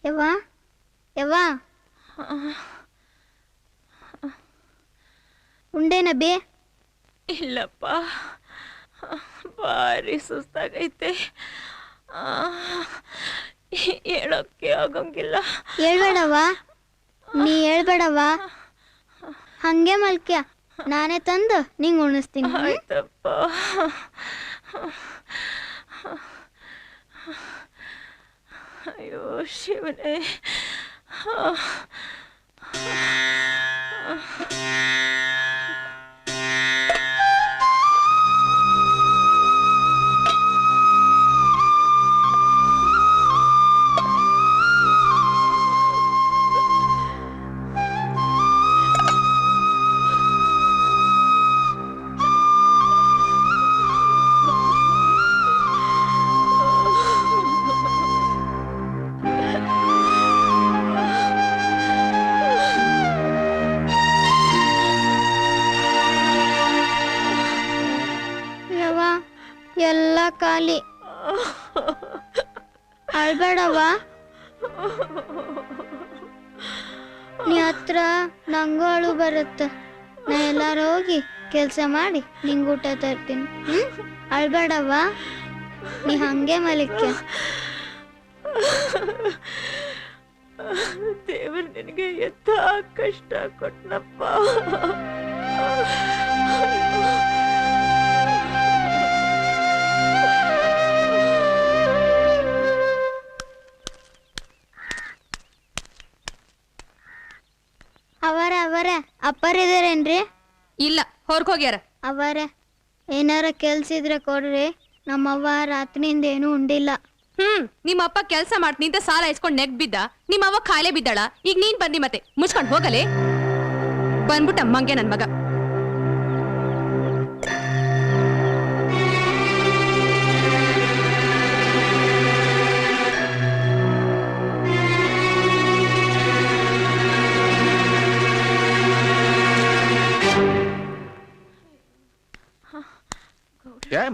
ಯವ್ವಾ ಯವ್ವಾ ಉಂಡೇನ ಬೇ? ಇಲ್ಲಪ್ಪ, ಭಾರಿ ಸುಸ್ತಾಗೈತೆ, ಹೇಳೋಕ್ಕೆ ಆಗಂಗಿಲ್ಲ. ಹೇಳ್ಬೇಡವ್ವ, ನೀ ಹೇಳ್ಬೇಡವ್ವ, ಹಂಗೆ ಮಲ್ಕ್ಯ, ನಾನೇ ತಂದು ನಿಂಗೆ ಉಣಿಸ್ತೀನಿ. ಆಯ್ತಪ್ಪ. ಅಯ್ಯೋ ಶಿವನೇ. ಎಲ್ಲ ಖಾಲಿ. ಅಳ್ಬೇಡವ್ವ, ನೀ ಹತ್ರ ನಂಗೂ ಅಳು ಬರುತ್ತೆ. ನಾ ಎಲ್ಲಾರು ಹೋಗಿ ಕೆಲಸ ಮಾಡಿ ನಿಂಗೆ ಊಟ ತರ್ತೀನಿ. ಅಳ್ಬೇಡವ್ವ, ನೀ ಹಂಗೆ ಮಲಿಕ್ಕೆ. ದೇವರು ನಿನಗೆ ಎಂಥ ಕಷ್ಟ ಕೊಟ್ಟನಪ್ಪ. ಅವರ ಅಪ್ಪರಿದಾರೇನ್ರಿ? ಇಲ್ಲ, ಹೊರ್ಗೋಗ್ಯಾರ. ಅವರ ಏನಾರ ಕೆಲ್ಸ ಇದ್ರೆ ಕೊಡ್ರಿ, ನಮ್ಮವ್ವ ರಾತ್ರಿಯಿಂದ ಏನೂ ಉಂಡಿಲ್ಲ. ನಿಮ್ಮಪ್ಪ ಕೆಲ್ಸ ಮಾಡ್ತೀನಿ ಅಂತ ಸಾಲ ಇಸ್ಕೊಂಡ್ ನೆಗ್ ಬಿದ್ದ, ನಿಮ್ಮವ್ವ ಖಾಲಿ ಬಿದ್ದಾಳ. ಈಗ ನೀನ್ ಬಂದಿ ಮತ್ತೆ ಮುಚ್ಕೊಂಡ್ ಹೋಗಲೇ. ಬಂದ್ಬಿಟ್ಟ ಮಂಗೆ ನನ್ ಮಗ.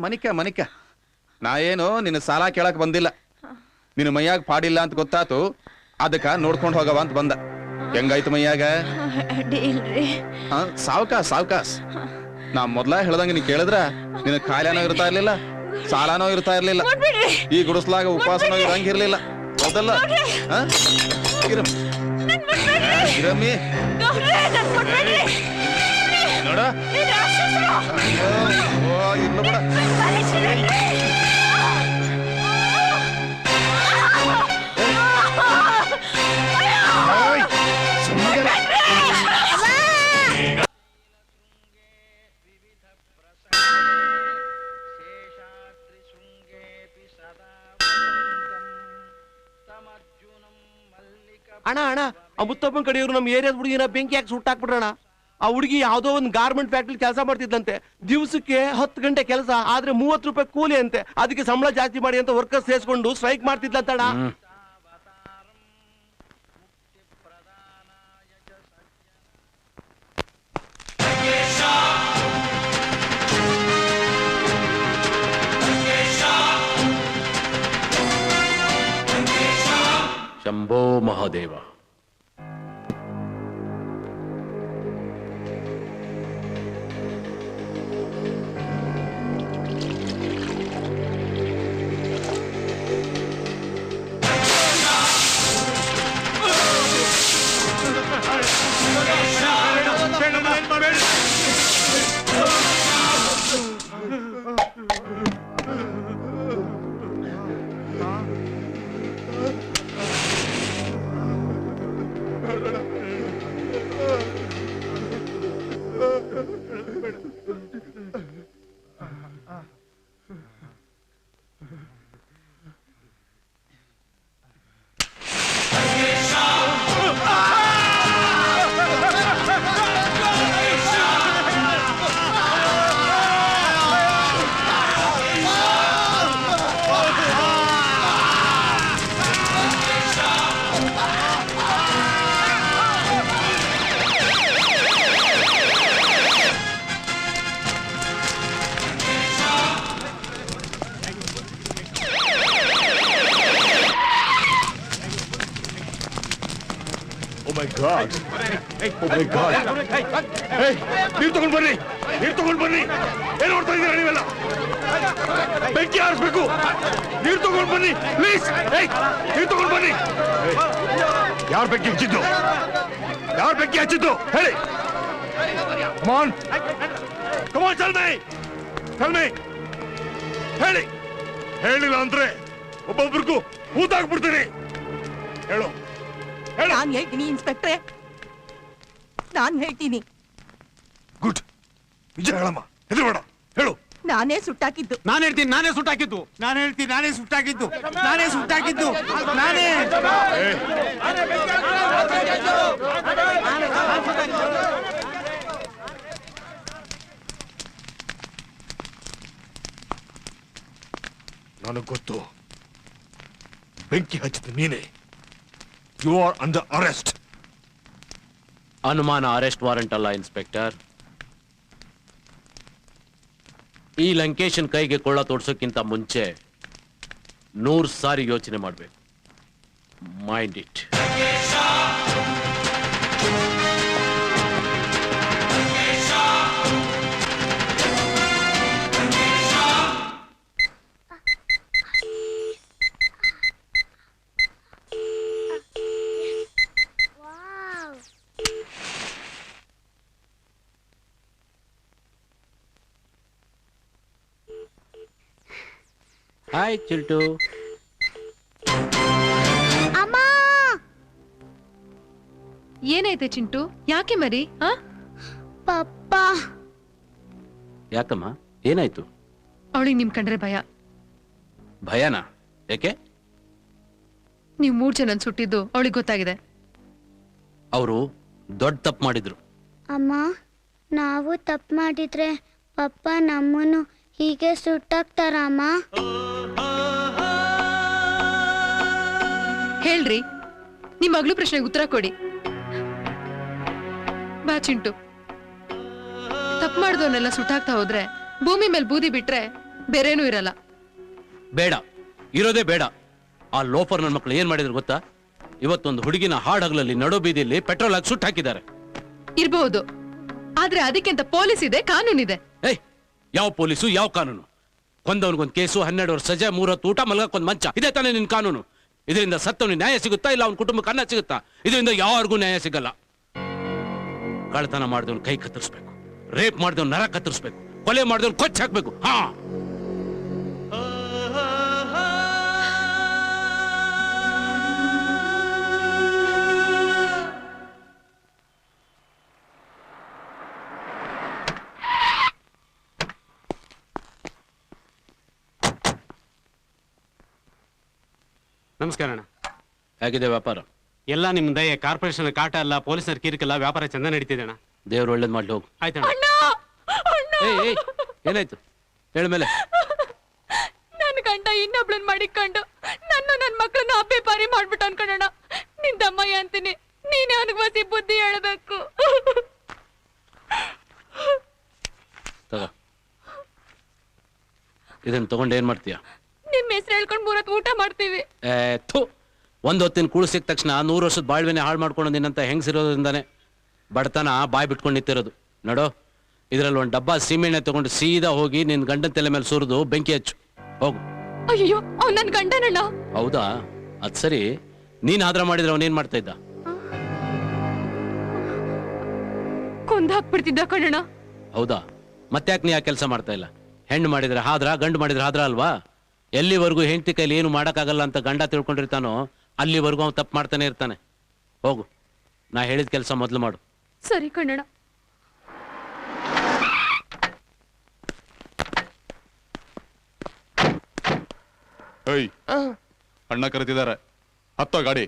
ಮನಿಕ ನಾ ಏನು ನಿನ್ನ ಸಾಲ ಕೇಳಕ್ ಬಂದಿಲ್ಲ. ನಿನ್ನ ಮೈಯಾಗ ಪಾಡಿಲ್ಲ ಅಂತ ಗೊತ್ತಾತು, ಅದಕ್ಕ ನೋಡ್ಕೊಂಡು ಹೋಗವ ಅಂತ ಬಂದ. ಹೆಂಗಾಯ್ತು ಮೈಯಾಗ? ಸಾವ್ಕಾಸ್ ನಾ ಮೊದ್ಲ ಹೇಳ್ದಂಗ ನೀ ಕೇಳಿದ್ರ ನಿನ್ನ ಖಾಲಿನೋ ಇರ್ತಾ ಇರ್ಲಿಲ್ಲ, ಸಾಲಾನೋ ಇರ್ತಾ ಇರ್ಲಿಲ್ಲ, ಈ ಗುಡಿಸ್ಲಾಗ ಉಪವಾಸನೋ ಇರಂಗಿರ್ಲಿಲ್ಲ. ಹೌದಲ್ಲ? ಇರಮ್ಮಿ ನೋಡ, ಇಲ್ಲ ಬೇಡ. ಅಣ್ಣ ಆ ಮುತ್ತಪ್ಪನ ಕಡೆಯವರು ನಮ್ಮ ಏರಿಯಾದ ಹುಡುಗಿನ ಬೆಂಕಿ ಹಾಕಿ ಸುಟ್ಟಾಕ್ಬಿಟ್ರಣ. ಆ ಹುಡುಗಿ ಯಾವ್ದೋ ಒಂದು ಗಾರ್ಮೆಂಟ್ ಫ್ಯಾಕ್ಟ್ರಿ ಕೆಲಸ ಮಾಡ್ತಿದ್ದಂತೆ. ದಿವಸಕ್ಕೆ 10 ಗಂಟೆ ಕೆಲಸ, ಆದ್ರೆ 30 ರೂಪಾಯಿ ಕೂಲಿ ಅಂತೆ. ಅದಕ್ಕೆ ಸಂಬಳ ಜಾಸ್ತಿ ಮಾಡಿ ಅಂತ ವರ್ಕರ್ಸ್ ಸೇರಿಸ್ಕೊಂಡು ಸ್ಟ್ರೈಕ್ ಮಾಡ್ತಿದ್ಲಂತಣ. ಶಂಭೋ ಮಹಾದೇವ. ನೀರು ತಗೊಂಡ್ ಬರ್ರಿ, ನೀರು ತಗೊಂಡ್ ಬರ್ರಿ. ಏನ್ ನೋಡ್ತಾ ಇದ್ದೀರಾ ನೀವೆಲ್ಲ? ಬೆಂಕಿ ಆರಿಸ್ಬೇಕು. ನೀರು ತಗೊಂಡ್ ಬನ್ನಿ ಪ್ಲೀಸ್. ನೀರು ತಗೊಂಡ್ ಬನ್ನಿ. ಯಾರು ಬೆಂಕಿ ಹಚ್ಚಿದ್ದು? ಯಾರು ಬೆಂಕಿ ಹಚ್ಚಿದ್ದು ಹೇಳಿ. ಕಮಾನ್ ಕಮಾನ್, tell me. ಹೇಳಿ. ಹೇಳಿಲ್ಲ ಅಂದ್ರೆ ಒಬ್ಬೊಬ್ರಿಗೂ ಹೂತಾಕ್ಬಿಡ್ತೀನಿ. ಹೇಳು. ನಾನ್ ಹೇಳ್ತೀನಿ ಇನ್ಸ್ಪೆಕ್ಟ್ರೆ, ನಾನ್ ಹೇಳ್ತೀನಿ. ಗುಡ್, ನಿಜ ಹೇಳಮ್ಮ, ಹೆದರ್ಬೇಡ, ಹೇಳು. ನಾನೇ ಸುಟ್ಟಾಕಿದ್ದು. ನಾನು ಹೇಳ್ತೀನಿ, ನಾನೇ ಸುಟ್ಟಾಕಿದ್ದು. ನಾನು ಹೇಳ್ತೀನಿ, ನಾನೇ ಸುಟ್ಟಾಕಿದ್ದು. ನಾನೇ ಸುಟ್ಟಾಕಿದ್ದು. ನಾನೇ. ನನಗೆ ಗೊತ್ತು, ಬೆಂಕಿ ಹಚ್ಚಿದ ನೀನೆ. You are under arrest. ಅನುಮಾನ ಅರೆಸ್ಟ್ ವಾರೆಂಟ್ ಅಲ್ಲ ಇನ್ಸ್ಪೆಕ್ಟರ್. ಈ ಲಂಕೇಶನ್ ಕೈಗೆ ಕೊಳ್ಳ ತೋಡ್ಸೋಕ್ಕಿಂತ ಮುಂಚೆ 100 ಸಾರಿ ಯೋಚನೆ ಮಾಡಬೇಕು. Mind it. ಹಾಯ್ ಚಿಲ್ಟು. ಅಮ್ಮ, ಏನಾಯ್ತೆ ಚಿಂಟು? ಯಾಕೆ ಮರಿ? ಪಪ್ಪ. ಯಾಕಮ್ಮ, ಏನಾಯ್ತು? ಅವಳಿಗೆ ನಿಮ್ ಕಂಡ್ರೆ ಭಯ. ಭಯನಾ? ಯಾಕೆ? ನೀವ್ 3 ಜನ ಸುಟ್ಟಿದ್ದು ಅವಳಿಗೆ ಗೊತ್ತಾಗಿದೆ. ಅವರು ದೊಡ್ಡ ತಪ್ಪು ಮಾಡಿದ್ರು. ಅಮ್ಮ, ನಾವು ತಪ್ಪು ಮಾಡಿದ್ರೆ ಪಪ್ಪ ನಮ್ಮನ್ನು ಹೀಗೆ ಸುಟ್ಟಾಕ್ತಾರ ಅಮ್ಮ? ಹೇಳ್ರಿ, ನಿಮ್ ಮಗಳು ಪ್ರಶ್ನೆಗೆ ಉತ್ತರ ಕೊಡಿ. ಬಾ ಚಿಂಟು, ತಪ್ಪು ಮಾಡಿದವನ್ನೆಲ್ಲ ಸುಟ್ಟಾಕ್ತಾ ಹೋದ್ರೆ ಭೂಮಿ ಮೇಲೆ ಬೂದಿ ಬಿಟ್ರೆ ಬೇರೇನೂ ಇರಲ್ಲ. ಬೇಡ, ಇರೋದೇ ಬೇಡ. ಆ ಲೋಫರ್ ನನ್ನ ಮಕ್ಕಳು ಏನ್ ಮಾಡಿದ್ರು ಗೊತ್ತಾ? ಇವತ್ತೊಂದು ಹುಡುಗಿನ ಹಾಡಗಲಲ್ಲಿ ನಡು ಬೀದಿಯಲ್ಲಿ ಪೆಟ್ರೋಲ್ ಹಾಕಿ ಸುಟ್ಟು ಹಾಕಿದ್ದಾರೆ. ಇರಬಹುದು, ಆದ್ರೆ ಅದಕ್ಕಿಂತ ಪೊಲೀಸ್ ಇದೆ, ಕಾನೂನಿದೆ. ಏಯ್, ಯಾವ ಪೊಲೀಸು, ಯಾವ ಕಾನೂನು? ಕೊಂದವನಿಗೊಂದು ಕೇಸು, 12 ವರ್ಷ ಸಜೆ, 3 ಹೊತ್ತು ಊಟ, ಮಲಗಕ್ಕೊಂದು ಮಂಚ. ಇದೇ ತಾನೇ ನಿನ್ ಕಾನೂನು? ಇದರಿಂದ ಸತ್ತವನಿಗೆ ನ್ಯಾಯ ಸಿಗುತ್ತಾ, ಇಲ್ಲ ಅವನ ಕುಟುಂಬಕ್ಕೆ ಅನ್ನ ಸಿಗುತ್ತಾ? ಇದರಿಂದ ಯಾರಿಗೂ ನ್ಯಾಯ ಸಿಗಲ್ಲ. ಕಳ್ಳತನ ಮಾಡಿದವನ್ ಕೈ ಕತ್ತರಿಸ್ಬೇಕು, ರೇಪ್ ಮಾಡಿದವನ್ ನರ ಕತ್ತರಿಸ್ಬೇಕು, ಕೊಲೆ ಮಾಡಿದವನ್ ಕೊಚ್ಚ ಹಾಕ್ಬೇಕು. ಹಾ, ನಮಸ್ಕಾರ ಅಣ್ಣ. ಹೇಗಿದೆ ವ್ಯಾಪಾರ? ಎಲ್ಲ ನಿಮ್ ದಯೆ. ಕಾರ್ಪೊರೇಷನ್ ಕಾಟ ಅಲ್ಲ, ಪೊಲೀಸರ ಕಿರಿಕಲ್ಲ, ವ್ಯಾಪಾರ ಚಂದ ನಡೀತಿದೆ ಅಣ್ಣ. ದೇವ್ರು ಒಳ್ಳೇದ್ ಮಾಡ್ಲಿ, ಹೋಗು. ಆಯ್ತಣ್ಣ. ಏಯ್, ಏನಾಯ್ತು ಹೇಳ ಮೇಲೆ? ನನ್ನ ಗಂಡ ಇನ್ನೊಬ್ಳನ್ ಮಾಡಿಕೊಂಡು ನನ್ನ ಮಕ್ಕಳನ್ನ ಅಪ್ಪೆ ಪಾರಿ ಮಾಡ್ಬಿಟ್ಟು ಅನ್ಕೊಂಡಣ. ನಿನ್ ತಮ್ಮಯ್ಯ ಅಂತೀನಿ, ನೀನೇ ಅವನಿಗೆ ಬಸಿ ಬುದ್ಧಿ ಹೇಳಬೇಕು. ತಗೋ, ಇದನ್ನ ತಗೊಂಡು ಏನ್ ಮಾಡ್ತೀಯ? ನಿಮ್ ಹೆಸರು ಹೇಳ್ಕೊಂಡು 3 ಹೊತ್ತು ಊಟ ಮಾಡ್ತೀವಿ. ಒಂದ್ ಹೊತ್ತಿನ ಕೂಳು ಸಿಕ್ಕ ತಕ್ಷಣ 100 ವರ್ಷದ ಬಾಳ್ವೆನೆ ಹಾಳು ಮಾಡ್ಕೊಂಡು ನಿನ್ನಂತ ಹೆಂಗ್ಸಿರೋದ್ರಿಂದಾನೆ ಬಡತನ ಬಾಯ್ ಬಿಟ್ಕೊಂಡು ನಿಂತಿರೋದು. ನೋಡೋ, ಇದ್ರಲ್ಲಿ ಒಂದು ಡಬ್ಬ ಸೀಮೆಣ್ಣೆ ತಗೊಂಡು ಸೀದಾ ಹೋಗಿ ನಿನ್ ಗಂಡನ ತಲೆ ಮೇಲೆ ಸುರಿದು ಬೆಂಕಿ ಹಚ್ಚು, ಹೋಗು. ಅಯ್ಯೋ, ಅವ್ನು ನನ್ ಗಂಡನಣ್ಣ. ಹೌದಾ? ಅದ್ ಸರಿ, ನೀನ್ ಆದ್ರ ಮಾಡಿದ್ರೆ ಅವನೇನ್ ಮಾಡ್ತಾ ಇದ್ದ? ಕೊಂದ್ ಹಾಕ್ಬಿಡ್ತಿದ್ದ ಕಣಣ್ಣ. ಹೌದಾ? ಮತ್ತ್ಯಾಕೆ ನೀ ಆ ಕೆಲಸ ಮಾಡ್ತಾ ಇಲ್ಲ? ಹೆಣ್ಣು ಮಾಡಿದ್ರೆ ಹಾದ್ರ, ಗಂಡು ಮಾಡಿದ್ರೆ ಹಾದ್ರ ಅಲ್ವಾ? ಎಲ್ಲಿವರೆಗೂ ಹೆಂಡತಿ ಕೈಲಿ ಏನು ಮಾಡಕ್ಕಾಗಲ್ಲ ಅಂತ ಗಂಡ ತಿಳ್ಕೊಂಡಿರ್ತಾನೋ ಅಲ್ಲಿವರೆಗೂ ಅವ್ನು ತಪ್ಪು ಮಾಡ್ತಾನೆ ಇರ್ತಾನೆ. ಹೋಗು, ನಾ ಹೇಳಿದ ಕೆಲಸ ಮೊದಲು ಮಾಡು. ಸರಿ ಕಣಣ್ಣ. ಅಣ್ಣ ಕರೆದಿದ್ದಾರೆ, ಹತ್ತೋ ಗಾಡಿ.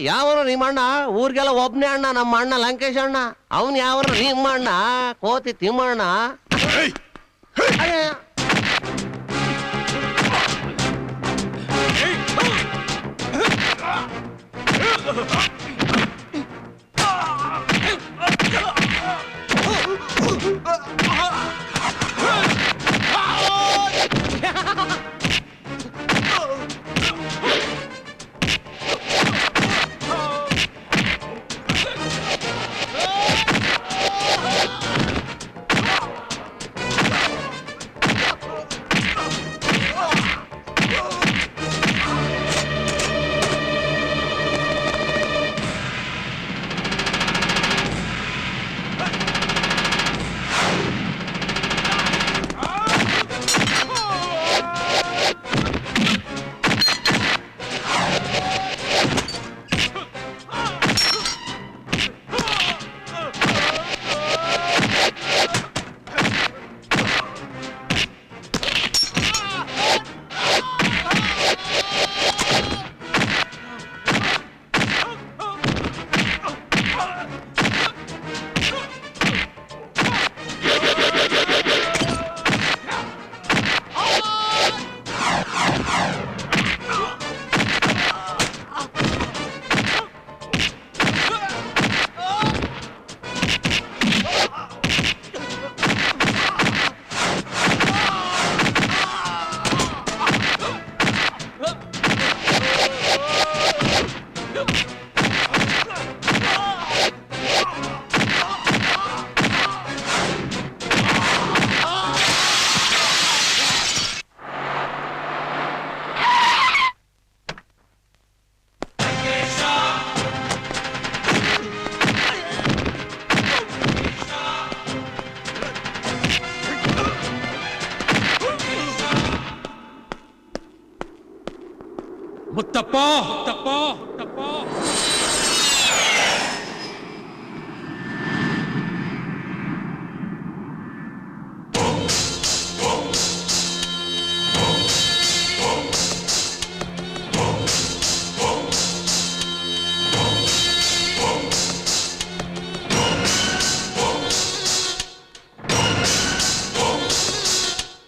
ಯಾವನ ನಿಮ್ಮ ಅಣ್ಣ? ಊರಿಗೆಲ್ಲ ಒಬ್ನೇ ಅಣ್ಣ, ನಮ್ಮ ಅಣ್ಣ ಲಂಕೇಶ್ ಅಣ್ಣ. ಅವನ್ ಯಾವನ ನಿಮ್ಮ ಅಣ್ಣ? ಕೋತಿ ತಿಮ್ಮಣ್ಣ. ಮುತ್ತಪ್ಪ ಮುತ್ತಪ್ಪ ಮುತ್ತಪ್ಪ.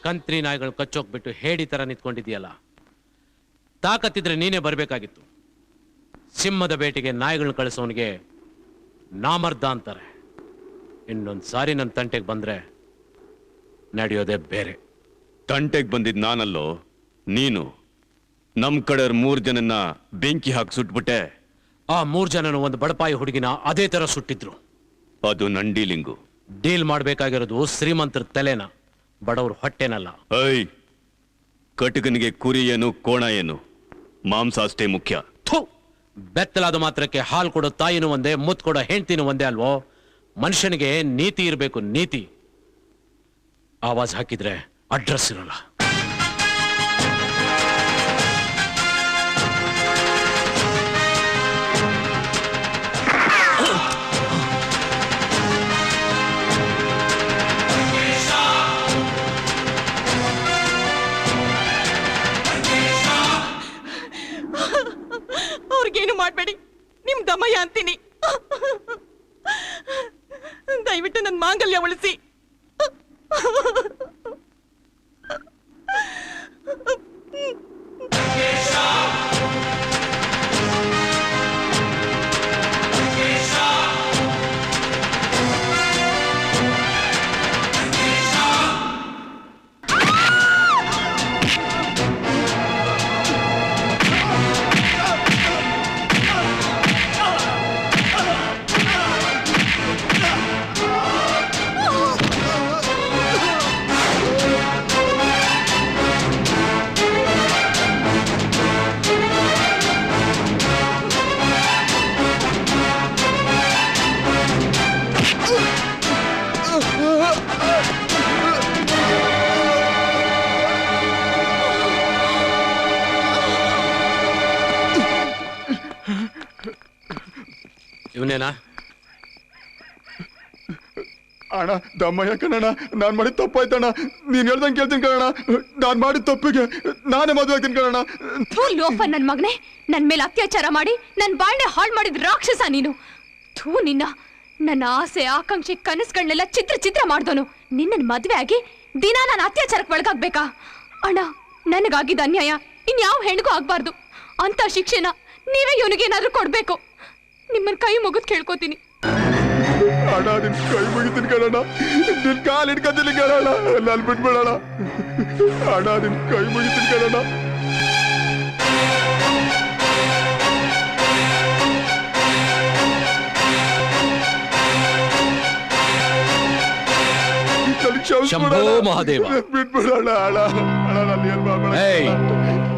ಕಂತ್ರಿ ನಾಯಿಗಳು ಕಚ್ಚೋಗ್ಬಿಟ್ಟು ಹೇಡಿ ತರ ನಿಂತ್ಕೊಂಡಿದ್ಯಲ್ಲ, ತಾಕತ್ತಿದ್ರೆ ನೀನೇ ಬರ್ಬೇಕಾಗಿತ್ತು. ಸಿಂಹದ ಬೇಟೆಗೆ ನಾಯಿಗಳನ್ನ ಕಳಿಸೋನಿಗೆ ನಾಮರ್ದ ಅಂತಾರೆ. ಇನ್ನೊಂದ್ ಸಾರಿ ನನ್ನ ತಂಟೆಗೆ ಬಂದ್ರೆ ನಡೆಯೋದೇ ಬೇರೆ. ತಂಟೆಗೆ ಬಂದಿದ್ ನಾನಲ್ಲೋ, ನೀನು. ನಮ್ ಕಡೆ 3 ಜನನ್ನ ಬೆಂಕಿ ಹಾಕಿ ಸುಟ್ಬಿಟ್ಟೆ. ಆ 3 ಜನನು ಒಂದು ಬಡಪಾಯಿ ಹುಡುಗಿನ ಅದೇ ತರ ಸುಟ್ಟಿದ್ರು. ಅದು ನನ್ ಡೀಲಿಂಗು. ಡೀಲ್ ಮಾಡ್ಬೇಕಾಗಿರೋದು ಶ್ರೀಮಂತರ ತಲೆನ, ಬಡವ್ರ ಹೊಟ್ಟೆನಲ್ಲ. ಐ, ಕಟಕನಿಗೆ ಕುರಿ ಏನು ಕೋಣ ಏನು, ಮಾಂಸ ಅಷ್ಟೇ ಮುಖ್ಯ. ಥು, ಬೆತ್ತಲಾದ ಮಾತ್ರಕ್ಕೆ ಹಾಲು ಕೊಡೋ ತಾಯಿನೂ ಒಂದೇ, ಮುತ್ತು ಕೊಡೋ ಹೆಂಡ್ತಿನೂ ಒಂದೇ ಅಲ್ವೋ? ಮನುಷ್ಯನಿಗೆ ನೀತಿ ಇರಬೇಕು, ನೀತಿ. ಆವಾಜ್ ಹಾಕಿದ್ರೆ ಅಡ್ರೆಸ್ ಇರಲ್ಲ. ಅವ್ರಿಗೇನು ಮಾಡ್ಬೇಡಿ, ನಿಮ್ ದಮಯ್ಯ ಅಂತೀನಿ. ದಯವಿಟ್ಟು ನನ್ನ ಮಾಂಗಲ್ಯ ಉಳಿಸಿ. ಇವನೇನಾ? ಅಣ್ಣ ದಮ್ಮಯ್ಯ ಕಣಣ್ಣ, ನಾನ್ ಮಾಡಿದ ತಪ್ಪಾಯ್ತಣ್ಣ. ನೀನ್ ಹೇಳ್ದಂಗೆ ಕೇಳ್ತೀನಿ ಕಣಣ್ಣ. ನಾನ್ ಮಾಡಿದ ತಪ್ಪಿಗೆ ನಾನೇ ಮದುವೆ ಆಗ್ತೀನಿ ಕಣಣ್ಣ. ಥೂ ಲೋಫ ನನ್ ಮಗನೇ, ನನ್ ಮೇಲೆ ಅತ್ಯಾಚಾರ ಮಾಡಿ ನನ್ ಬಾಳ್ನೆ ಹಾಳು ಮಾಡಿದ ರಾಕ್ಷಸ ನೀನು. ಥೂ ನಿನ್ನ, ನನ್ನ ಆಸೆ ಆಕಾಂಕ್ಷೆ ಕನಸುಗಳನ್ನೆಲ್ಲ ಚಿತ್ರ ಚಿತ್ರ ಮಾಡ್ದೋನು. ನಿನ್ನ ಮದ್ವೆ ಆಗಿ ದಿನ ನಾನು ಅತ್ಯಾಚಾರಕ್ಕೆ ಒಳಗಾಗ್ಬೇಕಾ? ಅಣ್ಣ, ನನಗಾಗಿದ್ದ ಅನ್ಯಾಯ ಇನ್ಯಾವ ಹೆಣ್ಗೂ ಆಗ್ಬಾರ್ದು. ಅಂತ ಶಿಕ್ಷೆನ ನೀವೇ ಇವನಿಗೇನಾದ್ರೂ ಕೊಡ್ಬೇಕು. ನಿಮ್ಮನ್ ಕೈ ಮುಗಿದ್ ಕೇಳ್ಕೊತೀನಿ. ಅಣ್ಣ ನಿನ್ ಕೈ ಮುಗಿತೀನಿ ಕಣಣ್ಣ, ನಿನ್ ಕಾಲ್ ಹಿಡ್ಕೊತೀನಿ ಕಣಣ್ಣ, ನಾನು ಬಿಟ್ಬಿಡೋಣ. ಅಣ್ಣ ನಿನ್ ಕೈ ಮುಗಿತೀನಿ ಕಣಣ್ಣ. ಶಂಭೋ ಮಹಾದೇವ. ಬಿಟ್ಬಿಡೋಣ ಅಣ್ಣ. ಅಣ್ಣ ನನ್ನ ಏನು ಮಾಡ್ಬೇಡ, ಏಯ್,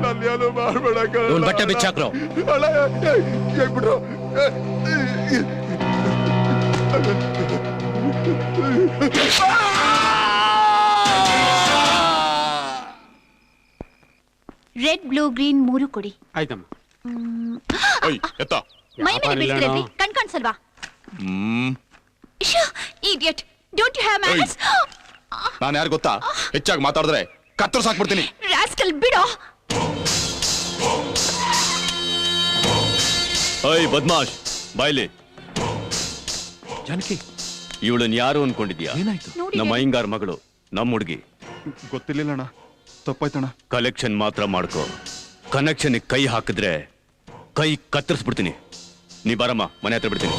ನನ್ನ ಏನು ಮಾಡ್ಬೇಡ ಇವ್ನ್ ಬಟ್ಟೆ ಬಿಚ್ಚಾಕ್ರೋ. ಅಣ್ಣ ಬಿಟ್ರು. ರೆಡ್ ಬ್ಲೂ ಗ್ರೀನ್ 3 ಕೊಡಿ. ಆಯ್ತಮ್ಮ. ಮೈ ಮೇಲೆ ಬೀಳ್ತಿರಲ್ರಿ, ಕಣ್ ಕಾಣ್ಸಲ್ವಾ? Idiot, don't you have manners? ನಾನು ಯಾರು ಗೊತ್ತಾ? ಹೆಚ್ಚಾಗಿ ಮಾತಾಡಿದ್ರೆ ಕತ್ತರ್ಸ್ ಹಾಕ್ಬಿಡ್ತೀನಿ. ರಾಸ್ಕಲ್ ಬಿಡೋ. ಐ ಬದ್ಮಾಶ್, ಬಾಯ್ಲಿ. ಜಾನಕಿ, ಇವಳನ್ ಯಾರು ಅನ್ಕೊಂಡಿದ್ಯಾ? ಏನಾಯ್ತು? ನಮ್ಮ ಅಯ್ಯಂಗಾರ್ ಮಗಳು, ನಮ್ಮ ಹುಡುಗಿ. ಗೊತ್ತಿರ್ಲಿಲ್ಲಣ್ಣ, ತಪ್ಪಾಯ್ತಣ್ಣ. ಕಲೆಕ್ಷನ್ ಮಾತ್ರ ಮಾಡ್ಕೋ. ಕನೆಕ್ಷನ್ ಕೈ ಹಾಕಿದ್ರೆ ಕೈ ಕತ್ತರಿಸ್ಬಿಡ್ತೀನಿ. ನೀ ಬರಮ್ಮ, ಮನೆ ಹತ್ರ ಬಿಡ್ತೀನಿ.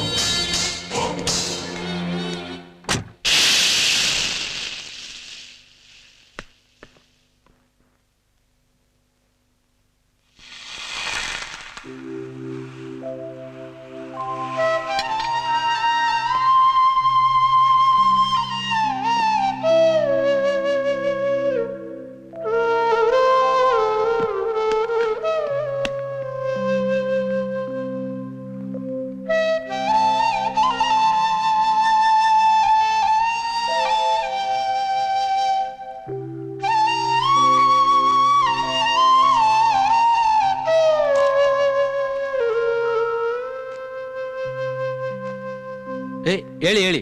ಹೇಳಿ ಹೇಳಿ,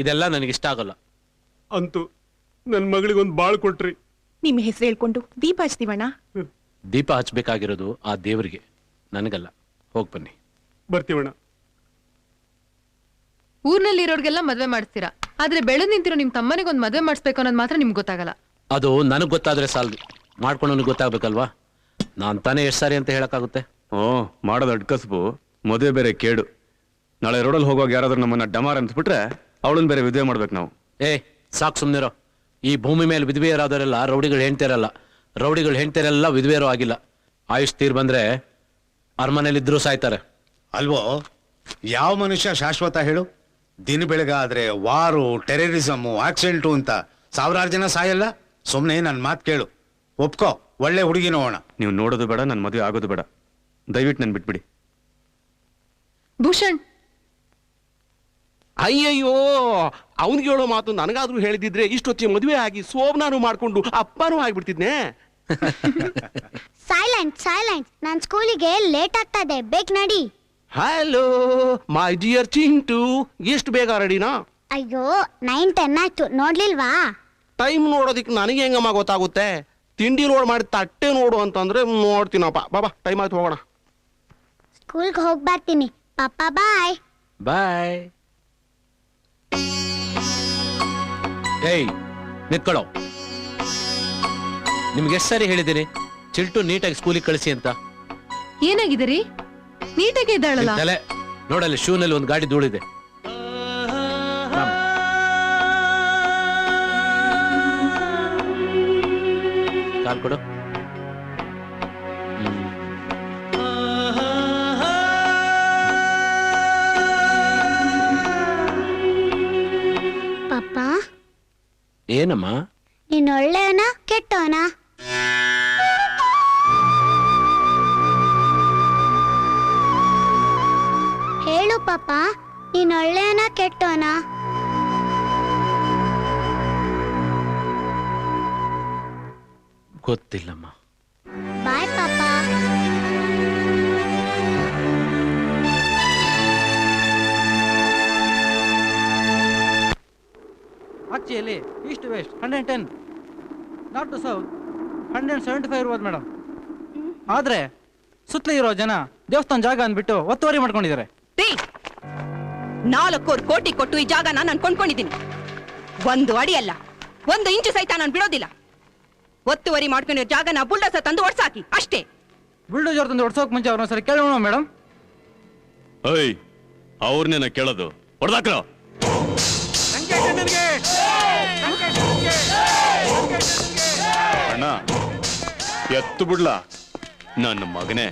ಇದೆಲ್ಲ ನನಗಿಷ್ಟ ಆಗಲ್ಲ. ಅಂತೂ ನನ್ನ ಮಗಳಿಗೊಂದು ಬಾಳ್ ಕೊಟ್ರಿ. ನಿಮ್ಮ ಹೆಸರು ಹೇಳ್ಕೊಂಡು ದೀಪ ಹಚ್ತೀವಣ್ಣ. ದೀಪ ಹಚ್ಬೇಕಾಗಿರೋದು ಆ ದೇವರಿಗೆ, ನನಗಲ್ಲ. ಹೋಗ್ ಬನ್ನಿ. ಬರ್ತೀವಣ್ಣ. ಊರ್ನಲ್ಲಿರೋರ್ಗೆಲ್ಲ ಮದ್ವೆ ಮಾಡಿಸ್ತೀರಾ, ಆದ್ರೆ ಬೆಳೆದ್ ನಿಂತಿರೋ ನಿಮ್ ತಮ್ಮನಿಗೊಂದ್ ಮದ್ವೆ ಮಾಡಿಸ್ಬೇಕು ಅನ್ನೋದು ಮಾತ್ರ ನಿಮ್ಗೆ ಗೊತ್ತಾಗಲ್ಲ. ಅದು ನನಗ್ ಗೊತ್ತಾದ್ರೆ ಸಾಲದು, ಮಾಡ್ಕೊಂಡು ಗೊತ್ತಾಗ್ಬೇಕಲ್ವಾ? ನಾನ್ ತಾನೇ ಎಷ್ಟು ಸಾರಿ ಅಂತ ಹೇಳಕ್ಕಾಗುತ್ತೆ? ಮಾಡೋದು ಅಡ್ಕಸ್ಬು, ಮದುವೆ ಬೇರೆ ಕೇಡು. ನಾಳೆ ರೋಡಲ್ಲಿ ಹೋಗುವಾಗ ಯಾರಾದ್ರೂ ನಮ್ಮನ್ನ ಡಮಾರ್ ಅನ್ಸ್ಬಿಟ್ರೆ ಅವಳನ್ನ ಬೇರೆ ವಿಧವೆ ಮಾಡ್ಬೇಕು ನಾವು. ಸಾಕು ಸುಮ್ನಿರೋ. ಈ ಭೂಮಿ ಮೇಲೆ ವಿಧವೆಯರಾದವರೆಲ್ಲ ರೌಡಿಗಳು ಹೆಣ್ತಿರಲ್ಲ, ರೌಡಿಗಳು ಹೆಣ್ತಿರಲ್ಲ ವಿಧವೆಯರು ಆಗಿಲ್ಲ. ಆಯುಷ್ ತೀರ್ ಬಂದ್ರೆ ಅರಮನೆಯಲ್ಲಿದ್ರೂ ಸಾಯ್ತಾರೆ ಅಲ್ವೋ? ಯಾವ ಮನುಷ್ಯ ಶಾಶ್ವತ ಹೇಳು? ದಿನ ಬೆಳಗಾದ್ರೆ ವಾರು, ಟೆರರಿಸಮು, ಆಕ್ಸಿಡೆಂಟು ಅಂತ ಸಾವಿರಾರು ಜನ ಸಾಯಲ್ಲ. ಸುಮ್ಮನೆ ನನ್ನ ಮಾತು ಕೇಳು, ಒಪ್ಕೋ, ಒಳ್ಳೆ ಹುಡುಗಿ ನೋಡೋಣ. ನೀವು ನೋಡೋದು ಬೇಡ, ನನ್ನ ಮದುವೆ ಆಗೋದು ಬೇಡ. ದಯವಿಟ್ಟು ನನ್ ಬಿಟ್ಬಿಡಿ. ಭೂಷಣ್, ಅಯ್ಯಯ್ಯೋ, ಅವನಿಗೆ ಹೇಳೋ ಮಾತು ನನಗಾದ್ರೂ ಹೇಳಿದಿದ್ರೆ ಇಷ್ಟೊತ್ತಿಗೆ ಮದುವೆ ಆಗಿ ಸೋಮನಾನು ಮಾಡ್ಕೊಂಡು ಅಪ್ಪನೂ ಆಗ್ಬಿಡ್ತಿದ್ನೆ. ಸೈಲೆಂಟ್ ಸೈಲೆಂಟ್, ನಾನು ಸ್ಕೂಲಿಗೆ ಲೇಟ್ ಆಗ್ತಾ ಇದೆ, ಬೇಗ ನಡಿ. ಹಲೋ ಮೈ ಡಿಯರ್ ಚಿಂಟು, ಎಷ್ಟು ಬೇಗ ರೆಡಿನಾ? ಅಯ್ಯೋ 9:10 ಆಯ್ತು, ನೋಡ್ಲಿಲ್ವಾ? ಟೈಮ್ ನೋಡೋದಿಕ್ ನನಗೆ ಹೆಂಗಮ್ಮ ಗೊತ್ತಾಗುತ್ತೆ? ತಿಂಡಿ ಲೋಡ್ ಮಾಡಿ ತಟ್ಟೆ ನೋಡು ಅಂತಂದ್ರೆ ನೋಡ್ತೀನಪ್ಪ. ಬಾಬಾ, ಟೈಮ್ ಆಯ್ತು, ಹೋಗೋಣ. ಸ್ಕೂಲ್ಗೆ ಹೋಗಿ ಬರ್ತೀನಿ. ಪಾಪ ಬಾಯ್. ಬಾಯ್. ಏಯ್ ನಿತ್ಕೊಳ್ಳೋ, ನಿಮ್ಗೆ ಎಷ್ಟು ಸಾರಿ ಹೇಳಿದ್ದೀನಿ ಚಿಲ್ಟು ನೀಟಾಗಿ ಸ್ಕೂಲಿಗೆ ಕಳಿಸಿ ಅಂತ? ಏನಾಗಿದ್ದೀರಿ? ನೀಟಾಗಿ ಇದ್ದಾಳಲ್ಲ. ತಲೆ ನೋಡಲ್ಲಿ, ಶೂನಲ್ಲಿ ಒಂದು ಗಾಡಿ ಧೂಳಿದೆ. ಕಾಲ್ ಕೊಡು. ಪಾಪ, ಏನಮ್ಮ? ನೀನ್ ಒಳ್ಳೆಯವನ ಕೆಟ್ಟವನ? ಹೇಳು ಪಾಪ, ನೀನ್ ಒಳ್ಳೆಯವನ ಕೆಟ್ಟವನ? ಗೊತ್ತಿಲ್ಲಮ್ಮ. ಬಾಯ್ ಪಾಪ. Actually east west 110, north to south 175 ಇರ್ಬೋದು ಮೇಡಮ್. ಆದ್ರೆ ಸುತ್ತಲೇ ಇರೋ ಜನ ದೇವಸ್ಥಾನ ಜಾಗ ಅಂದ್ಬಿಟ್ಟು ಒತ್ತುವರಿ ಮಾಡ್ಕೊಂಡಿದ್ದಾರೆ. 4 ಕೋಟಿ ಕೊಟ್ಟು ಈ ಜಾಗ ನಾನು ಕೊಂಡ್ಕೊಂಡಿದ್ದೀನಿ. 1 ಅಡಿ ಅಲ್ಲ, 1 ಇಂಚು ಸಹಿತ ನಾನು ಬಿಡೋದಿಲ್ಲ. ಒತ್ತುವರಿ ಮಾಡ್ಕೊಂಡಿರೋ ಜಾಗನ ಬುಲ್ಡೋಸರ್ ತಂದು ಒಡ್ಸಾಕಿ ಅಷ್ಟೇ. ಬುಲ್ಡೋಜರ್ ತಂದು ಒಡ್ಸೋಕ್ ಮುಂಚೆ ಅವ್ರನ್ನೊಂದ್ಸರಿ ಕೇಳೋಣ ಮೇಡಮ್. ಓಯ್, ಅವ್ರನ್ನೇನ ಕೇಳೋದು? ಹೊಡೆದಾಕ್ರೋ. ಅಣ್ಣ ಎತ್ತು ಬಿಡ್ಲ? ನನ್ನ ಮಗನೇ,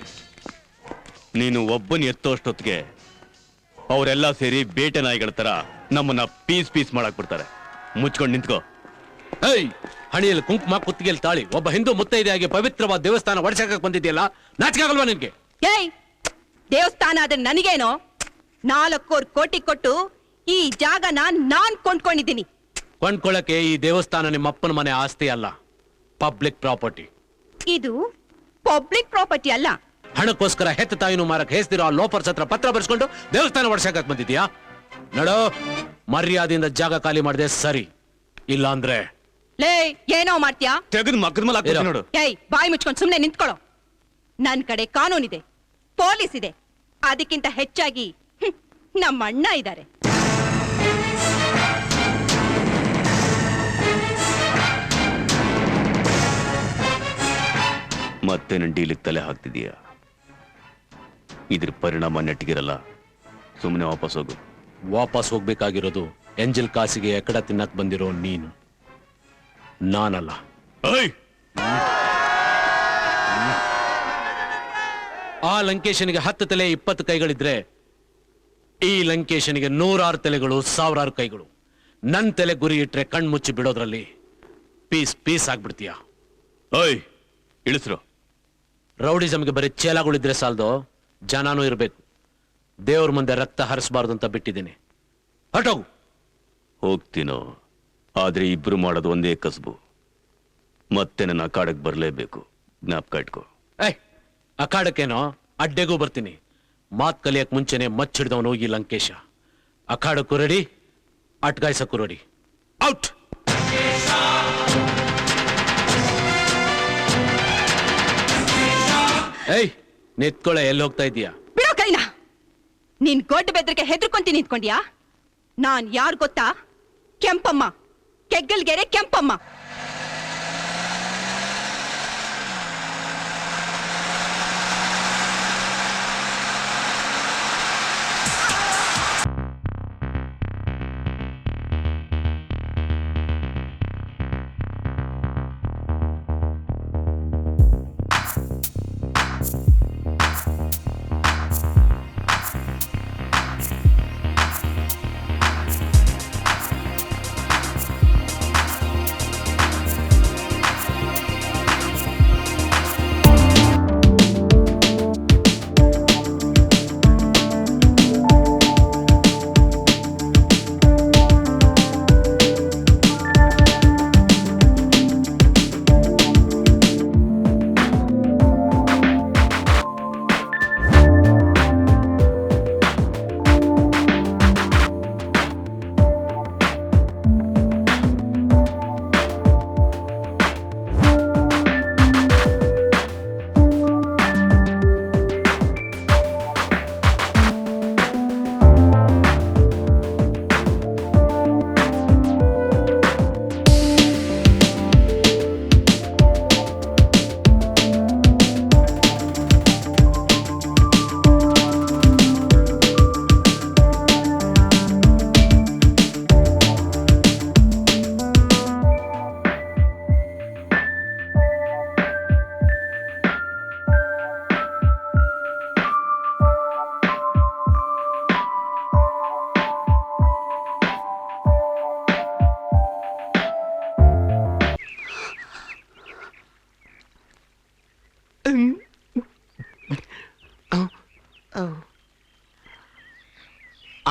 ನೀನು ಒಬ್ಬನ ಎತ್ತೋಷ್ಟೊತ್ತಿಗೆ ಅವರೆಲ್ಲ ಸೇರಿ ಬೇಟೆ ನಾಯಿಗಳ ತರ ನಮ್ಮನ್ನ ಪೀಸ್ ಪೀಸ್ ಮಾಡಕ್ ಬಿಡ್ತಾರೆ. ಮುಚ್ಕೊಂಡು ನಿಂತ್ಕೋ. ಏಯ್, ಹಣಿಯಲ್ಲಿ ಕುಂಕುಮ, ಕುತ್ತಿಗೆಯಲ್ಲಿ ತಾಳಿ, ಒಬ್ಬ ಹಿಂದೂ ಮುತ್ತೈದೆಯಾಗಿ ಪವಿತ್ರವಾದ ದೇವಸ್ಥಾನ ಒಡೆಸಕ್ಕೆ ಬಂದಿದೆಯಲ್ಲ, ನಾಚಿಕಾಗಲ್ವಾ ನಿನ್ಗೆ? ಏಯ್, ದೇವಸ್ಥಾನ ಆದ್ರೆ ನನಗೇನೋ? 4 ಕೋಟಿ ಕೊಟ್ಟು ಈ ಜಾಗನ ನಾನ್ ಕೊಂಡ್ಕೊಂಡಿದ್ದೀನಿ. ಕೊಂಡ್ಕೊಳ್ಳಕ್ಕೆ ಈ ದೇವಸ್ಥಾನ ನಿಮ್ಮ ಅಪ್ಪನ ಮನೆ ಆಸ್ತಿ ಅಲ್ಲ, ಪಬ್ಲಿಕ್ ಪ್ರಾಪರ್ಟಿ. ಇದು ಪಬ್ಲಿಕ್ ಪ್ರಾಪರ್ಟಿ ಅಲ್ಲ. ಹಣಕ್ಕೋಸ್ಕರ ಹೆತ್ತ ತಾಯಿನೂ ಮಾರಕ್ ಹೇಸ್ತಿರೋ ಆ ಲೋಪರ್ಸ್ ಹತ್ರ ಪತ್ರ ಬರ್ಸ್ಕೊಂಡು ದೇವಸ್ಥಾನ ಒಡ್ಸಕ್ ಬಂದಿದ್ಯಾ? ನಡೋ, ಮರ್ಯಾದೆಯಿಂದ ಜಾಗ ಖಾಲಿ ಮಾಡಿದೆ ಸರಿ, ಇಲ್ಲ ಅಂದ್ರೆ ಲೇ ಏನೋ ಮಾಡ್ತೀಯಾ? ತೆಗೆದು ಮಕ್ಕದ ಮೇಲೆ ಹಾಕ್ತೀನಿ ನೋಡು. ಏಯ್, ಬಾಯಿ ಮುಚ್ಕೊಂಡು ಸುಮ್ನೆ ನಿಂತ್ಕೊಳ್ಳೋ. ನನ್ ಕಡೆ ಕಾನೂನಿದೆ, ಪೊಲೀಸ್ ಇದೆ, ಅದಕ್ಕಿಂತ ಹೆಚ್ಚಾಗಿ ನಮ್ಮ ಅಣ್ಣ ಇದ್ದಾರೆ. ಮತ್ತೆ ನನ್ನ ಡೀಲಿಗೆ ತಲೆ ಹಾಕ್ತಿದೀಯ. ಇದ್ರ ಪರಿಣಾಮ ನೆಟ್ಟಿಗಿರಲ್ಲ. ಸುಮ್ಮನೆ ವಾಪಸ್ ಹೋಗು. ವಾಪಸ್ ಹೋಗ್ಬೇಕಾಗಿರೋದು ಎಂಜಲ್ ಕಾಸಿಗೆ ಎಕಡ ತಿನ್ನಕ್ ಬಂದಿರೋ ನೀನು, ನಾನಲ್ಲ. ಆ ಲಂಕೇಶನಿಗೆ 10 ತಲೆ 20 ಕೈಗಳಿದ್ರೆ ಈ ಲಂಕೇಶನಿಗೆ 100 ತಲೆಗಳು 1000 ಕೈಗಳು. ನನ್ ತಲೆ ಗುರಿ ಇಟ್ರೆ ಕಣ್ಮುಚ್ಚಿ ಬಿಡೋದ್ರಲ್ಲಿ ಪೀಸ್ ಪೀಸ್ ಆಗ್ಬಿಡ್ತೀಯ. ಓಯ್, ಇಳಿಸ್ರು. ರೌಡಿಸಮ್ಗೆ ಬರೀ ಚೇಲಾಗಳಿದ್ರೆ ಸಾಲದು, ಜನನೂ ಇರ್ಬೇಕು. ದೇವ್ರ ಮುಂದೆ ರಕ್ತ ಹರಿಸಬಾರ್ದು ಅಂತ ಬಿಟ್ಟಿದ್ದೀನಿ. ಹೊರಟೋಗು. ಹೋಗ್ತೀನೋ, ಆದ್ರೆ ಇಬ್ರು ಮಾಡೋದು ಒಂದೇ ಕಸಬು. ಮತ್ತೆ ನನ್ನ ಅಖಾಡಕ್ಕೆ ಬರಲೇಬೇಕು, ಜ್ಞಾಪಕ ಇಟ್ಕೋ. ಅಖಾಡಕ್ಕೇನೋ ಅಡ್ಡೆಗೂ ಬರ್ತೀನಿ. ಮಾತ್ ಕಲಿಯಕ್ ಮುಂಚೆನೆ ಮಚ್ಚಿಡ್ದವನು ಈ ಲಂಕೇಶ. ಅಖಾಡಕ್ಕೂ ರೆಡಿ, ಅಟ್ಗಾಯ್ಸಕ್ಕೂ ರೆಡಿ. ಔಟ್. ಏಯ್, ನಿತ್ಕೊಳ್ಳೆ, ಎಲ್ಲಿ ಹೋಗ್ತಾ ಇದೀಯಾ? ಬಿಡೋ ಕೈನ. ನೀನ್ ಗೊಡ್ಡ ಬೆದ್ರಕ್ಕೆ ಹೆದರ್ಕೊಂತೀನಿ ನಿಂತ್ಕೊಂಡ್ಯಾ? ನಾನ್ ಯಾರು ಗೊತ್ತಾ? ಕೆಂಪಮ್ಮ, ಕೆಗ್ಗಲ್ಗೆರೆ ಕೆಂಪಮ್ಮ.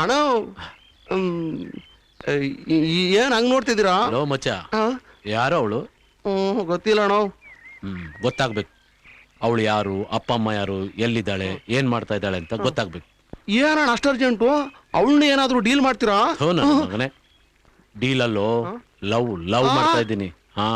ಅಣ್ಣ, ಏನ್ ಹಂಗ್ ನೋಡ್ತಿದ್ದೀರಾ? ಲೋ ಮಚ್ಚ, ಯಾರೋ ಅವಳು? ಗೊತ್ತಿಲ್ಲ ಅಣ್ಣ. ಗೊತ್ತಾಗ್ಬೇಕು. ಅವಳು ಯಾರು, ಅಪ್ಪ ಅಮ್ಮ ಯಾರು, ಎಲ್ಲಿದ್ದಾಳೆ, ಏನ್ ಮಾಡ್ತಾ ಇದ್ದಾಳೆ ಅಂತ ಗೊತ್ತಾಗ್ಬೇಕು. ಏನಣ್ಣ ಅಷ್ಟು ಅರ್ಜೆಂಟು? ಅವಳನ್ನ ಏನಾದ್ರು ಡೀಲ್ ಮಾಡ್ತೀರಾ? ಹೋ ನನ್ನ ಮಗನೇ, ಡೀಲಲ್ಲೋ ಲವ್ ಮಾಡ್ತಾ ಇದ್ದೀನಿ. ಹಾ,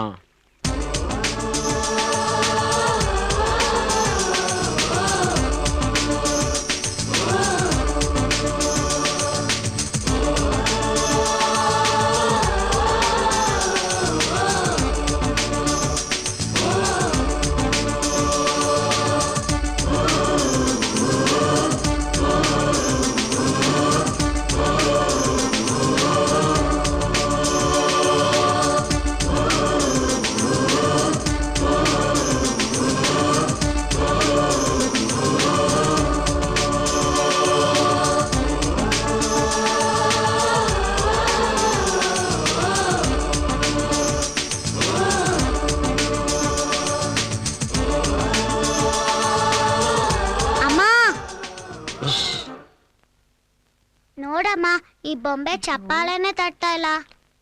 ನೋಡಮ್ಮ, ಈ ಬೊಂಬೆ ಚಪ್ಪಾಳೆನೆ ತಟ್ತಾ ಇಲ್ಲ.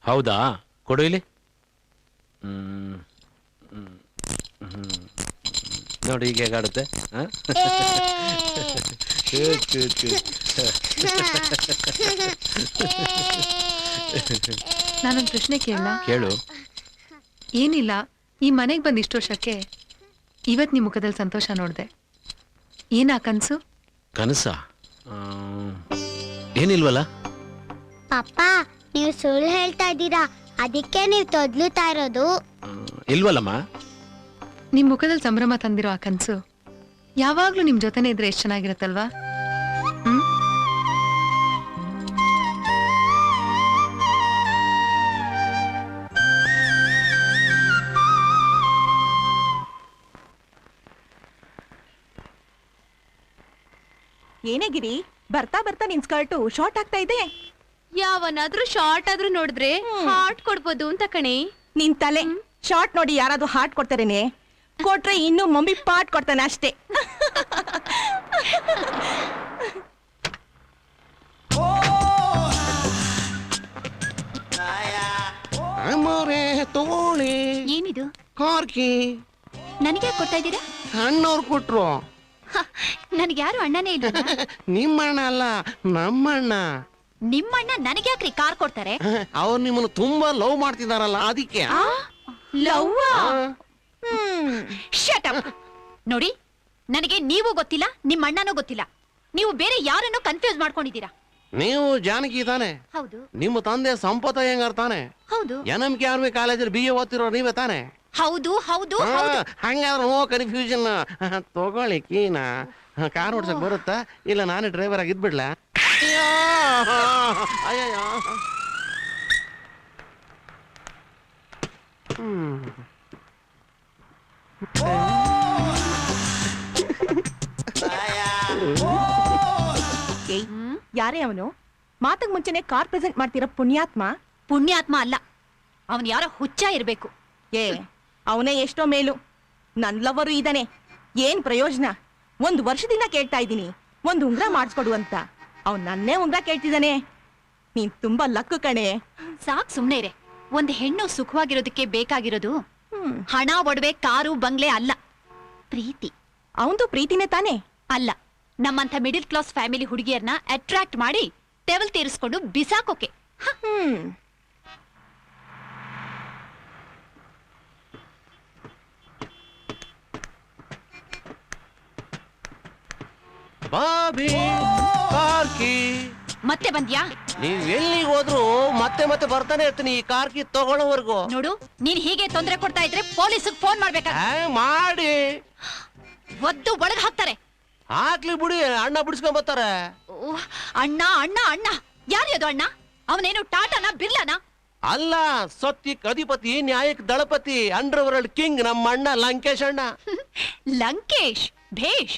ಹೌದಾ? ಕೊಡು ಇಲ್ಲಿ. ನೋಡಿ ಈಗ ಹೇಗಾಡುತ್ತೆ. ನಾನೊಂದು ಪ್ರಶ್ನೆ ಕೇಳ? ಕೇಳು. ಏನಿಲ್ಲ, ಈ ಮನೆಗೆ ಬಂದ ಇಷ್ಟು ವರ್ಷಕ್ಕೆ ಇವತ್ ನಿಮ್ ಮುಖದಲ್ಲಿ ಸಂತೋಷ ನೋಡ್ದೆ. ಏನಾ ಕನ್ಸು? ಕನಸ ಏನಿಲ್ವಲ್ಲ. ಪಪ್ಪ, ನೀವು ಸುಳ್ಳು ಹೇಳ್ತಾ ಇದ್ದೀರಾ, ಅದಕ್ಕೆ ನೀವು ತೊದ್ಲುತ್ತಾ ಇರೋದು. ಇಲ್ವಲ್ಲಮ್ಮ. ನಿಮ್ ಮುಖದಲ್ಲಿ ಸಂಭ್ರಮ ತಂದಿರೋ ಆ ಕನ್ಸು ಯಾವಾಗ್ಲೂ ನಿಮ್ ಜೊತೆನೇ ಇದ್ರೆ ಎಷ್ಟು ಚೆನ್ನಾಗಿರತ್ತಲ್ವಾ? ಏನೇ ಗಿರಿ, ಬರ್ತಾ ಬರ್ತಾ ನಿನ್ ಸ್ಕರ್ಟು ಶಾರ್ಟ್ ಆಗ್ತಾ ಇದೆ. ಯಾವನಾದ್ರೂ ಶಾರ್ಟ್ ಆದ್ರೂ ನೋಡಿದ್ರೆ ಹಾರ್ಟ್ ಕೊಡ್ಬೋದು ಅಂತ ಕಣೆ. ನಿನ್ ತಲೆ, ಶಾರ್ಟ್ ನೋಡಿ ಯಾರಾದ್ರೂ ಹಾರ್ಟ್ ಕೊಡ್ತಾರೇನೆ? ಕೊಟ್ರೆ ಇನ್ನು ಮಮ್ಮಿ ಪಾಟ್ ಕೊಡ್ತಾನೆ ಅಷ್ಟೇ. ಏನಿದು? ಕಾರ್ಕಿ ನನಗೆ ಕೊಡ್ತಾ ಇದ್ದೀರಾ? ಅಣ್ಣವ್ರು ಕೊಟ್ರು. ನನಗೆ ಯಾರು ಅಣ್ಣನೇ ಇಲ್ಲ. ನಿಮ್ಮಣ್ಣ ಅಲ್ಲ, ನಮ್ಮಣ್ಣ. ನಿಮ್ಮಣ್ಣ ನನಗೆ ಯಾಕ್ರಿ ಕಾರ್ ಕೊಡ್ತಾರೆ? ಅವ್ರು ನಿಮ್ಮನ್ನು ತುಂಬಾ ಲವ್ ಮಾಡ್ತಿದಾರಲ್ಲ ಅದಕ್ಕೆ. ನೋಡಿ, ನನಗೆ ನೀವು ಗೊತ್ತಿಲ್ಲ, ನಿಮ್ಮ ಅಣ್ಣನೂ ಗೊತ್ತಿಲ್ಲ. ನೀವು ಬೇರೆ ಯಾರನ್ನು ಕನ್ಫ್ಯೂಸ್ ಮಾಡ್ಕೊಂಡಿದ್ದೀರಾ. ನೀವು ಜಾನಕಿ ತಾನೆ? ಹೌದು. ನಿಮ್ಮ ತಂದೆ ಸಂಪತ ಹೆಂಗಾರ ತಾನೆ? ಹೌದು. NMK ಆರ್ಮಿ ಕಾಲೇಜಲ್ಲಿ BA ಓದ್ತಿರೋ ನೀವೇ ತಾನೆ? ಹೌದು ಹೌದು ಹೌದು. ಹಂಗಾದ್ರೆ ನೋ ಕನ್ಫ್ಯೂಷನ್. ತಗೊಳ್ಳಿ ಕೀನಾ. ಕಾರ್ ಓಡ್ಸಕ್ ಬರುತ್ತಾ ಇಲ್ಲ ನಾನೇ ಡ್ರೈವರ್ ಆಗಿ ಇದ್ಬಿಡ್ಲಾ? ಅಯ್ಯಯ್ಯೋ. ಯಾರೇ ಅವನು? ಮಾತಕ್ ಮುಂಚೆನೆ ಕಾರ್ ಪ್ರೆಸೆಂಟ್ ಮಾಡ್ತಿರೋ ಪುಣ್ಯಾತ್ಮ? ಪುಣ್ಯಾತ್ಮ ಅಲ್ಲ, ಅವನ್ ಯಾರೋ ಹುಚ್ಚ ಇರ್ಬೇಕು. ಅವನೇ ಎಷ್ಟೋ ಮೇಲು. ನನ್ ಲವರು ಇದಾನೆ. ಏನ್ ಪ್ರಯೋಜನ? 1 ವರ್ಷದಿಂದ ಕೇಳ್ತಾ ಇದ್ದೀನಿ ಒಂದು ಉಂಗ್ರ ಮಾಡಿಸ್ಕೊಡು ಅಂತ. ಅವ್ನ್ ನನ್ನೇ ಉಂಗ್ರ ಕೇಳ್ತಿದ್ದಾನೆ. ನೀನ್ ತುಂಬಾ ಲಕ್ಕು ಕಣೆ. ಸಾಕ್ ಸುಮ್ನೆ ಇರೆ. ಒಂದ್ ಹೆಣ್ಣು ಸುಖವಾಗಿರೋದಕ್ಕೆ ಬೇಕಾಗಿರೋದು ಹಣ, ಒಡವೆ, ಕಾರು, ಬಂಗ್ಲೆ ಅಲ್ಲ, ಪ್ರೀತಿ. ಅವಂದು ಪ್ರೀತಿನೇ ತಾನೆ? ಅಲ್ಲ, ನಮ್ಮಂಥ ಮಿಡಿಲ್ ಕ್ಲಾಸ್ ಫ್ಯಾಮಿಲಿ ಹುಡುಗಿಯರ್ನ ಅಟ್ರಾಕ್ಟ್ ಮಾಡಿ ಟೆವಲ್ ತೀರಿಸ್ಕೊಂಡು ಬಿಸಾಕೋಕೆ. ಬಾಬಿ ಕಾರ್ಕಿ ಮತ್ತೆ ಬಂದ್ಯಾ? ನೀವ್ ಎಲ್ಲಿಗೆ ಹೋದ್ರು ಮತ್ತೆ ಮತ್ತೆ ಬರ್ತಾನೆ ಇರ್ತೀನಿ ಈ ಕಾರ್ಕಿ ತಗೊಳ್ಳೋವರೆಗೂ. ನೋಡು, ನೀನ್ ಹೀಗೆ ತೊಂದರೆ ಕೊಡ್ತಾ ಇದ್ರೆ ಪೊಲೀಸಿಗೆ ಫೋನ್ ಮಾಡ್ಬೇಕಾ? ಮಾಡಿ ಒದ್ದು ಒಳಗ್ ಹಾಕ್ತಾರೆ. ಹಾಕ್ಲಿ ಬಿಡಿ, ಅಣ್ಣ ಬಿಡಿಸ್ಕೊಂಡ್ ಬರ್ತಾರೆ. ಅಣ್ಣ ಅಣ್ಣ ಅಣ್ಣ ಯಾರ್ಯದು ಅಣ್ಣ? ಅವನೇನು ಟಾಟಾನ ಬಿರ್ಲಾನ? ಅಲ್ಲ, ಸತ್ಯಕ್ ಅಧಿಪತಿ, ನ್ಯಾಯಕ್ ದಳಪತಿ, ಅಂಡರ್ ವರ್ಲ್ಡ್ ಕಿಂಗ್ ನಮ್ಮ ಅಣ್ಣ ಲಂಕೇಶ್ ಅಣ್ಣ. ಲಂಕೇಶ್ ಭೇಷ್.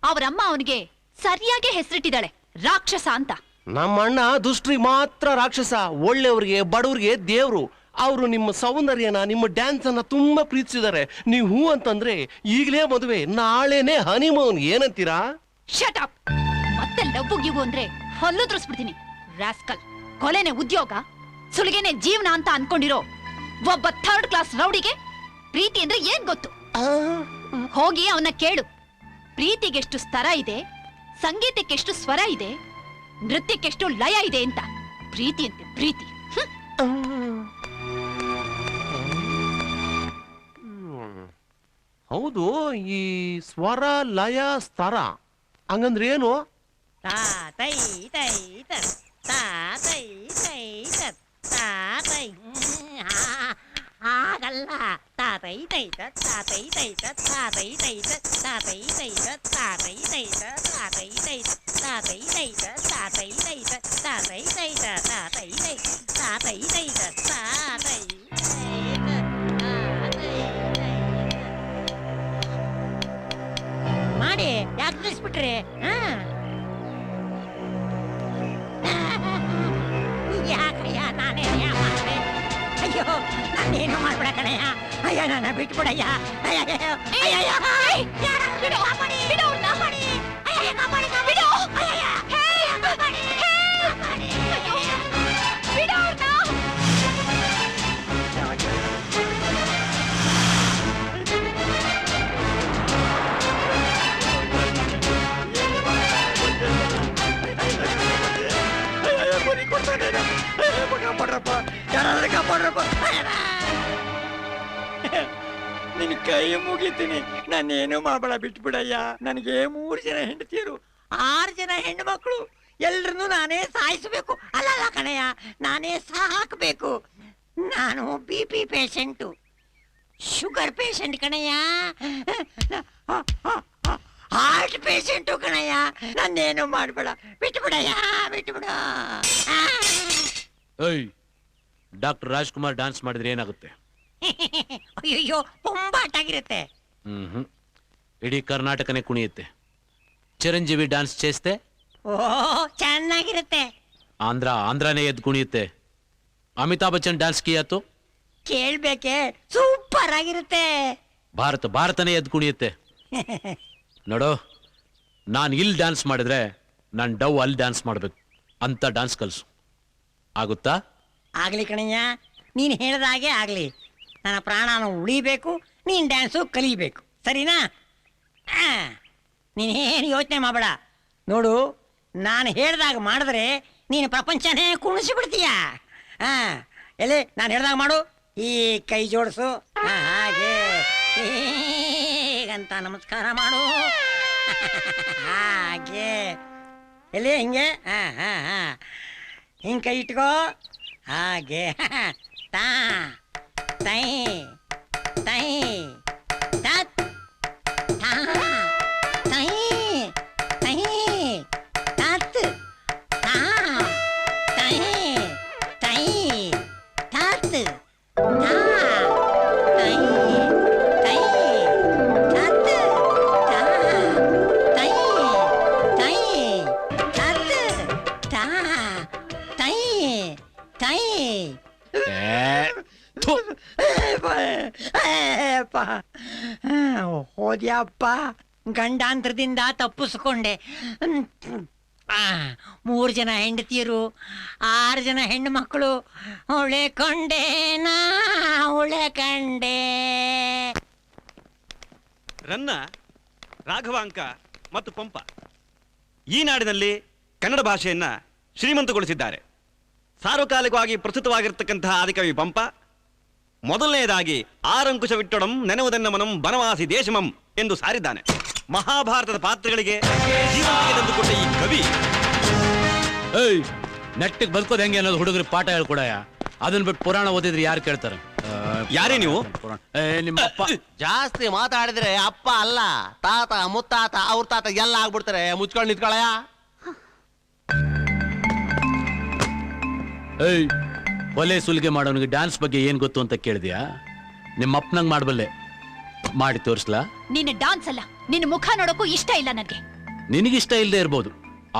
ಅವರಮ್ಮ ಅವನಿಗೆ ಸರಿಯಾಗಿ ಹೆಸರಿಟ್ಟಿದ್ದಾಳೆ, ರಾಕ್ಷಸ ಅಂತ. ನಮ್ಮ ಅಣ್ಣ ದುಷ್ಟ್ರಿ ಮಾತ್ರ ರಾಕ್ಷಸ, ಒಳ್ಳೆಯವ್ರಿಗೆ ಬಡವ್ರಿಗೆ ದೇವ್ರು. ಅವರು ನಿಮ್ಮ ಸೌಂದರ್ಯನ, ನಿಮ್ಮ ಡ್ಯಾನ್ಸ್ ಅನ್ನ ತುಂಬಾ ಪ್ರೀತಿಸಿದ್ದಾರೆ. ನೀವು ಹೂ ಅಂತಂದ್ರೆ ಈಗಲೇ ಮದುವೆ, ನಾಳೆನೆ ಹನಿಮೂನ್. ಏನಂತೀರಾ? Shut up. ಮತ್ತೆ ಲವ್ವು ಗಿವು ಅಂದ್ರೆ ಹೊಲ್ಲುದ್ರಿಸ್ಬಿಡ್ತೀನಿ. ರಾಸ್ಕಲ್. ಕೊಲೆನೆ ಉದ್ಯೋಗ, ಸುಲಿಗೆನೆ ಜೀವನ ಅಂತ ಅನ್ಕೊಂಡಿರೋ ಒಬ್ಬ 3rd ಕ್ಲಾಸ್ ರೌಡಿಗೆ ಪ್ರೀತಿ ಅಂದ್ರೆ ಏನ್ ಗೊತ್ತು? ಹೋಗಿ ಅವನ್ನ ಕೇಳು. ಪ್ರೀತಿಗೆಷ್ಟು ಸ್ತರ ಇದೆ, ಸಂಗೀತಕ್ಕೆಷ್ಟು ಸ್ವರ ಇದೆ, ನೃತ್ಯಕ್ಕೆಷ್ಟು ಲಯ ಇದೆ ಅಂತ. ಪ್ರೀತಿ ಅಂತೆ ಪ್ರೀತಿ. ಹೌದು, ಈ ಸ್ವರ ಲಯ ಸ್ತರ ಹಂಗಂದ್ರೆ ಏನು? ಹಾಗಲ್ಲ. ತಾತೈ ತೈತ ತಾತೈ ತೈತ ತಾತೈ ತೈತ ತಾತೈ ತೈತ ತಾತೈ ತೈತ ತಾತೈ ತೈತ ತಾತೈ ತೈತ ತಾತೈ ತೈತ ತಾತೈ ತೈತ ತಾತೈ ತೈತ ತಾತೈ ತೈತ ತಾತೈ ಮಾಡಿ ಯಾಕೆ ತಿಳಿಸ್ಬಿಟ್ರಿ? ಯಾಕಯ್ಯ ನಾನೇ ಮಾಡ್ರೆ? ಅಯ್ಯೋ, ನಾನೇನು ಮಾಡ್ಬಿಡ ಕಣಯ್ಯ. ಅಯ್ಯ, ನನ್ನ ಬಿಟ್ಬಿಡಯ್ಯ. ನಿನ್ ಕೈ ಮುಗಿತೀನಿ, ನಾನೇನು ಮಾಡಬೇಡ, ಬಿಟ್ಬಿಡಯ್ಯ. ನನಗೆ 3 ಜನ ಹೆಂಡತಿಯರು, 6 ಜನ ಹೆಣ್ಣು ಮಕ್ಕಳು. ಎಲ್ರನ್ನೂ ನಾನೇ ಸಾಯಿಸಬೇಕು. ಅಲ್ಲಲ್ಲ ಕಣಯ್ಯ, ನಾನೇ ಸಾಕಬೇಕು. ನಾನು BP ಪೇಷಂಟು, ಶುಗರ್ ಪೇಷಂಟ್ ಕಣಯ್ಯ, ಹಾರ್ಟ್ ಪೇಷಂಟು ಕಣಯ್ಯ. ನನ್ನೇನು ಮಾಡಬೇಡ, ಬಿಟ್ಬಿಡಯ್ಯ, ಬಿಟ್ಬಿಡ. ಡಾಕ್ಟರ್ ರಾಜ್ಕುಮಾರ್ ಡ್ಯಾನ್ಸ್ ಮಾಡಿದ್ರೆ ಏನಾಗುತ್ತೆ? ಅಯ್ಯೋ, ಬೊಂಬಾಟಾಗಿರುತ್ತೆ. ಇಡೀ ಕರ್ನಾಟಕನೇ ಕುಣಿಯುತ್ತೆ. ಚಿರಂಜೀವಿ ಡ್ಯಾನ್ಸ್ చేస్తే ಓ, ಚೆನ್ನಾಗಿರುತ್ತೆ. ಆಂಧ್ರನೇ ಎದ್ದು ಕುಣಿಯುತ್ತೆ. ಅಮಿತಾಬ್ ಬಚ್ಚನ್ ಡ್ಯಾನ್ಸ್ ಕಿಯಾ ತೋ ಕೇಳ್ಬೇಕೆ? ಸೂಪರ್ ಆಗಿರುತ್ತೆ. ಭಾರತನೇ ಎದ್ದು ಕುಣಿಯುತ್ತೆ. ನೋಡು, ನಾನು ಇಲ್ಲಿ ಡ್ಯಾನ್ಸ್ ಮಾಡಿದ್ರೆ ನಾನು ಡವ್ ಅಲ್ಲಿ ಡ್ಯಾನ್ಸ್ ಮಾಡ್ಬೇಕು ಅಂತ ಡ್ಯಾನ್ಸ್ ಕಲ್ಸು. ಆಗುತ್ತಾ? ಆಗ್ಲಿ ಕಣಯ್ಯ, ನೀನ್ ಹೇಳ್ದಾಗೆ ಆಗ್ಲಿ. ನನ್ನ ಪ್ರಾಣನ ಉಳಿಬೇಕು, ನೀನ್ ಡ್ಯಾನ್ಸು ಕಲಿಬೇಕು, ಸರಿನಾ? ನೀನೇನು ಯೋಚನೆ ಮಾಡಬೇಡ. ನೋಡು, ನಾನು ಹೇಳ್ದಾಗ ಮಾಡಿದ್ರೆ ನೀನು ಪ್ರಪಂಚನೇ ಕುಣಿಸಿ ಬಿಡ್ತೀಯ. ಹಾ ಎಲ್ಲಿ ನಾನು ಹೇಳ್ದಾಗ ಮಾಡು. ಈ ಕೈ ಜೋಡಿಸು, ಹಾಗೆ ಅಂತ ನಮಸ್ಕಾರ ಮಾಡು. ಹಾಗೆ ಎಲ್ಲಿ ಹಿಂಗೆ, ಹಾ ಹಾ ಹಾ ಹಿಂಗೆ ಕೈ ಇಟ್ಕೋ. ಹಾಗೆ ತಾ ತೈ ತೈ ತತ್ ತಾ ತೈ ತೈ ತತ್ ತಾ ತೈ ತೈ ತತ್ ತಾ ತೈ ತೈ ತತ್ ತಾ ತೈ ತೈ ತತ್ ತಾ ತೈ ತೈ. ಹೋದ್ಯಪ್ಪ, ಗಂಡಾಂತರದಿಂದ ತಪ್ಪಿಸ್ಕೊಂಡೆ. 3 ಜನ ಹೆಂಡತಿಯರು, 6 ಜನ ಹೆಣ್ಣು ಮಕ್ಕಳು ಉಳೆಕೊಂಡೆ ನಾ ಉಳೆಕಂಡೆ. ರನ್ನ, ರಾಘವಾಂಕ ಮತ್ತು ಪಂಪ ಈ ನಾಡಿನಲ್ಲಿ ಕನ್ನಡ ಭಾಷೆಯನ್ನ ಶ್ರೀಮಂತಗೊಳಿಸಿದ್ದಾರೆ. ಸಾರ್ವಕಾಲಿಕವಾಗಿ ಪ್ರಸ್ತುತವಾಗಿರ್ತಕ್ಕಂತಹ ಆದಿಕವಿ ಪಂಪ ಮೊದಲನೆಯದಾಗಿ ಆರಂಕುಶವಿಟ್ಟೊಡಂ ನೆನವುದೆನ್ನ ಮನಂ ಬನವಾಸಿ ದೇಶಮಂ ಎಂದು ಸಾರಿದ್ದಾನೆ. ಮಹಾಭಾರತದ ಪಾತ್ರಗಳಿಗೆ ಜೀವಂತಿಕೆ ತಂದುಕೊಟ್ಟ ಈ ಕವಿ ನೆಟ್ಟಿಗೆ ಬದುಕೋದು ಹೆಂಗೆ ಅನ್ನೋದು ಹುಡುಗರಿಗೆ ಪಾಠ ಹೇಳ್ಕೊಡಯ. ಅದನ್ನ ಬಿಟ್ಟು ಪುರಾಣ ಓದಿದ್ರೆ ಯಾರು ಕೇಳ್ತಾರೆ? ಯಾರೇ ನೀವು? ನಿಮ್ಮ ಅಪ್ಪ. ಜಾಸ್ತಿ ಮಾತಾಡಿದ್ರೆ ಅಪ್ಪ ಅಲ್ಲ, ತಾತ ಮುತ್ತಾತ ಅವ್ರ ತಾತ ಎಲ್ಲ ಆಗ್ಬಿಡ್ತಾರೆ. ಮುಚ್ಕೊಂಡು ನಿಂತ್ಕೊಳಯ. ಒಲೆ ಸುಲಿಗೆ ಮಾಡೋನಿಗೆ ಡ್ಯಾನ್ಸ್ ಬಗ್ಗೆ ಏನ್ ಗೊತ್ತು ಅಂತ ಕೇಳಿದ್ಯಾ? ನಿಮ್ಮ ಅಪ್ಪನಂಗ್ ಮಾಡ್ಬಲ್ಲೆ, ಮಾಡಿ ತೋರಿಸ್ಲಾ? ನಿನ್ನ ಡಾನ್ಸ್ ಅಲ್ಲ, ನಿನ್ನ ಮುಖ ನೋಡೋಕ್ಕೂ ಇಷ್ಟ ಇಲ್ಲ ನನಗೆ. ನಿನಗಿಷ್ಟ ಇಲ್ಲದೆ ಇರ್ಬೋದು,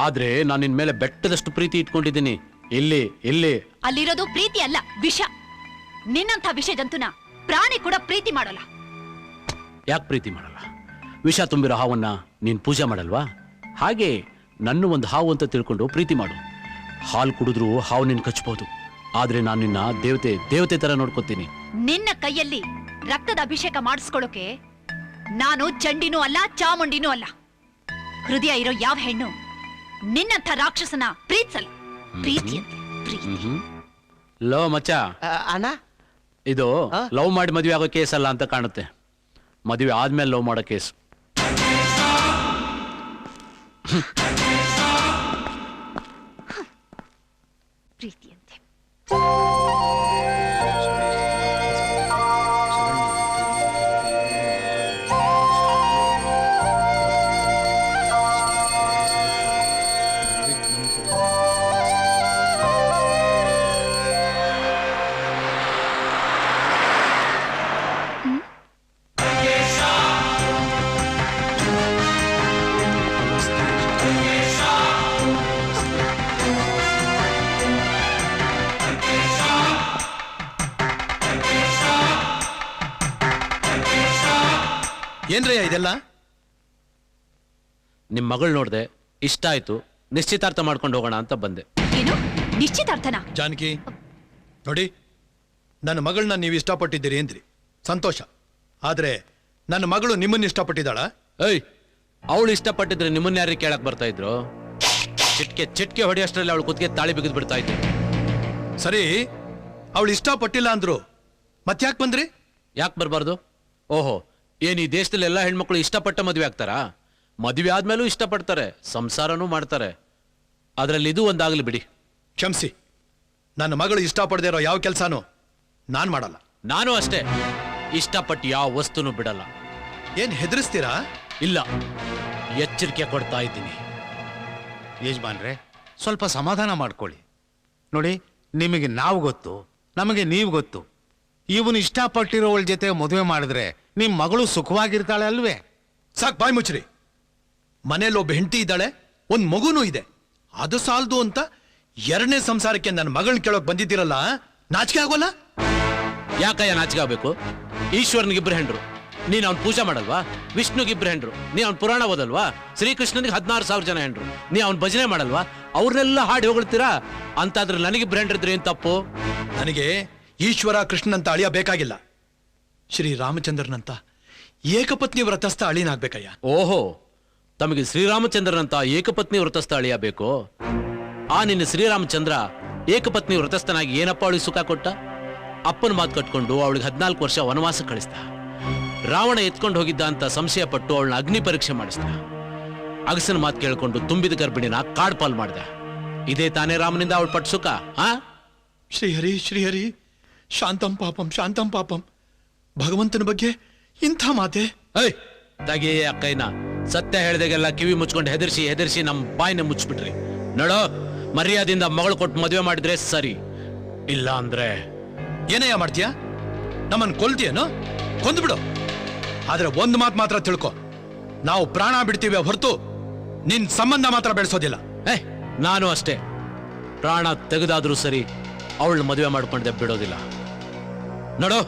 ಆದ್ರೆ ನಾನು ನಿನ್ ಮೇಲೆ ಬೆಟ್ಟದಷ್ಟು ಪ್ರೀತಿ ಇಟ್ಕೊಂಡಿದ್ದೀನಿ. ಇಲ್ಲಿ ಇಲ್ಲಿ ಅಲ್ಲಿರೋದು ಪ್ರೀತಿ ಅಲ್ಲ, ವಿಷ. ನಿನ್ನಂಥ ವಿಷ ಜಂತುನ ಪ್ರಾಣಿ ಕೂಡ ಪ್ರೀತಿ ಮಾಡಲ್ಲ. ಯಾಕೆ ಪ್ರೀತಿ ಮಾಡಲ್ಲ? ವಿಷ ತುಂಬಿರೋ ಹಾವನ್ನ ನೀನ್ ಪೂಜೆ ಮಾಡಲ್ವಾ? ಹಾಗೆ ನನ್ನ ಒಂದು ಹಾವು ಅಂತ ತಿಳ್ಕೊಂಡು ಪ್ರೀತಿ ಮಾಡು. ಹಾಲು ಕುಡಿದ್ರು ಹಾವು ನಿನ್ ಕಚ್ಬಹುದು, ಆದ್ರೆ ನಾನು ನಿನ್ನ ದೇವತೆ ತರ ನೋಡ್ಕೊತೀನಿ. ನಿನ್ನ ಕೈಯಲ್ಲಿ ರಕ್ತದ ಅಭಿಷೇಕ ಮಾಡಿಸ್ಕೊಳ್ಳೋಕೆ ನಾನು ಚಂಡಿನೂ ಅಲ್ಲ, ಚಾಮುಂಡಿನೂ ಅಲ್ಲ. ಹೃದಯ ಇರೋ ಯಾವ ಹೆಣ್ಣು ನಿನ್ನಂಥ ರಾಕ್ಷಸನ ಪ್ರೀತಿಸಲ್ಲ. ಪ್ರೀತಿ ಲೋ ಮಚ್ಚ, ಅಣ್ಣ ಇದು ಲವ್ ಮಾಡಿ ಮದುವೆ ಆಗೋ ಕೇಸ್ ಅಲ್ಲ ಅಂತ ಕಾಣುತ್ತೆ. ಮದುವೆ ಆದ್ಮೇಲೆ ಲವ್ ಮಾಡೋ ಕೇಸ್. ಪ್ರೀತಿ ಅಂತೆ. ಏನ್ರಯ್ಯ ಇದೆಲ್ಲ? ನಿಮ್ ಮಗಳು ನೋಡ್ದೆ, ಇಷ್ಟ ಆಯ್ತು, ನಿಶ್ಚಿತಾರ್ಥ ಮಾಡ್ಕೊಂಡು ಹೋಗೋಣ ಅಂತ ಬಂದೆ. ಏನು ನಿಶ್ಚಿತಾರ್ಥನಾ? ಜಾನಕಿ ನೋಡಿ, ನನ್ನ ಮಗಳನ್ನ ನೀವು ಇಷ್ಟಪಟ್ಟಿದ್ದೀರಿ ಅಂದ್ರಿ, ಸಂತೋಷ. ಆದ್ರೆ ನನ್ನ ಮಗಳು ನಿಮ್ಮನ್ನ ಇಷ್ಟಪಟ್ಟಿದ್ದಾಳ? ಅವಳು ಇಷ್ಟಪಟ್ಟಿದ್ರೆ ನಿಮ್ಮನ್ನ ಯಾರಿಗೆ ಕೇಳಕ್ ಬರ್ತಾ ಇದ್ರು? ಚಿಟ್ಕೆ ಹೊಡೆಯಷ್ಟರಲ್ಲಿ ಅವಳು ಕುತ್ತಿಗೆ ತಾಳಿ ಬಿಗಿದ್ ಬಿಡ್ತಾ ಇದ್ದೆ. ಸರಿ, ಅವಳು ಇಷ್ಟಪಟ್ಟಿಲ್ಲ ಅಂದ್ರು, ಮತ್ತ್ಯಾಕ್ ಬಂದ್ರಿ? ಯಾಕೆ ಬರಬಾರ್ದು? ಓಹೋ, ಏನ್ ಈ ದೇಶದಲ್ಲಿ ಎಲ್ಲಾ ಹೆಣ್ಮಕ್ಳು ಇಷ್ಟಪಟ್ಟ ಮದುವೆ ಆಗ್ತಾರಾ? ಮದುವೆ ಆದ್ಮೇಲೂ ಇಷ್ಟಪಡ್ತಾರೆ, ಸಂಸಾರನೂ ಮಾಡ್ತಾರೆ. ಅದ್ರಲ್ಲಿ ಇದು ಒಂದಾಗ್ಲಿ ಬಿಡಿ. ಕ್ಷಮಿಸಿ, ನನ್ನ ಮಗಳು ಇಷ್ಟಪಡದೇ ಇರೋ ಯಾವ ಕೆಲಸನೂ ನಾನ್ ಮಾಡಲ್ಲ. ನಾನು ಅಷ್ಟೇ, ಇಷ್ಟಪಟ್ಟು ಯಾವ ವಸ್ತುನೂ ಬಿಡಲ್ಲ. ಏನ್ ಹೆದರಿಸ್ತೀರಾ? ಇಲ್ಲ, ಎಚ್ಚರಿಕೆ ಕೊಡ್ತಾ ಇದ್ದೀನಿ. ಯಜಮಾನ್ರೆ, ಸ್ವಲ್ಪ ಸಮಾಧಾನ ಮಾಡ್ಕೊಳ್ಳಿ. ನೋಡಿ, ನಿಮಗೆ ನಾವು ಗೊತ್ತು, ನಮಗೆ ನೀವು ಗೊತ್ತು. ಇವನು ಇಷ್ಟಪಟ್ಟಿರೋವಳ ಜೊತೆ ಮದುವೆ ಮಾಡಿದ್ರೆ ನಿಮ್ ಮಗಳು ಸುಖವಾಗಿರ್ತಾಳೆ ಅಲ್ವೇ? ಸಾಕ್, ಬಾಯ್ ಮುಚ್ಚ್ರಿ. ಮನೇಲಿ ಒಬ್ಬ ಹೆಂಡತಿ ಇದ್ದಾಳೆ, ಒಂದ್ ಮಗುನೂ ಇದೆ. ಅದು ಸಾಲದು ಅಂತ 2ನೇ ಸಂಸಾರಕ್ಕೆ ನನ್ನ ಮಗಳನ್ನ ಕೇಳೋಕ್ ಬಂದಿದ್ದೀರಲ್ಲ, ನಾಚಿಕೆ ಆಗೋಲ್ಲ? ಯಾಕಯ್ಯ ನಾಚಿಕೆ ಆಗ್ಬೇಕು? ಈಶ್ವರನಿಗಿಬ್ರು ಹೆಂಡ್ರು, ನೀನ್ ಅವ್ನ ಪೂಜೆ ಮಾಡಲ್ವಾ? ವಿಷ್ಣುಗಿಬ್ರು ಹೆಂಡ್ರು, ನೀ ಅವ್ನ ಪುರಾಣ ಓದಲ್ವಾ? ಶ್ರೀಕೃಷ್ಣನಿಗೆ 16,000 ಜನ ಹೆಂಡ್ರು, ನೀ ಅವ್ನ ಭಜನೆ ಮಾಡಲ್ವಾ? ಅವ್ರನ್ನೆಲ್ಲ ಹಾಡಿ ಹೊಗಳ್ತೀರಾ ಅಂತಾದ್ರೆ ನನಗಿಬ್ರು ಹೆಂಡ್ರಿದ್ರೆ ಏನ್ ತಪ್ಪು? ನನಗೆ ಈಶ್ವರ ಕೃಷ್ಣನಂತ ಅಳಿಯ ಬೇಕಾಗಿಲ್ಲ. ಶ್ರೀ ರಾಮಚಂದ್ರನಂತ ಏಕಪತ್ನಿ ವ್ರತಸ್ಥ ಅಳಿನಾಗ್ಬೇಕಯ್ಯ. ಓಹೋ, ತಮಗೆ ಶ್ರೀರಾಮಚಂದ್ರನಂತ ಏಕಪತ್ನಿ ವ್ರತಸ್ಥ ಅಳಿಯ ಬೇಕು? ಆ ನಿನ್ನ ಶ್ರೀರಾಮಚಂದ್ರ ಏಕಪತ್ನಿ ವ್ರತಸ್ಥನಾಗಿ ಏನಪ್ಪ ಅವಳಿಗೆ ಸುಖ ಕೊಟ್ಟ? ಅಪ್ಪನ ಮಾತು ಕಟ್ಕೊಂಡು ಅವಳಿಗೆ 14 ವರ್ಷ ವನವಾಸ ಕಳಿಸ್ದ. ರಾವಣ ಎತ್ಕೊಂಡು ಹೋಗಿದ್ದ ಅಂತ ಸಂಶಯ ಪಟ್ಟು ಅವಳನ್ನ ಅಗ್ನಿ ಪರೀಕ್ಷೆ ಮಾಡಿಸ್ದ. ಅಗಸನ ಮಾತು ಕೇಳ್ಕೊಂಡು ತುಂಬಿದ ಗರ್ಭಿಣಿನ ಕಾಡ್ಪಾಲ್ ಮಾಡ್ದ. ಇದೇ ತಾನೇ ರಾಮನಿಂದ ಅವಳು ಪಟ್ಟು ಸುಖ? ಆ ಶ್ರೀಹರಿ ಶ್ರೀಹರಿ, ಶಾಂತಂ ಪಾಪಂ. ಭಗವಂತನ ಬಗ್ಗೆ ಇಂಥ ಮಾತೆ? ತಗಿಯೇ ಅಕ್ಕಯ್ಯನ. ಸತ್ಯ ಹೇಳ್ದಾಗೆಲ್ಲ ಕಿವಿ ಮುಚ್ಕೊಂಡು ಹೆದರ್ಸಿ ನಮ್ಮ ಬಾಯಿನ ಮುಚ್ಚಿಬಿಟ್ರಿ. ನೋಡೋ, ಮರ್ಯಾದೆಯಿಂದ ಮಗಳು ಕೊಟ್ಟು ಮದುವೆ ಮಾಡಿದ್ರೆ ಸರಿ, ಇಲ್ಲ ಅಂದ್ರೆ ಏನಯ್ಯ ಮಾಡ್ತೀಯ? ನಮ್ಮನ್ನು ಕೊಲ್ತೀಯೇನೋ? ಕೊಂದ್ಬಿಡು. ಆದ್ರೆ ಒಂದು ಮಾತು ಮಾತ್ರ ತಿಳ್ಕೊ, ನಾವು ಪ್ರಾಣ ಬಿಡ್ತೀವಿ ಹೊರತು ನಿನ್ ಸಂಬಂಧ ಮಾತ್ರ ಬೆಳೆಸೋದಿಲ್ಲ. ನಾನು ಅಷ್ಟೇ, ಪ್ರಾಣ ತೆಗೆದಾದ್ರೂ ಸರಿ ಅವಳನ್ನ ಮದುವೆ ಮಾಡ್ಕೊಂಡೆ ಬಿಡೋದಿಲ್ಲ. ನೋಡು,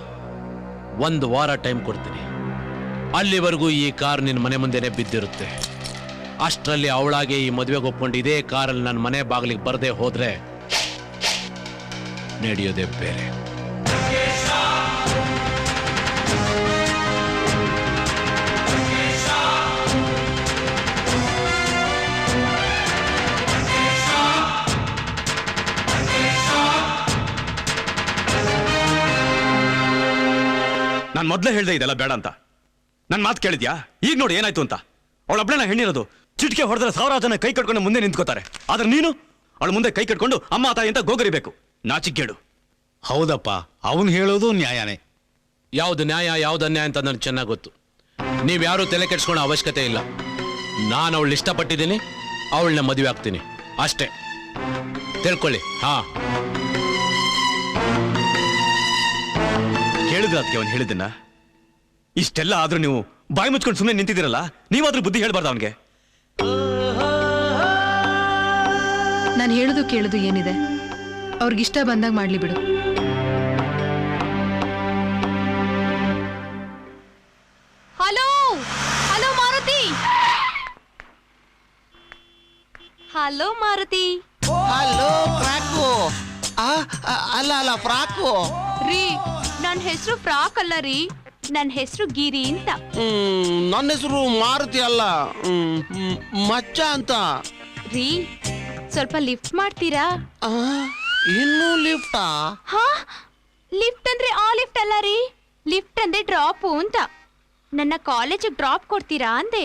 1 ವಾರ ಟೈಮ್ ಕೊಡ್ತೀನಿ. ಅಲ್ಲಿವರೆಗೂ ಈ ಕಾರ್ ನಿನ್ನ ಮನೆ ಮುಂದೆನೆ ಬಿದ್ದಿರುತ್ತೆ. ಅಷ್ಟರಲ್ಲಿ ಅವಳಾಗೆ ಈ ಮದುವೆಗೆ ಒಪ್ಕೊಂಡು ಇದೇ ಕಾರಲ್ಲಿ ನನ್ನ ಮನೆ ಬಾಗಿಲಿಗೆ ಬರದೆ ಹೋದ್ರೆ ನಡೆಯೋದೇ ಬೇರೆ. ನಾನು ಮೊದಲೇ ಹೇಳ್ದೆ ಇದೆಲ್ಲ ಬೇಡ ಅಂತ. ನನ್ನ ಮಾತು ಕೇಳಿದ್ಯಾ? ಈಗ ನೋಡಿ ಏನಾಯ್ತು ಅಂತ. ಅವಳೊಬ್ಬಳನ್ನ ಹೆಣ್ಣಿರೋದು, ಚಿಟಿಕೆ ಹೊಡೆದ್ರೆ 1000 ಜನ ಕೈ ಕಟ್ಕೊಂಡು ಮುಂದೆ ನಿಂತ್ಕೋತಾರೆ. ಆದ್ರೆ ನೀನು ಅವಳ ಮುಂದೆ ಕೈ ಕಟ್ಕೊಂಡು ಅಮ್ಮ ತಾಯಿ ಅಂತ ಗೋಗರಿಬೇಕು. ನಾಚಿಕೇಡು. ಹೌದಪ್ಪ, ಅವನು ಹೇಳೋದು ನ್ಯಾಯನೇ. ಯಾವ್ದು ನ್ಯಾಯ ಯಾವ್ದು ಅನ್ಯಾಯ ಅಂತ ನನಗೆ ಚೆನ್ನಾಗಿ ಗೊತ್ತು. ನೀವ್ಯಾರೂ ತಲೆ ಕೆಡ್ಸ್ಕೊಳ್ಳೋ ಅವಶ್ಯಕತೆ ಇಲ್ಲ. ನಾನು ಅವಳು ಇಷ್ಟಪಟ್ಟಿದ್ದೀನಿ, ಅವಳನ್ನ ಮದುವೆ ಆಗ್ತೀನಿ ಅಷ್ಟೇ, ತಿಳ್ಕೊಳ್ಳಿ. ಕೇಳಿದ್ರ ಅದಕ್ಕೆ ಅವನು ಹೇಳಿದ್ದನ್ನ? ಇಷ್ಟೆಲ್ಲ ಆದ್ರೂ ನೀವು ಬಾಯಿ ಮುಚ್ಕೊಂಡು ಸುಮ್ಮನೆ ನಿಂತಿದ್ದೀರಲ್ಲ, ನೀವಾದ್ರೂ ಬುದ್ಧಿ ಹೇಳ್ಬಾರ್ದು ಅವನಿಗೆ? ನಾನು ಹೇಳುದು ಕೇಳುದು ಏನಿದೆ, ಅವ್ರಿಗಿಷ್ಟ ಬಂದಾಗ ಮಾಡ್ಲಿ ಬಿಡು. Hello Maruti. Hello Maruti. Hello frock. ಅಲ್ಲ ಫ್ರಾಕು ರೀ, ನನ್ನ ಹೆಸರು ಫ್ರಾಕ್ ಅಲ್ಲ ರೀ, ನನ್ನ ಹೆಸರು ಗಿರಿ ಅಂತ. ನನ್ನ ಹೆಸರು ಮಾರುತಿ ಅಲ್ಲ, ಮಚ್ಚ ಅಂತ. ರೀ, ಸ್ವಲ್ಪ ಲಿಫ್ಟ್ ಮಾಡ್ತೀರಾ? ಇನ್ನೂ ಲಿಫ್ಟಾ? ಹಾ, ಲಿಫ್ಟ್ ಅಂದ್ರೆ ಆ ಲಿಫ್ಟ್ ಅಲ್ಲ ರೀ, ಲಿಫ್ಟ್ ಅಂದ್ರೆ ಡ್ರಾಪು ಅಂತ. ನನ್ನ ಕಾಲೇಜಿಗೆ ಡ್ರಾಪ್ ಕೊಡ್ತೀರಾ ಅಂದೆ.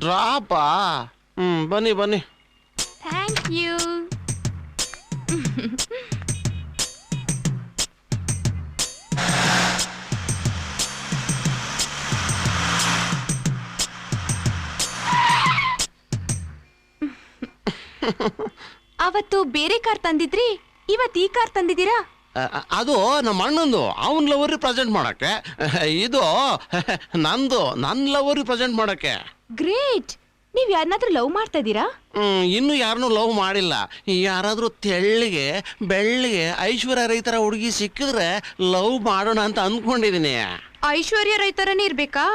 ಡ್ರಾಪಾ? ಬನ್ನಿ. Thank you. ಅವತ್ತು ಬೇರೆ ಕಾರ್ ತಂದಿದ್ರಿ, ಇವತ್ತು ಈ ಕಾರ್ ತಂದಿದ್ದೀರಾ? ಅದು ನಮ್ಮ ಅಣ್ಣಂದು, ಅವನ್ ಲವರಿ ಪ್ರೆಸೆಂಟ್ ಮಾಡಕ್ಕೆ. ಇದು ನಂದು, ನನ್ನ ಲವರಿ ಪ್ರೆಸೆಂಟ್ ಮಾಡಕ್ಕೆ. ಗ್ರೇಟ್. ನೀವ್ ಯಾರನ್ನಾದ್ರೂ ಲವ್ ಮಾಡ್ತಾ ಇದ್ದೀರಾ? ಇನ್ನು ಯಾರನ್ನೂ ಲವ್ ಮಾಡಿಲ್ಲ. ಯಾರಾದ್ರೂ ತೆಳ್ಳಿಗೆ ಬೆಳ್ಳಿಗೆ ಐಶ್ವರ್ಯ ರೈತರ ಹುಡುಗಿ ಸಿಕ್ಕಿದ್ರೆ ಲವ್ ಮಾಡೋಣ ಅಂತ ಅಂದ್ಕೊಂಡಿದೀನಿ. ಐಶ್ವರ್ಯ ರೈ ತರನೇ ಇರ್ಬೇಕಾ?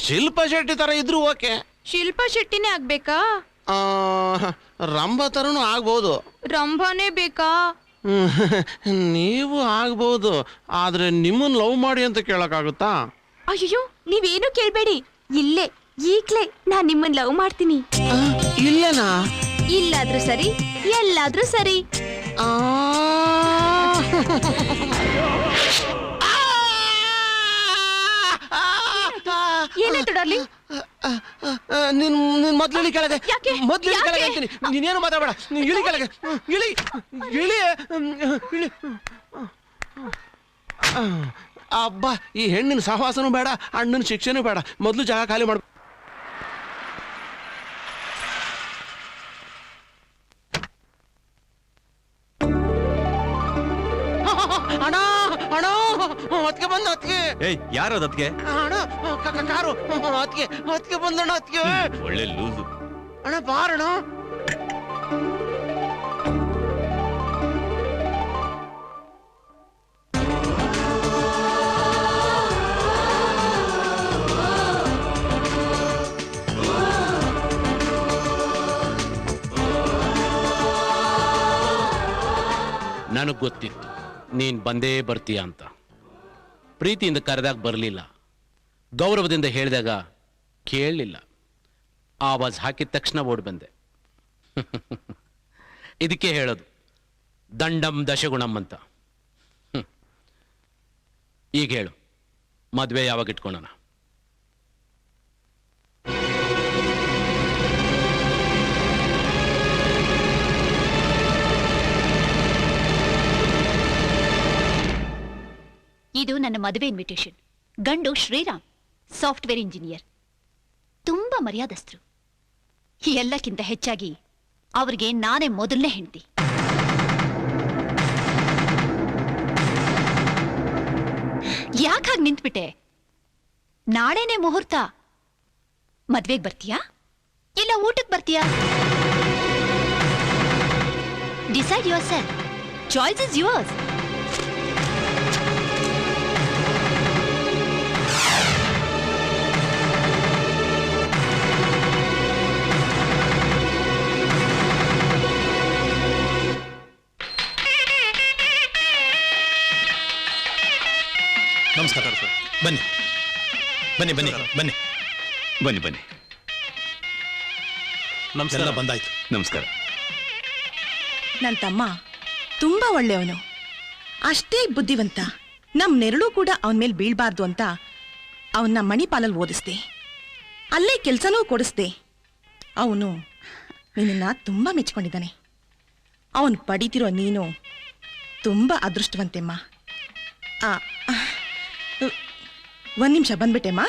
ಶಿಲ್ಪಾ ಶೆಟ್ಟಿ ತರ ಇದ್ರು ಓಕೆ. ಶಿಲ್ಪಾ ಶೆಟ್ಟಿನೇ ಆಗ್ಬೇಕಾ? ರಂಭಾ ತರನು ಆಗ್ಬೋದು. ರಂಭಾನೇ ಬೇಕಾ? ನೀವು ಆಗ್ಬೋದು, ಆದ್ರೆ ನಿಮ್ಮನ್ನ ಲವ್ ಮಾಡಿ ಅಂತ ಕೇಳಕ್ಕಾಗುತ್ತಾ? ಅಯ್ಯೋ, ನೀವೇನು ಕೇಳ್ಬೇಡಿ, ಇಲ್ಲೇ ಈಗ್ಲೇ ನಾನ್ ನಿಮ್ಮನ್ನ ಲವ್ ಮಾಡ್ತೀನಿ. ಇಲ್ಲೇನಾ? ಇಲ್ಲಾದ್ರೂ ಸರಿ, ಎಲ್ಲಾದ್ರೂ ಸರಿ. ಏನಾಯ್ತು ಡಾರ್ಲಿಂಗ್? ನಿನ್ ಮೊದ್ಲು ಕೆಳಗೆ, ಮೊದ್ಲು ಕೆಳಗೆ ಅಂತೀನಿ. ನೀನೇನು ಮಾತಾಡಬೇಡ, ನೀನ್ ಇಳಿ ಕೆಳಗೆ, ಇಳಿ ಇಳಿ ಇಳಿ. ಅಬ್ಬಾ, ಈ ಹೆಣ್ಣಿನ ಸಹವಾಸನೂ ಬೇಡ, ಅಣ್ಣನ ಶಿಕ್ಷೆನೂ ಬೇಡ. ಮೊದ್ಲು ಜಾಗ ಖಾಲಿ ಮಾಡ. ಅಣ್ಣ ಅಣ್ಣ, ಅದಕ್ಕೆ ಬಂದ ಅದಕ್ಕೆ. ಯಾರು ಅದಕ್ಕೆ? ಅಣ್ಣ ಕಾರು ಅದಕ್ಕೆ ಬಂದಣ್ಣ, ಅದಕ್ಕೆ. ಒಳ್ಳೆ ಲೂಸು ಅಣ್ಣ, ಬಾರಣ್ಣ. ನನಗೆ ಗೊತ್ತಿತ್ತು ನೀನ್ ಬಂದೇ ಬರ್ತೀಯ ಅಂತ. ಪ್ರೀತಿಯಿಂದ ಕರೆದಾಗ ಬರಲಿಲ್ಲ, ಗೌರವದಿಂದ ಹೇಳಿದಾಗ ಕೇಳಲಿಲ್ಲ. ಆವಾಜ್ ಹಾಕಿದ ತಕ್ಷಣ ಓಡ್ ಬಂದೆ. ಇದಕ್ಕೆ ಹೇಳೋದು ದಂಡಂ ದಶಗುಣಂ ಅಂತ. ಈಗ ಹೇಳು, ಮದ್ವೆ ಯಾವಾಗ ಇಟ್ಕೊಳ್ಳೋಣ? ಇದು ನನ್ನ ಮದುವೆ ಇನ್ವಿಟೇಷನ್. ಗಂಡು ಶ್ರೀರಾಮ್, ಸಾಫ್ಟ್ವೇರ್ ಇಂಜಿನಿಯರ್, ತುಂಬಾ ಮರ್ಯಾದಸ್ಥರು. ಎಲ್ಲಕ್ಕಿಂತ ಹೆಚ್ಚಾಗಿ ಅವ್ರಿಗೆ ನಾನೇ ಮೊದಲನೇ ಹೆಂಡತಿ. ಯಾಕಾಗ ನಿಂತ್ಬಿಟ್ಟೆ? ನಾಳೆನೇ ಮುಹೂರ್ತ. ಮದ್ವೆಗೆ ಬರ್ತೀಯಾ ಇಲ್ಲ ಊಟಕ್ಕೆ ಬರ್ತೀಯಾ? Decide your self. Choice is yours. ನಮಸ್ಕಾರ ಸರ್. ಬನ್ನಿ ಬನ್ನಿ ಬನ್ನಿ ಬನ್ನಿ ಬನ್ನಿ ಬನ್ನಿ. ಎಲ್ಲ ಬಂದಾಯ್ತು. ನಮಸ್ಕಾರ. ನನ್ನ ತಮ್ಮ ತುಂಬಾ ಒಳ್ಳೆಯವನು, ಅಷ್ಟೇ ಬುದ್ಧಿವಂತ. ನಮ್ ನೆರಳು ಕೂಡ ಅವನ ಮೇಲೆ ಬೀಳ್ಬಾರ್ದು ಅಂತ ಅವನ್ನ ಮಣಿಪಾಲಲ್ಲಿ ಓದಿಸ್ದೆ, ಅಲ್ಲೇ ಕೆಲಸನೂ ಕೊಡಿಸ್ದೆ. ಅವನು ನಿನ್ನ ತುಂಬಾ ಮೆಚ್ಕೊಂಡಿದ್ದಾನೆ. ಅವನು ಪಡಿತಿರೋ ನೀನು ತುಂಬಾ ಅದೃಷ್ಟವಂತೆಮ್ಮ. ಒಂದ್ ನಿಮಿಷ ಬಂದ್ಬಿಟ್ಟೆಮ್ಮ.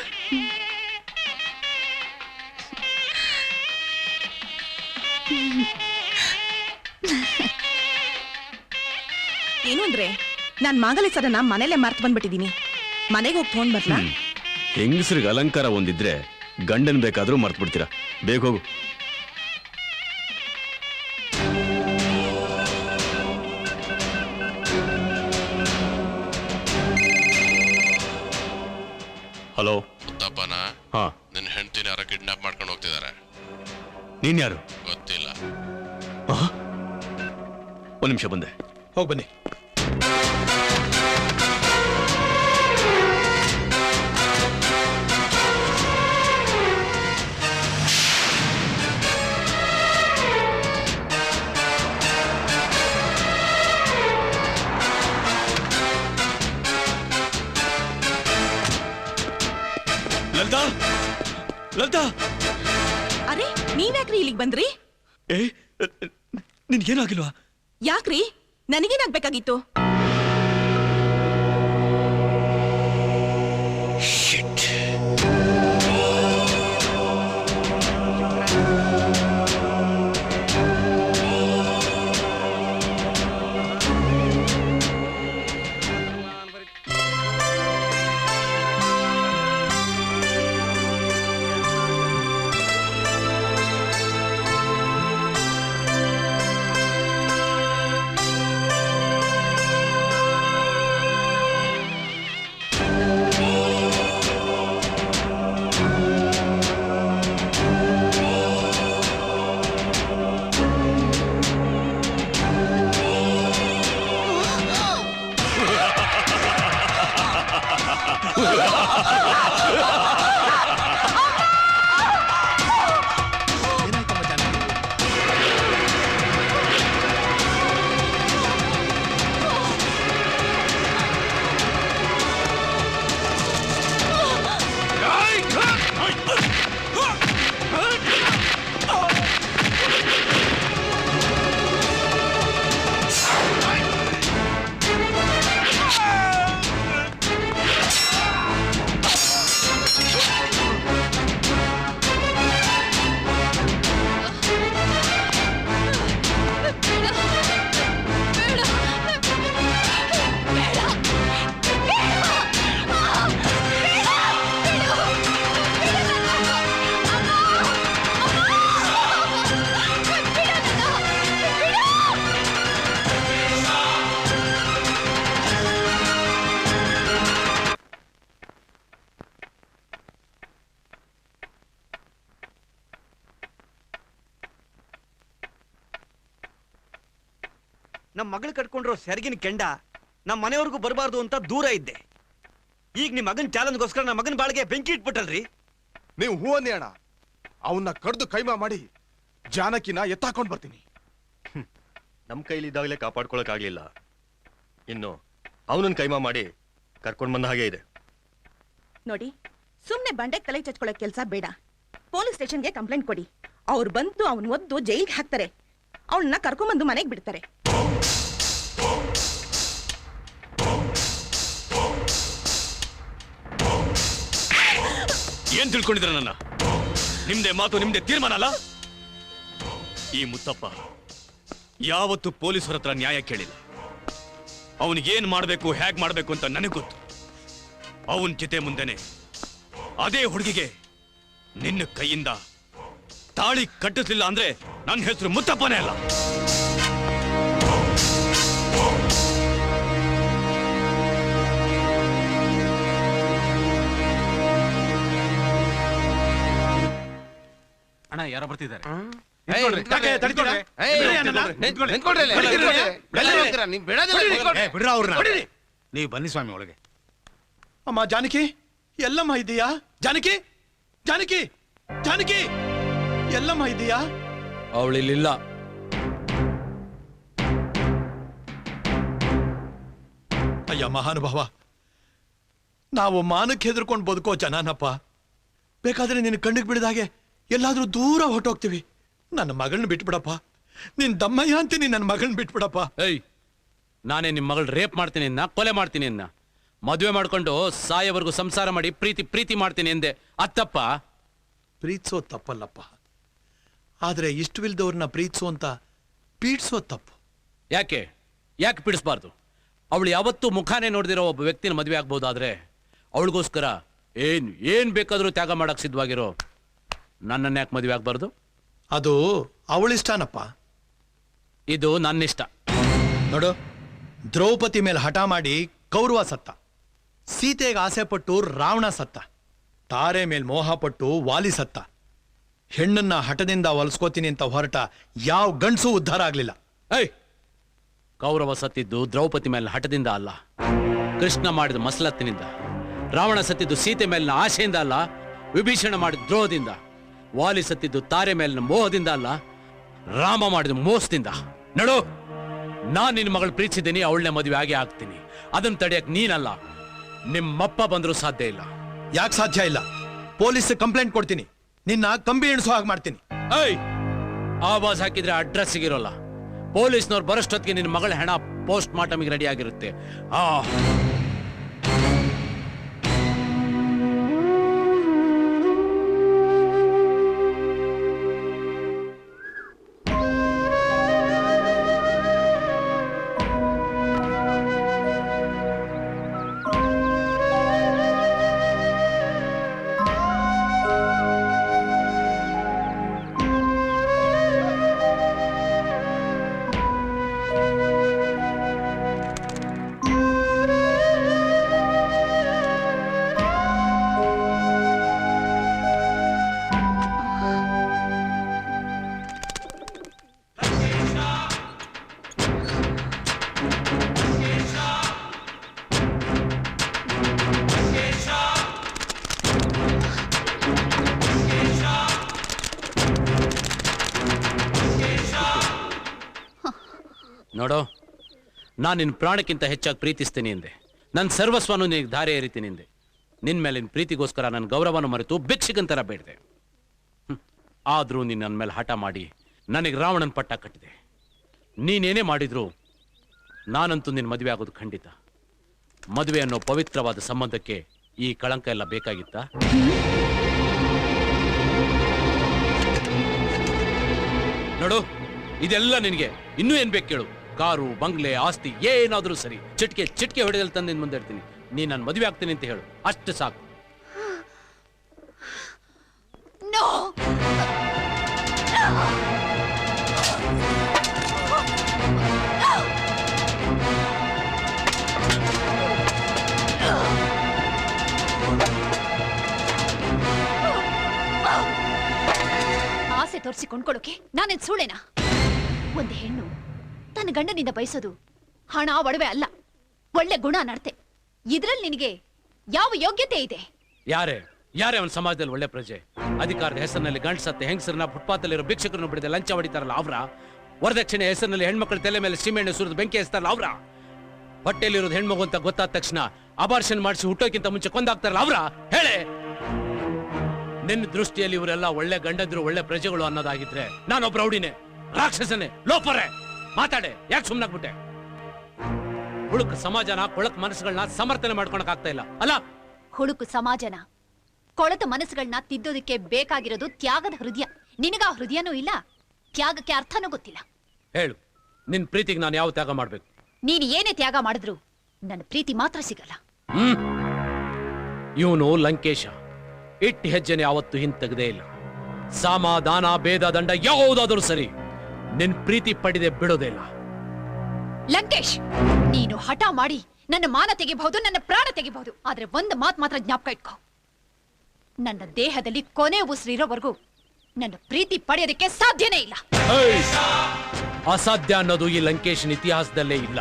ಏನು ಅಂದ್ರೆ ನಾನ್ ಮಾಂಗಲ್ಯ ಸರನ ಮನೇಲೆ ಮರ್ತು ಬಂದ್ಬಿಟ್ಟಿದೀನಿ. ಮನೆಗೆ ಹೋಗಿ ತಗೊಂಡ್ ಬರ್ಲಾ? ಹೆಂಗಸ್ರಿಗೆ ಅಲಂಕಾರ ಒಂದಿದ್ರೆ ಗಂಡನ್ ಬೇಕಾದ್ರೂ ಮರ್ತು ಬಿಡ್ತೀರಾ. ಬೇಗ ಹೋಗು. ಹಲೋ ಮುತ್ತಪ್ಪನ, ಹಾ, ನಿನ್ನ ಹೆಂಡತಿನ ಯಾರ ಕಿಡ್ನಾಪ್ ಮಾಡ್ಕೊಂಡು ಹೋಗ್ತಿದ್ದಾರೆ. ನೀನ್ ಯಾರು? ಗೊತ್ತಿಲ್ಲ. ಒಂದ್ ನಿಮಿಷ ಬಂದೆ. ಹೋಗಿ ಬನ್ನಿ. ಲಲಿತಾ, ಲಲಿತಾ. ಅರೆ ನೀವ್ಯಾಕ್ರಿ ಇಲ್ಲಿಗೆ ಬಂದ್ರಿ? ಏ, ನಿನ್ಗೇನಾಗಿಲ್ವಾ? ಯಾಕ್ರಿ? ನನಗೇನಾಗ್ಬೇಕಾಗಿತ್ತು? ನಮ್ಮ ಮಗಳು ಕಟ್ಕೊಂಡ್ರೋ ಸೆರಗಿನ ಕೆಂಡ ನಮ್ಮ ಮನೆಯವ್ರಿಗೂ ಬರಬಾರ್ದು ಅಂತ ದೂರ ಇದ್ದೆ. ಈಗ ನಿಮ್ಮ ಮಗನ ಚಾಲೆಂಜ್ಗೋಸ್ಕರ ನಮ್ಮ ಮಗನ ಬಾಳಿಗೆ ಬೆಂಕಿ ಇಟ್ಬಿಟ್ಟಲ್ರಿ. ನೀವು ಹೂ ಅಂದಿ ಅಣ್ಣ, ಅವನ್ನ ಕಡ್ದು ಕೈಮಾ ಮಾಡಿ ಜಾನಕಿನ ಎತ್ತಾಕೊಂಡ್ ಬರ್ತೀನಿ. ನಮ್ಮ ಕೈಲಿದ್ದಾಗಲೇ ಕಾಪಾಡ್ಕೊಳಕ್ಕಾಗ್ಲಿಲ್ಲ, ಇನ್ನು ಅವನನ್ನ ಕೈಮಾ ಮಾಡಿ ಕರ್ಕೊಂಡು ಬಂದ ಹಾಗೆ ಇದೆ. ನೋಡಿ, ಸುಮ್ನೆ ಬಂಡೆಗೆ ತಲೆ ಚಚ್ಕೊಳ್ಳೋ ಕೆಲಸ ಬೇಡ. ಪೊಲೀಸ್ ಸ್ಟೇಷನ್ಗೆ ಕಂಪ್ಲೇಂಟ್ ಕೊಡಿ. ಅವ್ರು ಬಂದು ಅವನ್ ಒದ್ದು ಜೈಲ್ಗೆ ಹಾಕ್ತಾರೆ. ಅವಳನ್ನ ಕರ್ಕೊಂಡ್ಬಂದು ಮನೆಗೆ ಬಿಡ್ತಾರೆ. ಏನ್ ತಿಳ್ಕೊಂಡಿದ್ರ ನನ್ನ? ನಿಮ್ದೆ ಮಾತು ನಿಮ್ದೆ ತೀರ್ಮಾನ ಅಲ್ಲ? ಈ ಮುತ್ತಪ್ಪ ಯಾವತ್ತು ಪೊಲೀಸರ ಹತ್ರ ನ್ಯಾಯ ಕೇಳಿಲ್ಲ. ಅವನಿಗೇನ್ ಮಾಡ್ಬೇಕು ಹೇಗ್ ಮಾಡ್ಬೇಕು ಅಂತ ನನಗ್ ಗೊತ್ತು. ಅವನ್ ಚಿತೆ ಮುಂದೆನೆ ಅದೇ ಹುಡುಗಿಗೆ ನಿನ್ನ ಕೈಯಿಂದ ತಾಳಿ ಕಟ್ಟಿಸ್ಲಿಲ್ಲ ಅಂದ್ರೆ ನನ್ನ ಹೆಸರು ಮುತ್ತಪ್ಪನೇ ಅಲ್ಲ. ಅಣ್ಣ ಯಾರೋ ಬರ್ತಿದ್ದಾರೆ. ಬಿಡ್ರ ಅವ್ರನ್ನ. ನೀವು ಬನ್ನಿ ಸ್ವಾಮಿ ಒಳಗೆ. ಅಮ್ಮ ಜಾನಕಿ, ಎಲ್ಲಮ್ಮ ಇದೆಯಾ? ಜಾನಕಿ, ಜಾನಕಿ, ಜಾನಕಿ, ಎಲ್ಲಮ್ಮ ಇದೆಯಾ? ಅವಳಿಲ್ಲ. ಅಯ್ಯ ಮಹಾನುಭಾವ, ನಾವು ಮಾನಕ್ಕೆ ಹೆದರ್ಕೊಂಡು ಬದುಕೋ ಜನನಪ್ಪ. ಬೇಕಾದ್ರೆ ನಿನ್ನ ಕಣ್ಣಿಗೆ ಬಿಡಿದಾಗೆ ಎಲ್ಲಾದ್ರೂ ದೂರ ಹೊಟ್ಟೋಗ್ತೀವಿ. ನನ್ನ ಮಗಳನ್ನ ಬಿಟ್ಬಿಡಪ್ಪ. ನಿನ್ ದಮ್ಮಯ್ಯ ಅಂತೀನಿ, ನನ್ನ ಮಗಳನ್ನ ಬಿಟ್ಬಿಡಪ್ಪ. ಏಯ್, ನಾನೇ ನಿಮ್ಮ ಮಗಳು ರೇಪ್ ಮಾಡ್ತೀನಿ ಇನ್ನ, ಕೊಲೆ ಮಾಡ್ತೀನಿ ಇನ್ನ, ಮದುವೆ ಮಾಡ್ಕೊಂಡು ಸಾಯವರೆಗೂ ಸಂಸಾರ ಮಾಡಿ ಪ್ರೀತಿ ಪ್ರೀತಿ ಮಾಡ್ತೀನಿ ಎಂದೆ. ಅತ್ತಪ್ಪ? ಪ್ರೀತಿಸೋ ತಪ್ಪಲ್ಲಪ್ಪ, ಆದ್ರೆ ಇಷ್ಟವಿಲ್ದವ್ರನ್ನ ಪ್ರೀತಿಸೋ ಅಂತ ಪೀಡ್ಸೋ ತಪ್ಪು. ಯಾಕೆ ಯಾಕೆ ಪೀಡಿಸ್ಬಾರ್ದು? ಅವಳು ಯಾವತ್ತೂ ಮುಖಾನೇ ನೋಡ್ದಿರೋ ಒಬ್ಬ ವ್ಯಕ್ತಿನ ಮದುವೆ ಆಗ್ಬೋದಾದ್ರೆ ಅವಳಿಗೋಸ್ಕರ ಏನ್ ಬೇಕಾದ್ರೂ ತ್ಯಾಗ ಮಾಡಕ್ ಸಿದ್ಧವಾಗಿರೋ ನನ್ನನ್ನ ಯಾಕೆ ಮದುವೆ ಆಗ್ಬಾರ್ದು? ಅದು ಅವಳಿಷ್ಟನಪ್ಪ. ಇದು ನನ್ನಿಷ್ಟ. ನೋಡು, ದ್ರೌಪದಿ ಮೇಲೆ ಹಠ ಮಾಡಿ ಕೌರವ ಸತ್ತ, ಸೀತೆಗೆ ಆಸೆ ಪಟ್ಟು ರಾವಣ ಸತ್ತ, ತಾರೆ ಮೇಲೆ ಮೋಹ ಪಟ್ಟು ವಾಲಿ ಸತ್ತ. ಹೆಣ್ಣನ್ನ ಹಠದಿಂದ ಹೊಲಿಸ್ಕೋತೀನಿ ಅಂತ ಹೊರಟ ಯಾವ ಗಂಡಸೂ ಉದ್ಧಾರ ಆಗ್ಲಿಲ್ಲ. ಏಯ್, ಕೌರವ ಸತ್ತಿದ್ದು ದ್ರೌಪದಿ ಮೇಲೆ ಹಠದಿಂದ ಅಲ್ಲ, ಕೃಷ್ಣ ಮಾಡಿದ ಮಸಲತ್ತಿನಿಂದ. ರಾವಣ ಸತ್ತಿದ್ದು ಸೀತೆ ಮೇಲಿನ ಆಶೆಯಿಂದ ಅಲ್ಲ, ವಿಭೀಷಣ ಮಾಡಿದ ದ್ರೋಹದಿಂದ. ವಾಲಿ ಸತ್ತಿದ್ದು ತಾರೆ ಮೇಲಿನ ಮೋಹದಿಂದ ಅಲ್ಲ, ರಾಮ ಮಾಡಿದ ಮೋಸದಿಂದ. ನಡು, ನಾನ್ ನಿನ್ನ ಮಗಳು ಪ್ರೀತಿಸಿದ್ದೀನಿ, ಅವಳನ್ನೇ ಮದುವೆ ಆಗೇ ಆಗ್ತೀನಿ. ಅದನ್ನ ತಡೆಯಕ್ ನೀನಲ್ಲ, ನಿಮ್ಮಪ್ಪ ಬಂದರೂ ಸಾಧ್ಯ ಇಲ್ಲ. ಯಾಕೆ ಸಾಧ್ಯ ಇಲ್ಲ? ಪೊಲೀಸ್ ಕಂಪ್ಲೇಂಟ್ ಕೊಡ್ತೀನಿ, ನಿನ್ನ ಕಂಬಿ ಎಣಿಸೋ ಹಾಗೆ ಮಾಡ್ತೀನಿ. ಏಯ್, ಆವಾಜ್ ಹಾಕಿದ್ರೆ ಅಡ್ರೆಸ್ ಸಿಗಿರೋಲ್ಲ. ಪೊಲೀಸ್ನವ್ರು ಬರೋಷ್ಟೊತ್ತಿಗೆ ನಿನ್ನ ಮಗಳ ಹೆಣ ಪೋಸ್ಟ್ ಮಾರ್ಟಮ್ಗೆ ರೆಡಿ ಆಗಿರುತ್ತೆ. ನೋಡೋ, ನಾನು ನಿನ್ನ ಪ್ರಾಣಕ್ಕಿಂತ ಹೆಚ್ಚಾಗಿ ಪ್ರೀತಿಸ್ತೀನಿ ಎಂದೆ. ನನ್ನ ಸರ್ವಸ್ವನು ನಿನಗೆ ಧಾರೆ ಏರಿತೀನಿ ಎಂದೆ. ನಿನ್ನ ಮೇಲಿನ ಪ್ರೀತಿಗೋಸ್ಕರ ನನ್ನ ಗೌರವನ ಮರೆತು ಭಿಕ್ಷಿಕಂತರ ಬೇಡಿದೆ. ಆದರೂ ನೀನು ನನ್ನ ಮೇಲೆ ಹಠ ಮಾಡಿ ನನಗೆ ರಾವಣನ ಪಟ್ಟ ಕಟ್ಟಿದೆ. ನೀನೇನೇ ಮಾಡಿದ್ರು ನಾನಂತೂ ನಿನ್ನ ಮದುವೆ ಆಗೋದು ಖಂಡಿತ. ಮದುವೆ ಅನ್ನೋ ಪವಿತ್ರವಾದ ಸಂಬಂಧಕ್ಕೆ ಈ ಕಳಂಕ ಎಲ್ಲ ಬೇಕಾಗಿತ್ತಾ? ನೋಡು, ಇದೆಲ್ಲ ನಿನಗೆ ಇನ್ನೂ ಏನ್ ಬೇಕು ಕೇಳು. ಕಾರು, ಬಂಗ್ಲೆ, ಆಸ್ತಿ ಏನಾದ್ರೂ ಸರಿ, ಚಿಟ್ಕೆ ಹೊಡೆದಲ್ಲಿ ತಂದು ನಿನ್ ಮುಂದೆ ಇರ್ತೀನಿ. ನೀ ನಾನು ಮದುವೆ ಆಗ್ತೀನಿ ಅಂತ ಹೇಳು, ಅಷ್ಟು ಸಾಕು. ಆಸೆ ತೋರಿಸಿ ಕೊಂಡ್ಕೊಳ್ಳೋಕೆ ನಾನೇನ್ ಸುಳ್ಳೇನಾ? ಒಂದು ಹೆಣ್ಣು ತನ್ನ ಗಂಡನಿಂದ ಬಯಸೋದು ಹಣ ಒಡವೆ ಅಲ್ಲ, ಒಳ್ಳೆ ಗುಣ ನಡತೆ. ಇದ್ರಲ್ಲಿ ನಿನಗೆ ಯಾವ ಯೋಗ್ಯತೆ ಇದೆ? ಯಾರೇ ಅವನ ಸಮಾಜದಲ್ಲಿ ಒಳ್ಳೆ ಪ್ರಜೆ? ಅಧಿಕಾರದ ಹೆಸರಿನಲ್ಲಿ ಗಂಡ ಸತ್ತೆ ಹೆಂಗಸರನ್ನ ಫುಟ್ಪಾತ್ ಅಲ್ಲಿರೋ ಭಿಕ್ಷಕರನ್ನು ಬಿಡದೆ ಲಂಚ ಹೊಡಿತಾರಲ್ಲ, ವರದಕ್ಷಿಣೆ ಹೆಸರಿನಲ್ಲಿ ಹೆಣ್ಮಕ್ಳ ತಲೆ ಮೇಲೆ ಸೀಮೆಣ್ಣೆ ಸುರಿದು ಬೆಂಕಿ ಹಚ್ತಾರಲ್ಲ ಅವ್ರ, ಹೊಟ್ಟೆಲಿರೋದು ಹೆಣ್ಮಗು ಅಂತ ಗೊತ್ತಾದ ತಕ್ಷಣ ಅಬಾರ್ಷನ್ ಮಾಡಿಸಿ ಹುಟ್ಟೋಕ್ಕಿಂತ ಮುಂಚೆ ಕೊಂದಾಗ್ತಾರಲ್ಲ ಅವ್ರ, ಹೇಳೆ. ನಿನ್ನ ದೃಷ್ಟಿಯಲ್ಲಿ ಇವರೆಲ್ಲ ಒಳ್ಳೆ ಗಂಡಂದ್ರು ಒಳ್ಳೆ ಪ್ರಜೆಗಳು ಅನ್ನೋದಾಗಿದ್ರೆ ನಾನೊಬ್ಬ ರೌಡಿನೇ, ರಾಕ್ಷಸನೇ, ಲೋಪರೇ. ಮಾತಾಡೆ, ಯಾಕೆ ಸುಮ್ಮನಾಗ್ಬಿಟ್ಟೆ? ಹುಳುಕ್ ಸಮಾಜನ ಕೊಳಕ್ ಮನಸ್ಸುಗಳನ್ನ ಸಮರ್ಥನೆ ಮಾಡ್ಕೊಳಕ್ ಆಗ್ತಾ ಇಲ್ಲ ಅಲ್ಲ? ಹುಳುಕು ಸಮಾಜನ ಕೊಳತ ಮನಸ್ಸುಗಳನ್ನ ತಿದ್ದೋದಕ್ಕೆ ಬೇಕಾಗಿರೋದು ತ್ಯಾಗದ ಹೃದಯ. ನಿನಗ ಹೃದಯನೂ ಇಲ್ಲ, ತ್ಯಾಗಕ್ಕೆ ಅರ್ಥನೂ ಗೊತ್ತಿಲ್ಲ. ಹೇಳು, ನಿನ್ ಪ್ರೀತಿಗೆ ನಾನು ಯಾವ ತ್ಯಾಗ ಮಾಡ್ಬೇಕು? ನೀನು ಏನೇ ತ್ಯಾಗ ಮಾಡಿದ್ರು ನನ್ನ ಪ್ರೀತಿ ಮಾತ್ರ ಸಿಗಲ್ಲ. ಇವನು ಲಂಕೇಶ ಇಟ್ಟು ಹೆಜ್ಜೆನೆ ಯಾವತ್ತು ಹಿಂತೆಗದೇ ಇಲ್ಲ. ಸಾಮ ದಾನ ಭೇದ ದಂಡ ಯಾವುದಾದ್ರೂ ಸರಿ, ನಿನ್ ಪ್ರೀತಿ ಪಡೆದೆ ಬಿಡೋದೇ ಇಲ್ಲ. ಲಂಕೇಶ್, ನೀನು ಹಠ ಮಾಡಿ ನನ್ನ ಮಾನ ತೆಗಿಬಹುದು, ನನ್ನ ಪ್ರಾಣ ತೆಗಿಬಹುದು, ಆದ್ರೆ ಒಂದು ಮಾತು ಮಾತ್ರ ಜ್ಞಾಪಕ ಇಟ್ಕೋ. ನನ್ನ ದೇಹದಲ್ಲಿ ಕೊನೆ ಉಸಿರಿರೋವರೆಗೂ ನನ್ನ ಪ್ರೀತಿ ಪಡೆಯೋದಕ್ಕೆ ಸಾಧ್ಯನೇ ಇಲ್ಲ. ಅಸಾಧ್ಯ ಅನ್ನೋದು ಈ ಲಂಕೇಶನ್ ಇತಿಹಾಸದಲ್ಲೇ ಇಲ್ಲ.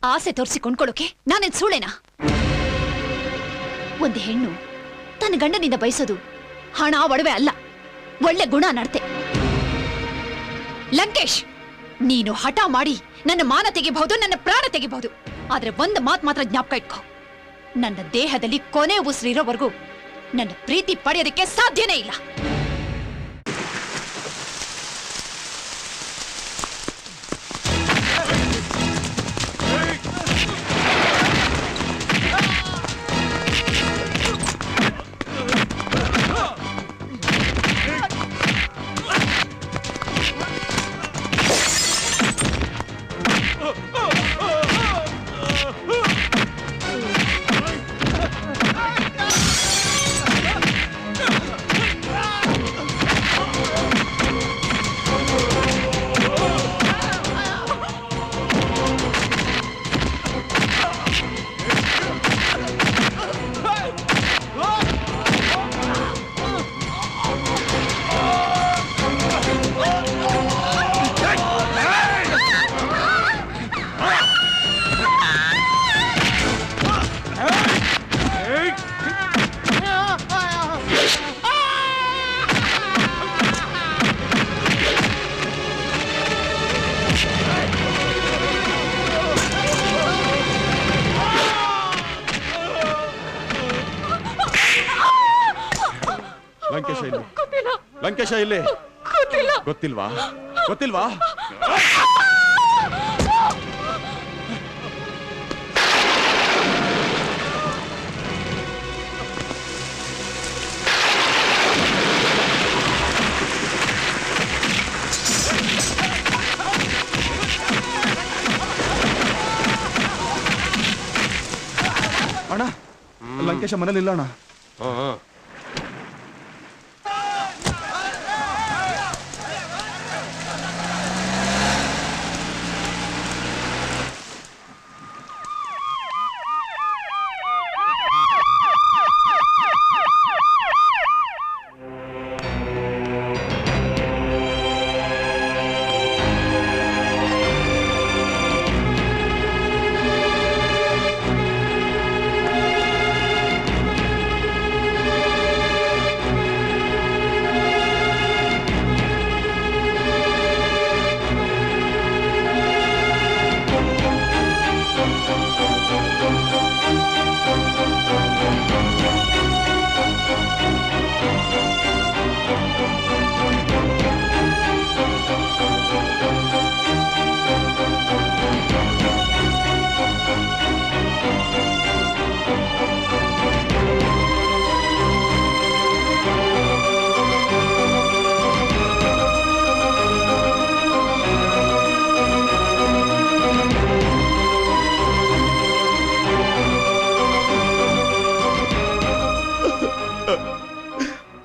ಆಸೆ ತೋರಿಸಿ ಕೊಂಡ್ಕೊಳ್ಳೋಕೆ ನಾನೇನ್ ಸುಳ್ಳೇನಾ? ಒಂದು ಹೆಣ್ಣು ತನ್ನ ಗಂಡನಿಂದ ಬಯಸೋದು ಹಣ ಒಡವೆ ಅಲ್ಲ, ಒಳ್ಳೆ ಗುಣ ನಡತೆ. ಲಂಕೇಶ್, ನೀನು ಹಠ ಮಾಡಿ ನನ್ನ ಮಾನ ತೆಗಿಬಹುದು, ನನ್ನ ಪ್ರಾಣ ತೆಗಿಬಹುದು, ಆದ್ರೆ ಒಂದು ಮಾತು ಮಾತ್ರ ಜ್ಞಾಪಕ ಇಟ್ಕೋ. ನನ್ನ ದೇಹದಲ್ಲಿ ಕೊನೆ ಉಸಿರಿರೋವರೆಗೂ ನನ್ನ ಪ್ರೀತಿ ಪಡೆಯೋದಕ್ಕೆ ಸಾಧ್ಯನೇ ಇಲ್ಲ. ಲಂಕೇಶ ಇಲ್ಲಿ ಗೊತ್ತಿಲ್ವಾ? ಗೊತ್ತಿಲ್ವಾ? ಅಣ್ಣ, ಲಂಕೇಶ ಮನೇಲಿ ಇಲ್ಲ ಅಣ್ಣ.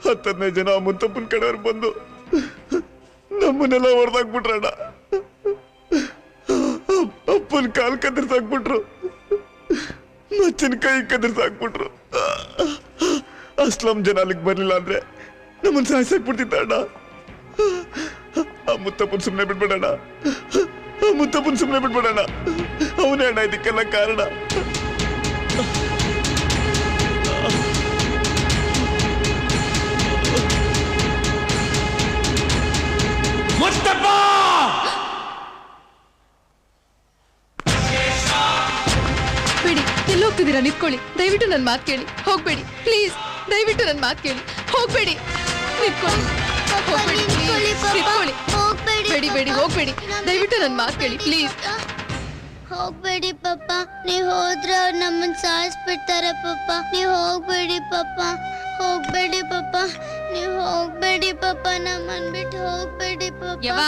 ಹತ್ತದೈದು ಜನ ಮುತ್ತಪ್ಪನ ಕಡೆಯವ್ರು ಬಂದು ನಮ್ಮನ್ನೆಲ್ಲ ಹೊಡೆದಾಕ್ಬಿಟ್ರಣ್ಣ. ಅಪ್ಪನ ಕಾಲ್ ಕತ್ತರಿಸಾಕ್ಬಿಟ್ರು, ಮಚ್ಚನ ಕೈ ಕತ್ತರಿಸಾಕ್ಬಿಟ್ರು. ಅಸ್ಲಾಂ ಜನ ಅಲ್ಲಿಗೆ ಬರ್ಲಿಲ್ಲ ಅಂದ್ರೆ ನಮ್ಮನ್ನ ಸಾಯಿಸಾಕ್ಬಿಡ್ತಿದ್ದ ಅಣ್ಣ. ಆ ಮುತ್ತಪ್ಪನ ಸುಮ್ಮನೆ ಬಿಟ್ಬಿಡೋಣ, ಆ ಮುತ್ತಪ್ಪನ ಸುಮ್ಮನೆ ಬಿಟ್ಬಿಡೋಣ. ಅವನೇ ಅಣ್ಣ ಇದಕ್ಕೆಲ್ಲ ಕಾರಣ. ಹೋಗ್ತಿದ್ದೀರಾ ನಿಂತ್ಕೊಳ್ಳಿ, ದಯವಿಟ್ಟು ನನ್ನ ಮಾತು ಕೇಳಿ, ಹೋಗ್ಬೇಡಿ ಪ್ಲೀಸ್, ದಯವಿಟ್ಟು ನನ್ನ ಮಾತು ಕೇಳಿ, ಹೋಗ್ಬೇಡಿ, ನಿಂತ್ಕೊಳ್ಳಿ, ಹೋಗ್ಬೇಡಿ please, ನಿಂತ್ಕೊಳ್ಳಿ, ಬೇಡಿ ಬೇಡಿ ಹೋಗ್ಬೇಡಿ, ದಯವಿಟ್ಟು ನನ್ನ ಮಾತು ಕೇಳಿ ಪ್ಲೀಸ್. ಹೋಗ್ಬೇಡಿ ಪಪ್ಪ, ನೀವ್ ಹೋದ್ರೆ ಅವ್ರು ನಮ್ಮನ್ ಸಾಯಿಸ್ಬಿಡ್ತಾರೆ ಪಪ್ಪ. ನೀವ್ ಹೋಗ್ಬೇಡಿ ಪಪ್ಪ, ಹೋಗ್ಬೇಡಿ ಪಪ್ಪ, ನೀವ್ ಹೋಗ್ಬೇಡಿ ಪಪ್ಪ, ನಮ್ಮನ್ ಬಿಟ್ಟು ಹೋಗ್ಬೇಡಿ ಪಪ್ಪ. ಯವ್ವ,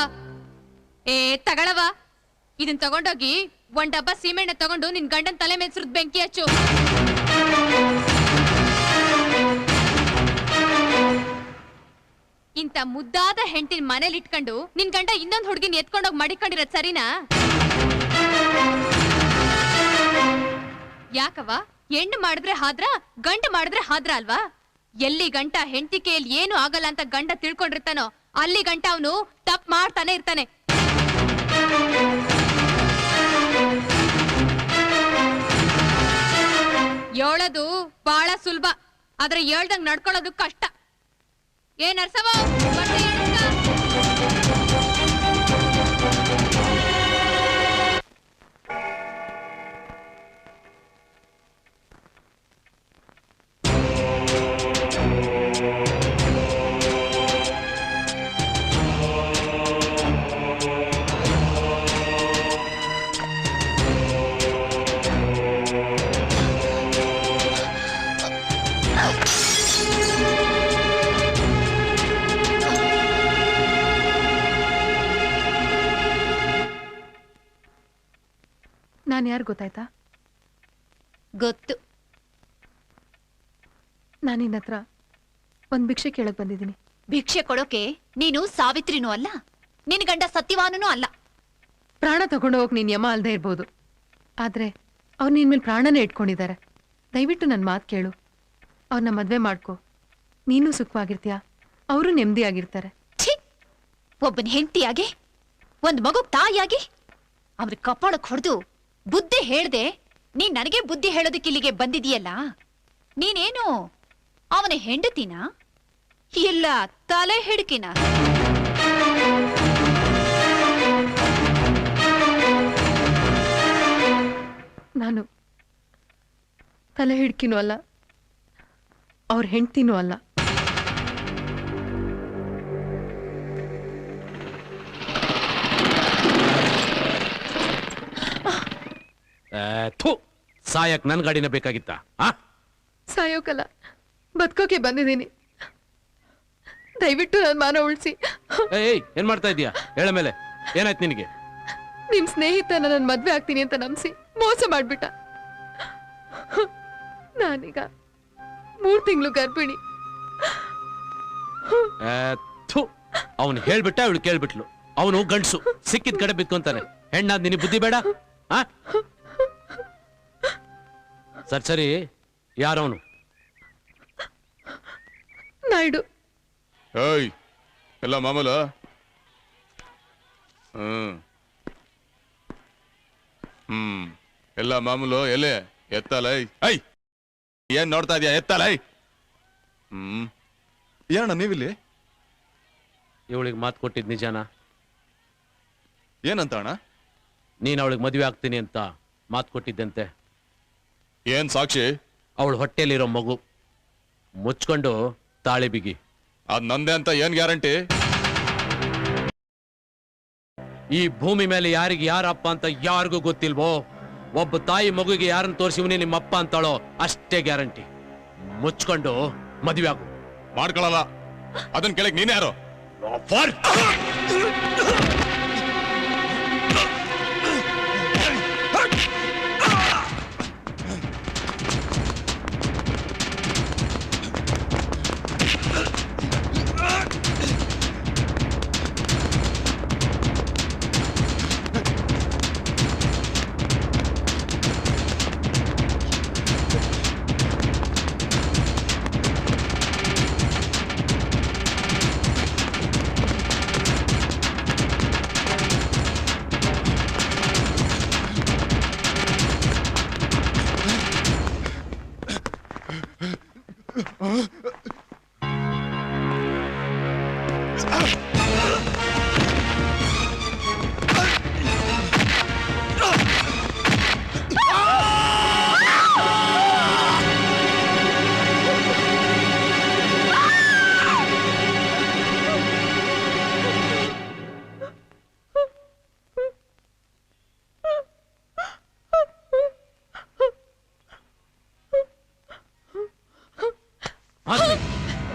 ತಗಳವ, ಇದನ್ ತಗೊಂಡೋಗಿ ಒಂದ್ ಡಬ್ಬ ಸೀಮೆಣ್ಣೆ ತಗೊಂಡು ನಿನ್ ಗಂಡನ್ ತಲೆ ಮೇಲೆ ಸುರಿದ್ ಬೆಂಕಿ ಹಚ್ಚು. ಇಂತ ಮುದ್ದಾದ ಹೆಂಡತಿನ ಮನೇಲಿ ಇಟ್ಕೊಂಡು ನಿನ್ ಗಂಡ ಇನ್ನೊಂದ್ ಹುಡುಗಿನ ಎತ್ಕೊಂಡೋಗಿ ಮಡಿಕೊಂಡಿರೋದ್ ಸರಿನಾ? ಯಾಕವ್ವ, ಹೆಣ್ಣು ಮಾಡಿದ್ರೆ ಹಾದ್ರ, ಗಂಡ ಮಾಡಿದ್ರೆ ಹಾದ್ರ ಅಲ್ವಾ? ಎಲ್ಲಿ ಗಂಟ ಹೆಂಡತಿ ಕೈಯಲ್ಲಿ ಏನು ಆಗಲ್ಲ ಅಂತ ಗಂಡ ತಿಳ್ಕೊಂಡಿರ್ತಾನೋ ಅಲ್ಲಿ ಗಂಟ ಅವನು ತಪ್ಪು ಮಾಡ್ತಾನೆ ಇರ್ತಾನೆ. ಹೇಳೋದು ಬಹಳ ಸುಲಭ, ಆದ್ರೆ ಹೇಳ್ದಂಗ್ ನಡ್ಕೊಳ್ಳೋದು ಕಷ್ಟ. ಏನ್ ಅರ್ಸವ? ನಾನು ಯಾರು ಗೊತ್ತಾಯ್ತಾ? ಗೊತ್ತು. ನಾನು ನಿನ್ನ ಹತ್ರ ಒಂದ್ ಭಿಕ್ಷೆ ಕೇಳಕ್ ಬಂದಿದ್ದೀನಿ. ಭಿಕ್ಷೆ ಕೊಡೋಕೆ ನೀನು ಸಾವಿತ್ರಿನೂ ಅಲ್ಲ, ನಿನ್ ಗಂಡ ಸತ್ಯವಾನೂ ಅಲ್ಲ. ಪ್ರಾಣ ತಗೊಂಡು ಹೋಗಕ್ ನೀನ್ ಯಮ ಅಲ್ದೇ ಇರ್ಬೋದು, ಆದ್ರೆ ಅವ್ರು ನಿನ್ ಮೇಲೆ ಪ್ರಾಣನೇ ಇಟ್ಕೊಂಡಿದ್ದಾರೆ. ದಯವಿಟ್ಟು ನನ್ನ ಮಾತು ಕೇಳು, ಅವ್ರನ್ನ ಮದ್ವೆ ಮಾಡ್ಕೊ, ನೀನು ಸುಖವಾಗಿರ್ತೀಯ, ಅವರು ನೆಮ್ಮದಿಯಾಗಿರ್ತಾರೆ. ಒಬ್ಬನ ಹೆಂಡತಿಯಾಗಿ, ಒಂದ್ ಮಗುಗ್ ತಾಯಿಯಾಗಿ ಅವ್ರ ಕಪಾಳಕ್ ಹೊಡೆದು ಬುದ್ಧಿ ಹೇಳ್ದೆ ನೀನ್ ನನಗೆ ಬುದ್ಧಿ ಹೇಳೋದಕ್ಕೆ ಇಲ್ಲಿಗೆ ಬಂದಿದೀಯಲ್ಲ, ನೀನೇನು ಅವನ ಹೆಂಡತಿನ ಇಲ್ಲ ತಲೆ ಹಿಡ್ಕಿನ? ನಾನು ತಲೆ ಹಿಡ್ಕಿನೂ ಅಲ್ಲ, ಅವ್ರ ಹೆಂಡ್ತಿನೂ ಅಲ್ಲ. ಸಾಯಕ್ ನನ್ ಗಾಡಿನ ಬೇಕಾಗಿತ್ತ? ಸಾಯೋಕಲ್ಲ, ಬದುಕೋಕೆ ಬಂದಿದ್ದೀನಿ. ದಯವಿಟ್ಟು ನನ್ನ ಮಾನ ಉಳಿಸಿ. ಏಯ್, ಏನ್ ಮಾಡ್ತಾ ಇದೀಯಾ? ಹೇಳ ಮೇಲೆ ಏನಾಯ್ತು ನಿನಗೆ? ನಿಮ್ ಸ್ನೇಹಿತ ನನ್ನ ಮದ್ವೆ ಆಗ್ತೀನಿ ಅಂತ ನಂಬಿಸಿ ಮೋಸ ಮಾಡ್ಬಿಟ್ಟ. ನಾನೀಗ 3 ತಿಂಗಳು ಗರ್ಭಿಣಿ. ಅವನು ಹೇಳ್ಬಿಟ್ಟ, ಅವಳು ಕೇಳ್ಬಿಟ್ಲು. ಅವನು ಗಂಡ್ಸು, ಸಿಕ್ಕಿದ ಕಡೆ ಬಿತ್ಕೊಂತಾನೆ. ಹೆಣ್ಣಾದ್ ನಿನಗೆ ಬುದ್ಧಿ ಬೇಡ? ಸರಿ, ಯಾರವನು? ನಾಯ್ಡು. ಏಯ್, ಎಲ್ಲ ಮಾಮೂಲ? ಎಲ್ಲ ಮಾಮೂಲು. ಎಲೆ ಎತ್ತಲ್ಲ? ಐ, ಏನ್ ನೋಡ್ತಾ ಇದೀಯ? ಎತ್ತಲ್ಲ? ಏನಣ್ಣ ನೀವಿಲ್ಲಿ? ಇವಳಿಗೆ ಮಾತು ಕೊಟ್ಟಿದ್ ನಿಜಾನ? ಏನಂತ ಅಣ್ಣ? ನೀನ್ ಅವಳಿಗೆ ಮದುವೆ ಆಗ್ತೀನಿ ಅಂತ ಮಾತು ಕೊಟ್ಟಿದ್ದಂತೆ. ಏನ್ ಸಾಕ್ಷಿ? ಅವಳು ಹೊಟ್ಟೆಲಿರೋ ಮಗು. ಮುಚ್ಕೊಂಡು ತಾಳಿ ಬಿಗಿ. ಅದ್ ನಂದೆ ಅಂತ ಏನ್ ಗ್ಯಾರಂಟಿ? ಈ ಭೂಮಿ ಮೇಲೆ ಯಾರಿಗೆ ಯಾರಪ್ಪ ಅಂತ ಯಾರಿಗೂ ಗೊತ್ತಿಲ್ವೋ. ಒಬ್ಬ ತಾಯಿ ಮಗುಗೆ ಯಾರನ್ನ ತೋರಿಸಿವನೇ ನಿಮ್ಮ ಅಪ್ಪ ಅಂತಾಳೋ ಅಷ್ಟೇ ಗ್ಯಾರಂಟಿ. ಮುಚ್ಕೊಂಡು ಮದುವೆ ಆಗು. ಮಾಡ್ಕೊಳಲ್ಲ. ಅದನ್ನ ಕೇಳಕ್ ನೀನ್ ಯಾರು?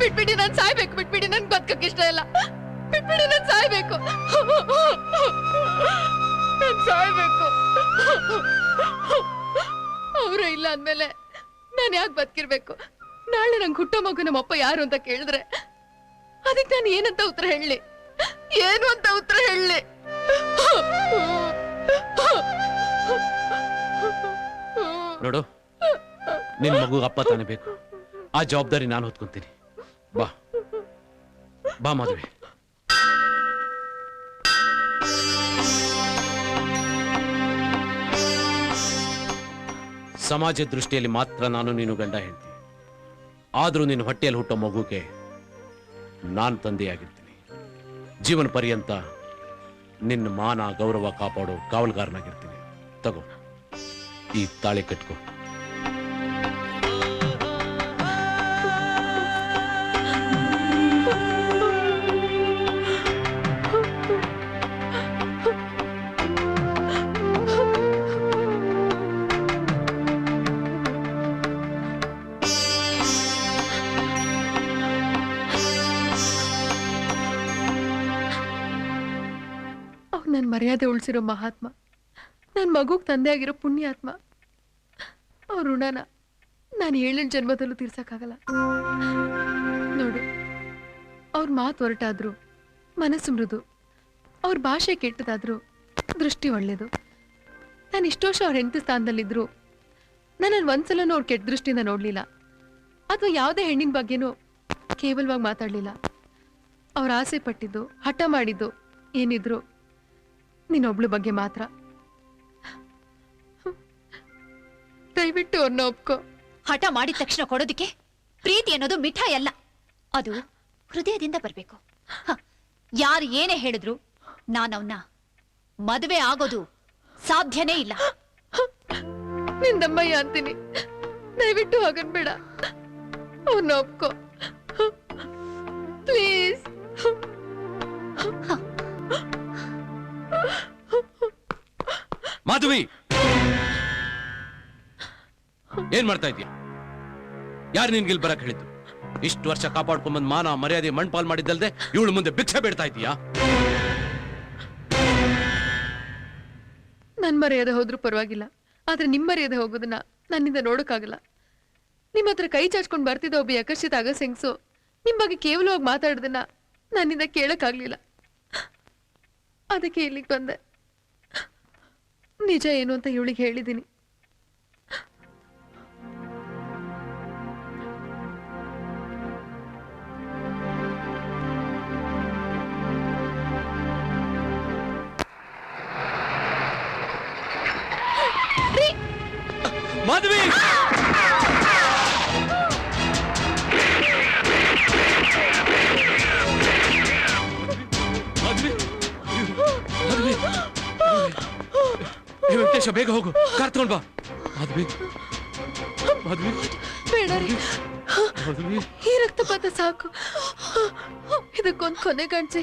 ಬಿಟ್ಬಿಡಿ, ನಾನು ಸಾಯ್ಬೇಕು. ಬಿಟ್ಬಿಡಿ, ನನ್ ಬದುಕಕ್ಕೆ ಇಷ್ಟ ಇಲ್ಲ. ಬಿಟ್ಬಿಡಿ, ನಾನು ಸಾಯ್ಬೇಕು. ನಾನು ಸಾಯ್ಬೇಕು. ಅವರು ಇಲ್ಲ ಅಂದ್ಮೇಲೆ ನಾನು ಯಾಕೆ ಬದುಕಿರ್ಬೇಕು? ನಾಳೆ ನಂಗೆ ಹುಟ್ಟೋ ಮಗು ನಮ್ಮಪ್ಪ ಯಾರು ಅಂತ ಕೇಳಿದ್ರೆ ಅದಕ್ಕೆ ನಾನು ಏನಂತ ಉತ್ತರ ಹೇಳಲಿ? ಏನು ಅಂತ ಉತ್ತರ ಹೇಳಲಿ? ನೋಡು, ನಿನ್ ಮಗು ಅಪ್ಪ ತಾನೇ ಬೇಕು. ಆ ಜವಾಬ್ದಾರಿ ನಾನು ಹೊತ್ಕೊಂತೀನಿ. ಬಾ ಬಾ ಮಾಧವಿ. ಸಮಾಜ ದೃಷ್ಟಿಯಲ್ಲಿ ಮಾತ್ರ ನಾನು ನೀನು ಗಂಡ ಹೆಂಡತಿ. ಆದ್ರೂ ನಿನ್ನ ಹೊಟ್ಟೆಯಲ್ಲಿ ಹುಟ್ಟೋ ಮಗುಗೆ ನಾನು ತಂದೆಯಾಗಿರ್ತೀನಿ. ಜೀವನ ಪರ್ಯಂತ ನಿನ್ನ ಮಾನ ಗೌರವ ಕಾಪಾಡೋ ಕಾವಲುಗಾರನಾಗಿರ್ತೀನಿ. ತಗೋ, ಈ ತಾಳಿ ಕಟ್ಕೋ. ನನ್ ಮರ್ಯಾದೆ ಉಳಿಸಿರೋ ಮಹಾತ್ಮ, ನನ್ ಮಗುಗ್ ತಂದೆ ಆಗಿರೋ ಪುಣ್ಯಾತ್ಮ. ಅವ್ರ ಋಣನ ನಾನು 7 ಜನ್ಮದಲ್ಲೂ ತೀರ್ಸಕ್ಕಾಗಲ್ಲ. ನೋಡು, ಅವ್ರ ಮಾತು ಹೊರಟಾದ್ರು ಮನಸ್ಸು ಮೃದು, ಅವ್ರ ಭಾಷೆ ಕೆಟ್ಟದಾದ್ರು ದೃಷ್ಟಿ ಒಳ್ಳೇದು. ನಾನು ಇಷ್ಟು ವರ್ಷ ಅವ್ರ ಹೆಂಡತಿ ಸ್ಥಾನದಲ್ಲಿದ್ರು ನಾನು ಒಂದ್ಸಲನೂ ಅವ್ರ ಕೆಟ್ಟ ದೃಷ್ಟಿಯಿಂದ ನೋಡ್ಲಿಲ್ಲ, ಅಥವಾ ಯಾವುದೇ ಹೆಣ್ಣಿನ ಬಗ್ಗೆನೂ ಕೇವಲವಾಗಿ ಮಾತಾಡ್ಲಿಲ್ಲ. ಅವ್ರ ಆಸೆ ಪಟ್ಟಿದ್ದು, ಹಠ ಮಾಡಿದ್ದು ಏನಿದ್ರು ನೀನೊಬ್ಳು ಬಗ್ಗೆ ಮಾತ್ರ. ದಯವಿಟ್ಟು ಅವ್ರನ್ನ ಒಪ್ಕೋ. ಹಠ ಮಾಡಿದ ತಕ್ಷಣ ಕೊಡೋದಿಕ್ಕೆ ಪ್ರೀತಿ ಅನ್ನೋದು ಮಿಠಾಯಿ ಅಲ್ಲ, ಅದು ಹೃದಯದಿಂದ ಬರ್ಬೇಕು. ಯಾರು ಏನೇ ಹೇಳಿದ್ರು ನಾನು ಅವನ್ನ ಮದುವೆ ಆಗೋದು ಸಾಧ್ಯನೇ ಇಲ್ಲ. ನಿಂದಮ್ಮಯ್ಯ ಅಂತೀನಿ, ದಯವಿಟ್ಟು ಹಾಗನ್ಬೇಡ. ಅವ್ರನ್ನ ಒಪ್ಕೋ ಪ್ಲೀಸ್. ಮಾಧವಿ, ಏನ್ ಮಾಡ್ತಾ ಇದೀಯ? ಯಾರು ನಿನ್ಗಿಲ್ ಬರಕ್ ಹೇಳಿದ್ದು? ಇಷ್ಟು ವರ್ಷ ಕಾಪಾಡ್ಕೊಂಬಂದ್ ಮಾನ ಮರ್ಯಾದೆ ಮಣ್ಪಾಲ್ ಮಾಡಿದ್ದಲ್ದೆ ಇವಳು ಮುಂದೆ ಭಿಕ್ಷೆ ಬೇಡ್ತಾ ಇದೀಯಾ? ನನ್ ಮರ್ಯಾದೆ ಹೋದ್ರೂ ಪರವಾಗಿಲ್ಲ, ಆದ್ರೆ ನಿಮ್ ಮರ್ಯಾದೆ ಹೋಗೋದನ್ನ ನನ್ನಿಂದ ನೋಡೋಕ್ಕಾಗಲ್ಲ. ನಿಮ್ ಹತ್ರ ಕೈ ಚಾಚ್ಕೊಂಡ್ ಬರ್ತಿದ್ದ ಒಬ್ಬ ಆಕರ್ಷಿತ ಆಗ ಸೆಂಗ್ಸು ನಿಮ್ ಬಗ್ಗೆ ಕೇವಲವಾಗಿ ಮಾತಾಡೋದನ್ನ ನನ್ನಿಂದ ಕೇಳಕ್ಕಾಗ್ಲಿಲ್ಲ. ಅದಕ್ಕೆ ಇಲ್ಲಿಗೆ ಬಂದೆ. ನಿಜ ಏನು ಅಂತ ಇವಳಿಗೆ ಹೇಳಿದ್ದೀನಿ. ಮಾಧವಿ, ವೆಂಕಟೇಶ, ಬೇಗ ಹೋಗು, ಕಾರ್ ತಗೊಂಡ್ ಬಾ. ಮಾಧವಿ, ಮಾಧವಿ, ಬೇಡ ರೀ, ಈ ರಕ್ತಪಾತ ಸಾಕು. ಇದಕ್ಕೊಂದು ಕೊನೆ ಕಾಣಿಸಿ.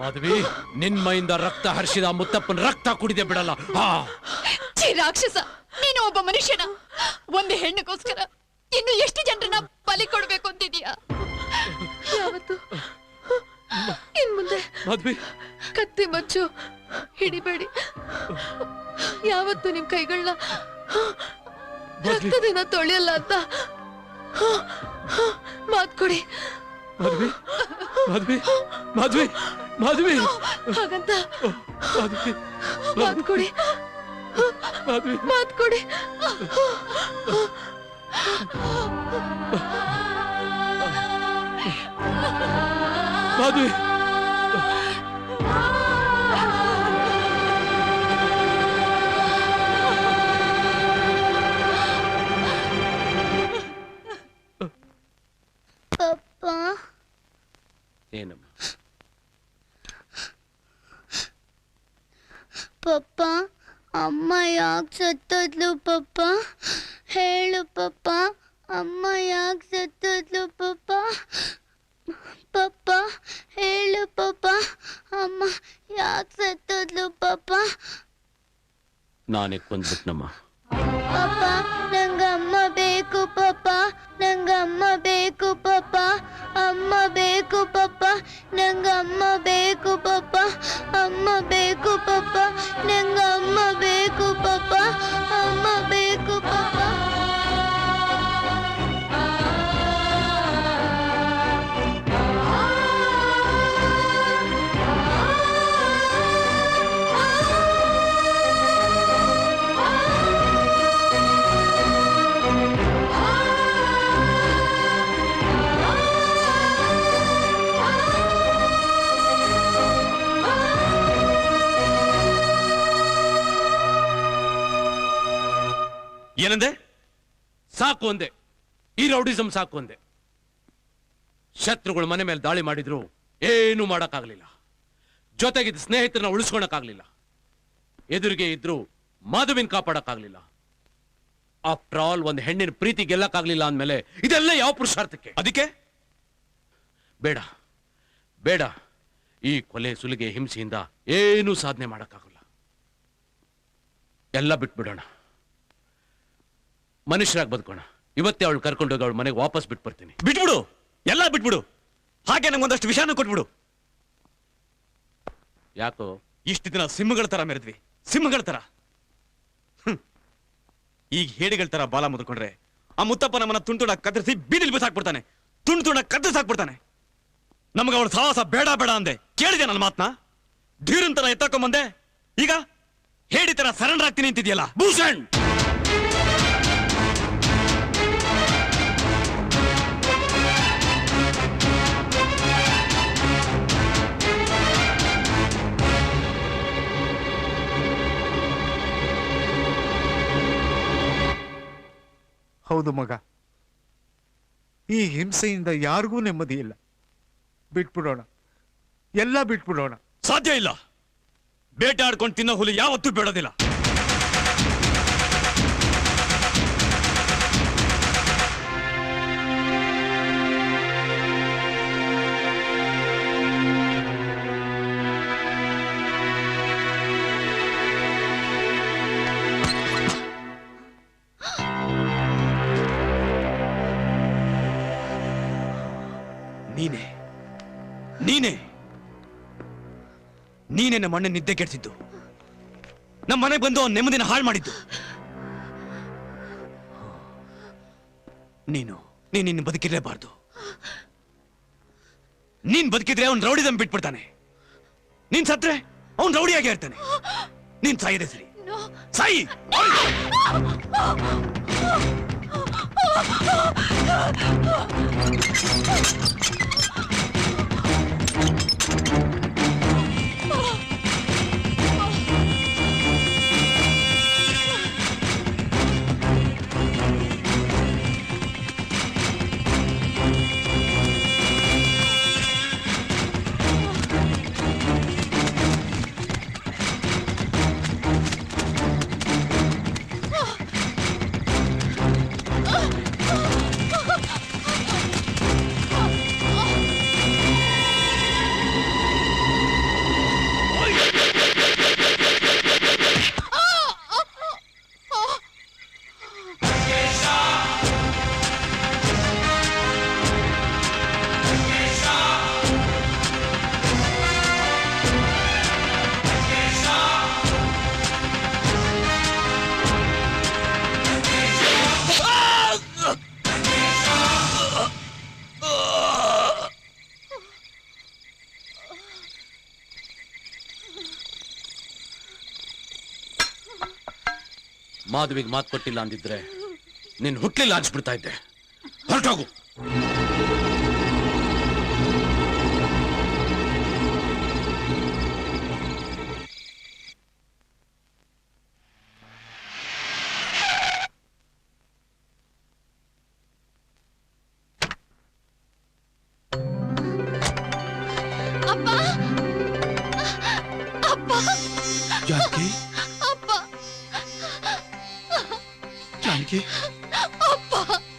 ಮಾಧವಿ, ನಿನ್ ಮೈಯಿಂದ ರಕ್ತ ಹರಿಸಿದ ಮುತ್ತಪ್ಪನ ರಕ್ತ ಕುಡಿದೆ ಬಿಡಲ್ಲ. ರಾಕ್ಷಸ, ನೀನು ಒಬ್ಬ ಮನುಷ್ಯನ ಒಂದು ಹೆಣ್ಣಿಗೋಸ್ಕರ ಇನ್ನು ಎಷ್ಟು ಜನರನ್ನ ಬಲಿ ಕೊಡ್ಬೇಕು ಅಂತಿದೀಯಾ? ಯಾವತ್ತು ಇನ್ ಮುಂದೆ ಕತ್ತಿ ಮಚ್ಚು ಹಿಡಿಬೇಡಿ. ಯಾವತ್ತು ನಿಮ್ ಕೈಗಳನ್ನ ರಕ್ತದಿಂದ ತೊಳೆಯಲ್ಲ ಅಂತ ಮಾತ್ ಕೊಡಿ. ಮಾಧವಿ, ಮಾಧವಿ, ಮಾಧವಿ, ಮಾಧವಿ, ಹಾಗಂತ ಮಾತ್ ಕೊಡಿ, ಮಾತ್ ಕೊಡಿ. ಮಾಧವಿ, ಪಪ್ಪ, ಏನಮ್ಮ? ಪಪ್ಪ, ಅಮ್ಮ ಯಾಕೆ ಸತ್ತೋದ್ಲು ಪಪ್ಪ? ಹೇಳು ಪಪ್ಪ, ಅಮ್ಮ ಯಾಕೆ ಸತ್ತೋದ್ಲು ಪಪ್ಪ? ಪಪ್ಪ, ಹೇಳು ಪಪ್ಪ, ಅಮ್ಮ ಯಾಕೆ ಸತ್ತೋದ್ಲು ಪಪ್ಪ? ನಾನೇ ಕೊಂದ್ಬಿಟ್ನಮ್ಮ. ಪಪ್ಪ, ನಂಗಮ್ಮ ಬೇಕು ಪಪ್ಪ, ನಂಗಮ್ಮ ಬೇಕು ಪಪ್ಪ. ನಂಗೆ ಅಮ್ಮ ಬೇಕು ಪಪ್ಪ, ಅಮ್ಮ ಬೇಕು ಪಪ್ಪ, ನಂಗೆ ಅಮ್ಮ ಬೇಕು ಪಪ್ಪ, ಅಮ್ಮ ಬೇಕು ಪಪ್ಪ. ಏನಂದೆ? ಸಾಕು ಅಂದೆ. ಈ ರೌಡಿಸಂ ಸಾಕು ಅಂದೆ. ಶತ್ರುಗಳು ಮನೆ ಮೇಲೆ ದಾಳಿ ಮಾಡಿದ್ರು ಏನೂ ಮಾಡಕ್ಕಾಗ್ಲಿಲ್ಲ. ಜೊತೆಗಿದ್ದ ಸ್ನೇಹಿತರನ್ನ ಉಳಿಸ್ಕೊಳಕ್ಕಾಗ್ಲಿಲ್ಲ. ಎದುರಿಗೆ ಇದ್ರು ಮಾಧವಿನ ಕಾಪಾಡಕ್ಕಾಗ್ಲಿಲ್ಲ. ಆಫ್ಟರ್ ಆಲ್ ಒಂದು ಹೆಣ್ಣಿನ ಪ್ರೀತಿ ಗೆಲ್ಲಕ್ಕಾಗ್ಲಿಲ್ಲ ಅಂದ್ಮೇಲೆ ಇದೆಲ್ಲ ಯಾವ ಪುರುಷಾರ್ಥಕ್ಕೆ? ಅದಕ್ಕೆ ಬೇಡ ಬೇಡ, ಈ ಕೊಲೆ ಸುಲಿಗೆ ಹಿಂಸೆಯಿಂದ ಏನೂ ಸಾಧನೆ ಮಾಡಕ್ಕಾಗಲ್ಲ. ಎಲ್ಲ ಬಿಟ್ಬಿಡೋಣ, ಮನುಷ್ಯರಾಗಿ ಬದುಕೋಣ. ಇವತ್ತೇ ಅವಳು ಕರ್ಕೊಂಡೋಗಿ ಅವಳ ಮನೆಗೆ ವಾಪಸ್ ಬಿಟ್ಟು ಬರ್ತೀನಿ. ಬಿಟ್ಬಿಡು, ಎಲ್ಲ ಬಿಟ್ಬಿಡು. ಹಾಗೆ ನಮ್ಗೊಂದಷ್ಟು ವಿಷಯನೂ ಕೊಟ್ಬಿಡು. ಯಾಕೋ ಇಷ್ಟು ದಿನ ಸಿಂಹಗಳ ತರ ಮೆರೆದ್ವಿ, ಸಿಂಹಗಳ ತರ. ಈಗ ಹೇಡಿಗಳ ತರ ಬಾಲ ಮುದ್ಕೊಂಡ್ರೆ ಆ ಮುತ್ತಪ್ಪ ನಮ್ಮನ್ನ ತುಂಟುಣ ಕತ್ತರಿಸಿ ಬೀದಿಲ್ ಬಿಸಾಕ್ಬಿಡ್ತಾನೆ, ತುಂಟುಣ ಕತ್ತರಿಸಾಕ್ಬಿಡ್ತಾನೆ. ನಮಗ ಅವಳ ಸಾಹಸ ಬೇಡ ಬೇಡ ಅಂದೆ, ಕೇಳಿದೆ ನನ್ನ ಮಾತನ್ನ. ಧೀರನ್ ತರ ಎತ್ತಾಕೊಂಬಂದೆ, ಈಗ ಹೇಡಿ ತರ ಸರೆಂಡರ್ ಆಗ್ತೀನಿ ಅಂತಿದ್ಯಲ್ಲ ಭೂಷಣ್. ಹೌದು ಮಗ, ಈ ಹಿಂಸೆಯಿಂದ ಯಾರಿಗೂ ನೆಮ್ಮದಿ ಇಲ್ಲ. ಬಿಟ್ಬಿಡೋಣ, ಎಲ್ಲ ಬಿಟ್ಬಿಡೋಣ. ಸಾಧ್ಯ ಇಲ್ಲ. ಬೇಟೆ ಆಡ್ಕೊಂಡು ತಿನ್ನೋ ಹುಲಿ ಯಾವತ್ತೂ ಬೇಡೋದಿಲ್ಲ. ನೀನೇ ನೀನೇ ನೀನೇ ನಮ್ಮ ಅಣ್ಣ ನಿದ್ದೆ ಕೆಡ್ಸಿದ್ದು, ನಮ್ಮ ಮನೆಗೆ ಬಂದು ಅವ್ನ ನೆಮ್ಮದಿನ ಹಾಳು ಮಾಡಿದ್ದು. ನೀನು ಬದುಕಿರಲೇಬಾರ್ದು. ನೀನ್ ಬದುಕಿದ್ರೆ ಅವ್ನ್ ರೌಡಿದಂ ಬಿಟ್ಬಿಡ್ತಾನೆ, ನೀನ್ ಸತ್ರೆ ಅವ್ನ್ ರೌಡಿಯಾಗಿ ಇರ್ತಾನೆ. ನೀನ್ ಸಾಯದೆ ಸರಿ, ಸಾಯಿ. ಮಾಧವಿಗೆ ಮಾತು ಕೊಟ್ಟಿಲ್ಲ ಅಂದಿದ್ರೆ ನಿನ್ ಹುಟ್ಲಿಲ್ಲ ಅನ್ಸ್ಬಿಡ್ತಾ ಇದ್ದೆ. ಹೊರಟೋಗು. ಜಾನಕಿ, ಜಾನಕಿ,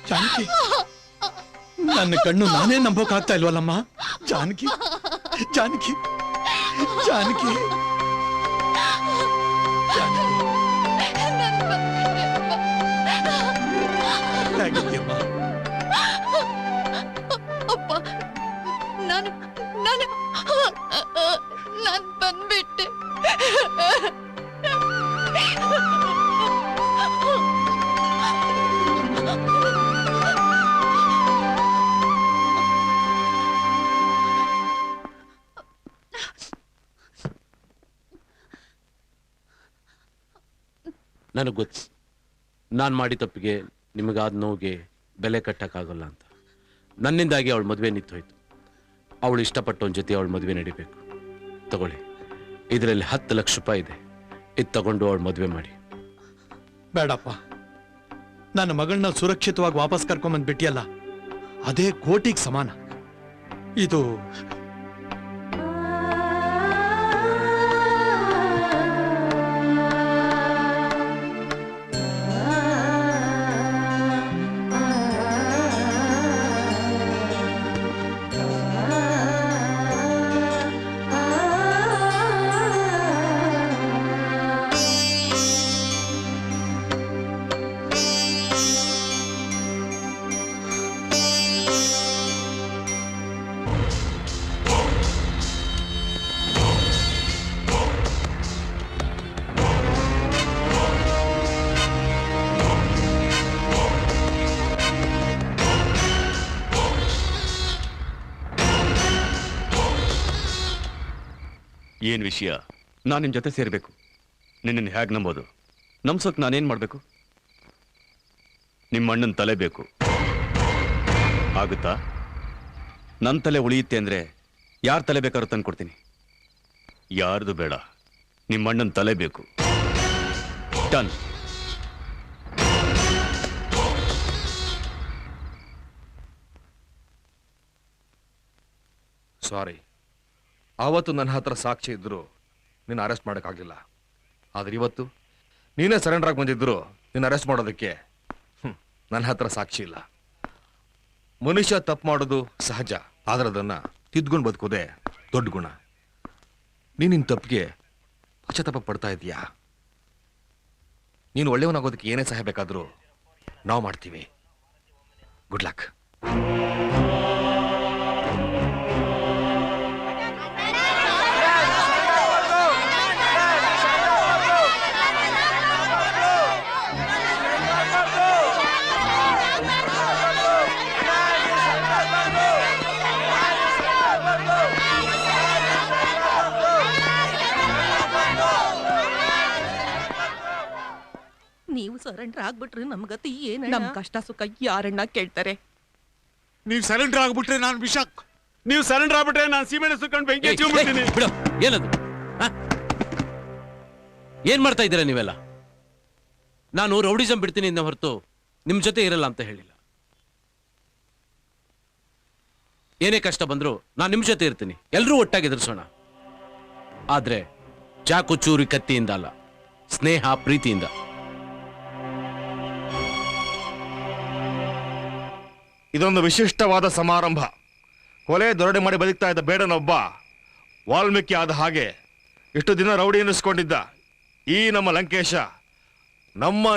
ಜಾನಕಿ, ನನ್ನ ಕಣ್ಣು ನಾನೇ ನಂಬೋಕಾಗ್ತಾ ಇಲ್ವಲ್ಲಮ್ಮ. ಜಾನಕಿ, ಜಾನಕಿ, ಜಾನಕಿ, ಅಪ್ಪ, ನಾನು ನಾನು ಬಂದ್ಬಿಟ್ಟೆ. ನನಗೆ ಗೊತ್ತು, ನಾನು ಮಾಡಿ ತಪ್ಪಿಗೆ ನಿಮಗಾದ ನೋವಿಗೆ ಬೆಲೆ ಕಟ್ಟಕ್ಕಾಗಲ್ಲ ಅಂತ. ನನ್ನಿಂದಾಗಿ ಅವಳ ಮದುವೆ ನಿಂತೋಯ್ತು. ಅವಳು ಇಷ್ಟಪಟ್ಟವನ ಜೊತೆ ಅವಳ ಮದುವೆ ನಡಿಬೇಕು. ತಗೊಳ್ಳಿ, ಇದರಲ್ಲಿ 10 ಲಕ್ಷ ರೂಪಾಯಿ ಇದೆ. ಇದು ತಗೊಂಡು ಅವಳ ಮದುವೆ ಮಾಡಿ. ಬೇಡಪ್ಪ, ನನ್ನ ಮಗಳನ್ನ ಸುರಕ್ಷಿತವಾಗಿ ವಾಪಸ್ ಕರ್ಕೊಂಬಂದ್ ಬಿಟ್ಟಿಯಲ್ಲ, ಅದೇ ಕೋಟಿಗೆ ಸಮಾನ. ಇದು ಏನ್ ವಿಷಯ? ನಾನು ನಿಮ್ ಜೊತೆ ಸೇರ್ಬೇಕು. ನಿನ್ನನ್ನು ಹೇಗೆ ನಂಬೋದು? ನಂಬ್ಸೋಕ್ ನಾನೇನ್ ಮಾಡ್ಬೇಕು? ನಿಮ್ಮ ಅಣ್ಣನ ತಲೆ ಬೇಕು. ಆಗುತ್ತಾ? ನನ್ನ ತಲೆ ಉಳಿಯುತ್ತೆ ಅಂದ್ರೆ ಯಾರ ತಲೆ ಬೇಕಾದ್ರೂ ತಂದು ಕೊಡ್ತೀನಿ. ಯಾರ್ದು ಬೇಡ, ನಿಮ್ಮ ಅಣ್ಣನ ತಲೆ ಬೇಕು. ಡನ್. ಸಾರಿ, ಆವತ್ತು ನನ್ನ ಹತ್ರ ಸಾಕ್ಷಿ ಇದ್ರು ನಿನ್ನ ಅರೆಸ್ಟ್ ಮಾಡೋಕ್ಕಾಗಲಿಲ್ಲ. ಆದರೆ ಇವತ್ತು ನೀನೇ ಸರೆಂಡರ್ ಆಗಿ ಬಂದಿದ್ರು ನಿನ್ನ ಅರೆಸ್ಟ್ ಮಾಡೋದಕ್ಕೆ ನನ್ನ ಹತ್ರ ಸಾಕ್ಷಿ ಇಲ್ಲ. ಮನುಷ್ಯ ತಪ್ಪು ಮಾಡೋದು ಸಹಜ, ಆದರೆ ಅದನ್ನು ತಿದ್ಕೊಂಡು ಬದುಕೋದೇ ದೊಡ್ಡ ಗುಣ. ನಿನ್ನ ತಪ್ಪಿಗೆ ಪಶ್ಚಾತ್ತಾಪ ಪಡ್ತಾ ಇದೀಯಾ? ನೀನು ಒಳ್ಳೆಯವನಾಗೋದಕ್ಕೆ ಏನೇ ಸಹಾಯ ಬೇಕಾದರೂ ನಾವು ಮಾಡ್ತೀವಿ. Good luck. ನೀವು ಸರೆಂಡರ್ ಆಗ್ಬಿಟ್ರೆ ನಮ್ ಗತಿ ಏನ? ನಮ್ ಕಷ್ಟ ಸುಖ ಯಾರಣ್ಣ ಕೇಳ್ತಾರೆ? ನೀವು ಸರೆಂಡರ್ ಆಗ್ಬಿಟ್ರೆ ನಾನು ವಿಷಕ್, ನೀವು ಸರೆಂಡರ್ ಆಗ್ಬಿಟ್ರೆ ನಾನು ಸೀಮೆಣ್ಣೆ ಸುತ್ಕೊಂಡು ಬೆಂಕಿ ಹಚ್ಚಿಬಿಡ್ತೀನಿ. ಬಿಡು, ಏನದು? ಏನ್ ಮಾಡ್ತಾ ಇದ್ದೀರಾ ನೀವೆಲ್ಲ? ನಾನು ರೌಡಿಸಂ ಬಿಡ್ತೀನಿ ಇಂದ ಹೊರತು ನಿಮ್ ಜೊತೆ ಇರಲ್ಲ ಅಂತ ಹೇಳಿಲ್ಲ. ಏನೇ ಕಷ್ಟ ಬಂದ್ರು ನಾನು ನಿಮ್ ಜೊತೆ ಇರ್ತೀನಿ. ಎಲ್ರೂ ಒಟ್ಟಾಗಿ ಎದುರಿಸೋಣ. ಆದ್ರೆ ಚಾಕು ಚೂರಿ ಕತ್ತಿಯಿಂದ ಅಲ್ಲ, ಸ್ನೇಹ ಪ್ರೀತಿಯಿಂದ. ಇದೊಂದು ವಿಶಿಷ್ಟವಾದ ಸಮಾರಂಭ. ಕೊಲೆ ದೊರಡೆ ಮಾಡಿ ಬದುಕ್ತಾ ಇದ್ದ ಬೇಡನೊಬ್ಬ ವಾಲ್ಮೀಕಿ ಆದ ಹಾಗೆ ಇಷ್ಟು ದಿನ ರೌಡಿ ಎನ್ನಿಸ್ಕೊಂಡಿದ್ದ ಈ ನಮ್ಮ ಲಂಕೇಶ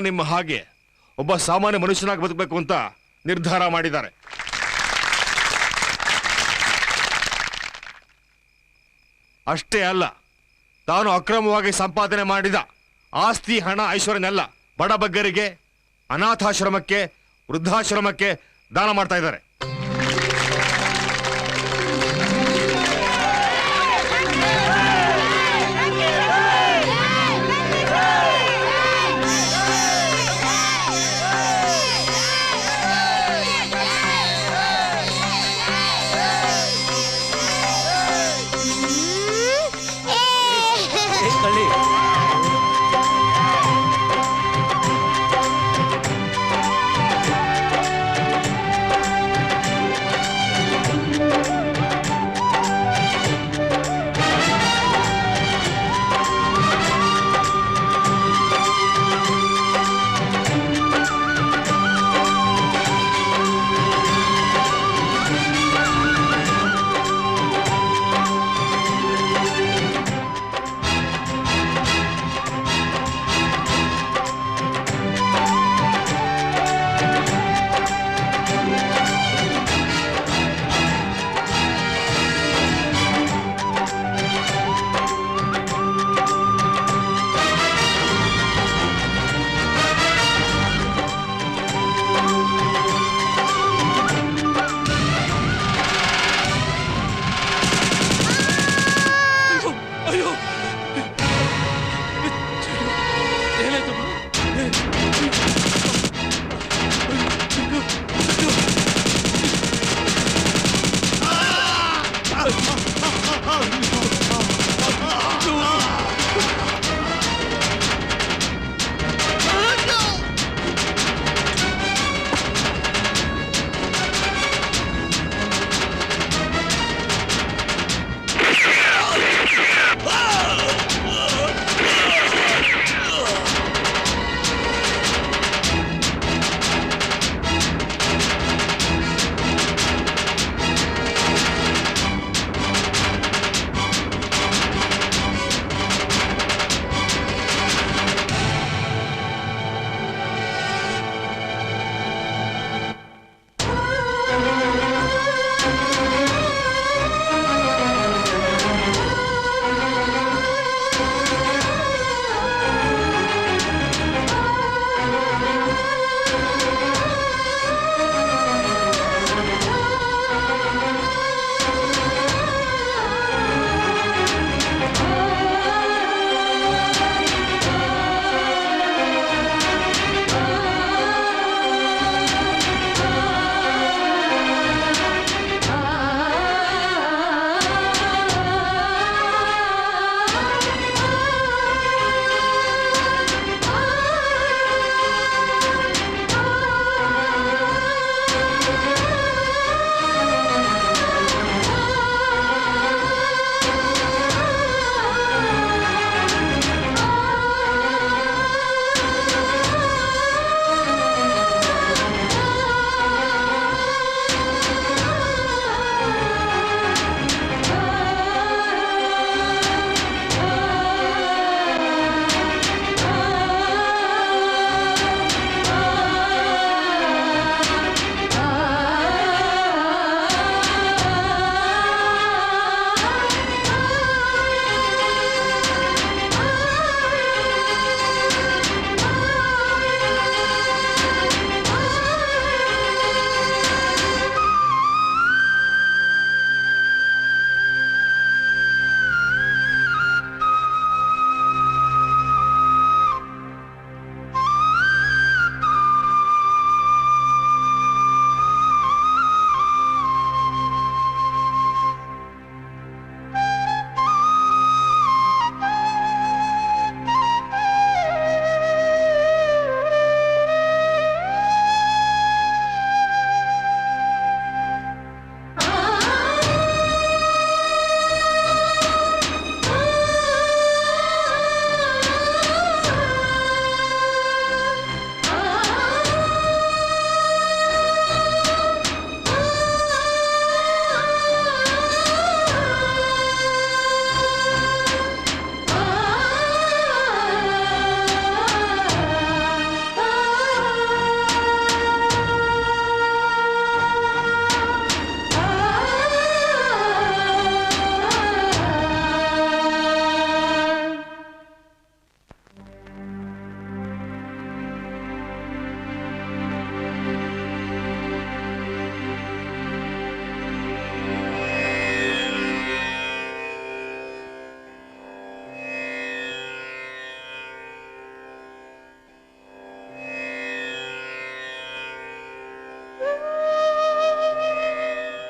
ನಿಮ್ಮ ಹಾಗೆ ಒಬ್ಬ ಸಾಮಾನ್ಯ ಮನುಷ್ಯನಾಗಿ ಬದುಕಬೇಕು ಅಂತ ನಿರ್ಧಾರ ಮಾಡಿದ್ದಾರೆ. ಅಷ್ಟೇ ಅಲ್ಲ, ತಾನು ಅಕ್ರಮವಾಗಿ ಸಂಪಾದನೆ ಮಾಡಿದ ಆಸ್ತಿ, ಹಣ, ಐಶ್ವರ್ಯನೆಲ್ಲ ಬಡಬಗ್ಗರಿಗೆ, ಅನಾಥಾಶ್ರಮಕ್ಕೆ, ವೃದ್ಧಾಶ್ರಮಕ್ಕೆ ದಾನ ಮಾಡ್ತಾ ಇದ್ದಾರೆ.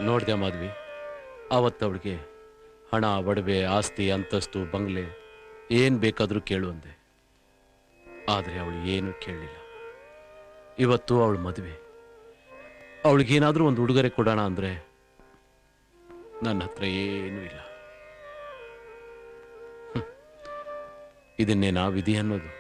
ನೋಡ್ದೆ ಮಾಧವಿ, ಅವತ್ತವಳಿಗೆ ಹಣ, ಒಡವೆ, ಆಸ್ತಿ, ಅಂತಸ್ತು, ಬಂಗ್ಲೆ ಏನ್ ಬೇಕಾದ್ರೂ ಕೇಳು ಅಂದೆ. ಆದ್ರೆ ಅವಳು ಏನು ಕೇಳಲಿಲ್ಲ. ಇವತ್ತು ಅವಳು ಮದುವೆ, ಅವಳಿಗೇನಾದ್ರೂ ಒಂದು ಉಡುಗೊರೆ ಕೊಡೋಣ ಅಂದ್ರೆ ನನ್ನ ಹತ್ರ ಏನೂ ಇಲ್ಲ. ಇದನ್ನೇನಾ ವಿಧಿ ಅನ್ನೋದು?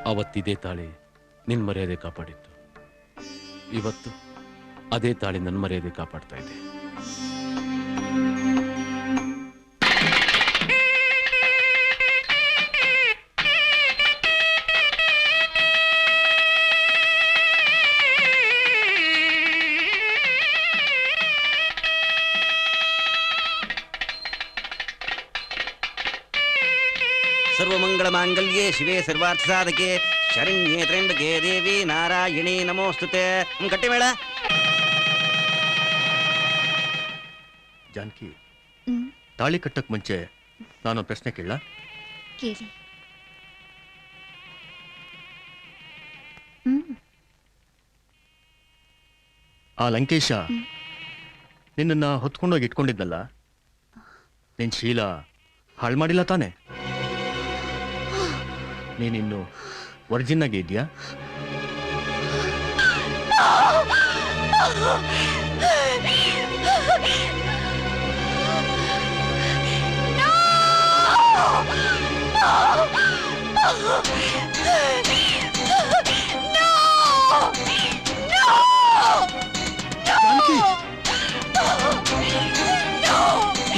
ಅವತ್ತಿದೇ ತಾಳಿ ನಿನ್ ಮರ್ಯಾದೆ ಕಾಪಾಡಿತ್ತು. ಇವತ್ತು ಅದೇ ತಾಳಿ ನನ್ನ ಮರ್ಯಾದೆ ಕಾಪಾಡ್ತಾ ಇದೆ. ಸರ್ವಮಂಗಳ ಮಾಂಗಲ್ಯೇ ಶಿವೆ ಸರ್ವಾರ್ಥ ಸಾಧಕೆ ಶರಣ್ಯೇ ತ್ರ್ಯಂಬಕೆ ದೇವಿ ನಾರಾಯಣಿ ನಮೋಸ್ತುತೆ. ಕಟ್ಟಿ ಮೇಳ. ಜಾನಕಿ, ತಾಳಿ ಕಟ್ಟಕ್ ಮುಂಚೆ ನಾನೊಂದು ಪ್ರಶ್ನೆ ಕೇಳ? ಕೇಳಿ. ಆ ಲಂಕೇಶ ನಿನ್ನನ್ನ ಹೊತ್ಕೊಂಡೋಗಿ ಇಟ್ಕೊಂಡಿದ್ನಲ್ಲ, ನಿನ್ ಶೀಲ ಹಾಳು ಮಾಡಿಲ್ಲ ತಾನೆ? ನೀನಿನ್ನು ವರ್ಜಿನ್ ಆಗಿ ಇದೆಯಾ?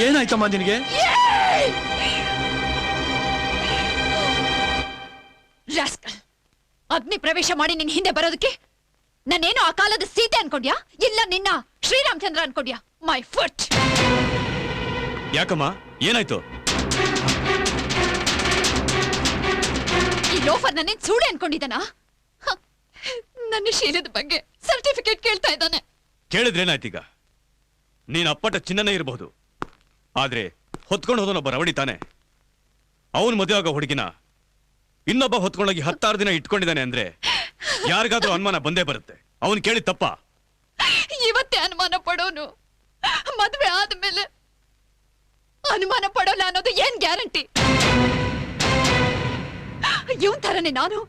ಏನಾಯ್ತಮ್ಮ ನಿನಗೆ? ಅಗ್ನಿ ಪ್ರವೇಶ ಮಾಡಿ ನಿನ್ ಹಿಂದೆ ಬರೋದಕ್ಕೆ ನಾನೇನು ಆ ಕಾಲದ ಸೀತೆ ಅನ್ಕೊಂಡ್ಯಾ? ಇಲ್ಲ ನಿನ್ನ ಶ್ರೀರಾಮಚಂದ್ರ ಅನ್ಕೊಂಡ್ಯಾ? My foot. ಯಾಕಮ್ಮ, ಏನಾಯ್ತು? ಈ ಲೋಫರ್ ನನ್ನೇನ್ ಸೂಳೆ ಅನ್ಕೊಂಡಿದ್ದಾನ? ನನ್ನ ಶೀಲದ ಬಗ್ಗೆ ಸರ್ಟಿಫಿಕೇಟ್ ಕೇಳ್ತಾ ಇದ್ದಾನೆ. ಕೇಳಿದ್ರೇನಾಯ್ತೀಗ? ನೀನ್ ಅಪ್ಪಟ ಚಿನ್ನನೇ ಇರಬಹುದು, ಆದ್ರೆ ಹೊತ್ಕೊಂಡು ಹೋದನೊಬ್ಬ ರವಡಿ ತಾನೆ. ಅವನ್ ಮದುವೆ ಆಗೋ ಹುಡುಗಿನ ಇನ್ನೊಬ್ಬ ಹೊತ್ಕೊಂಡೋಗಿ 16 ದಿನ ಇಟ್ಕೊಂಡಿದ್ದಾನೆ ಅಂದ್ರೆ ಯಾರಿಗಾದ್ರೂ ಅನುಮಾನ ಬಂದೇ ಬರುತ್ತೆ. ಅವನ್ ಕೇಳಿ ತಪ್ಪ? ಇವತ್ತೇ ಅನುಮಾನ ಪಡೋನು ಮದ್ವೆ ಆದ್ಮೇಲೆ ಅನುಮಾನ ಪಡೋಲ್ಲ ಅನ್ನೋದು ಏನ್ ಗ್ಯಾರಂಟಿ? ಇವನ್ ತರನೇ ನಾನು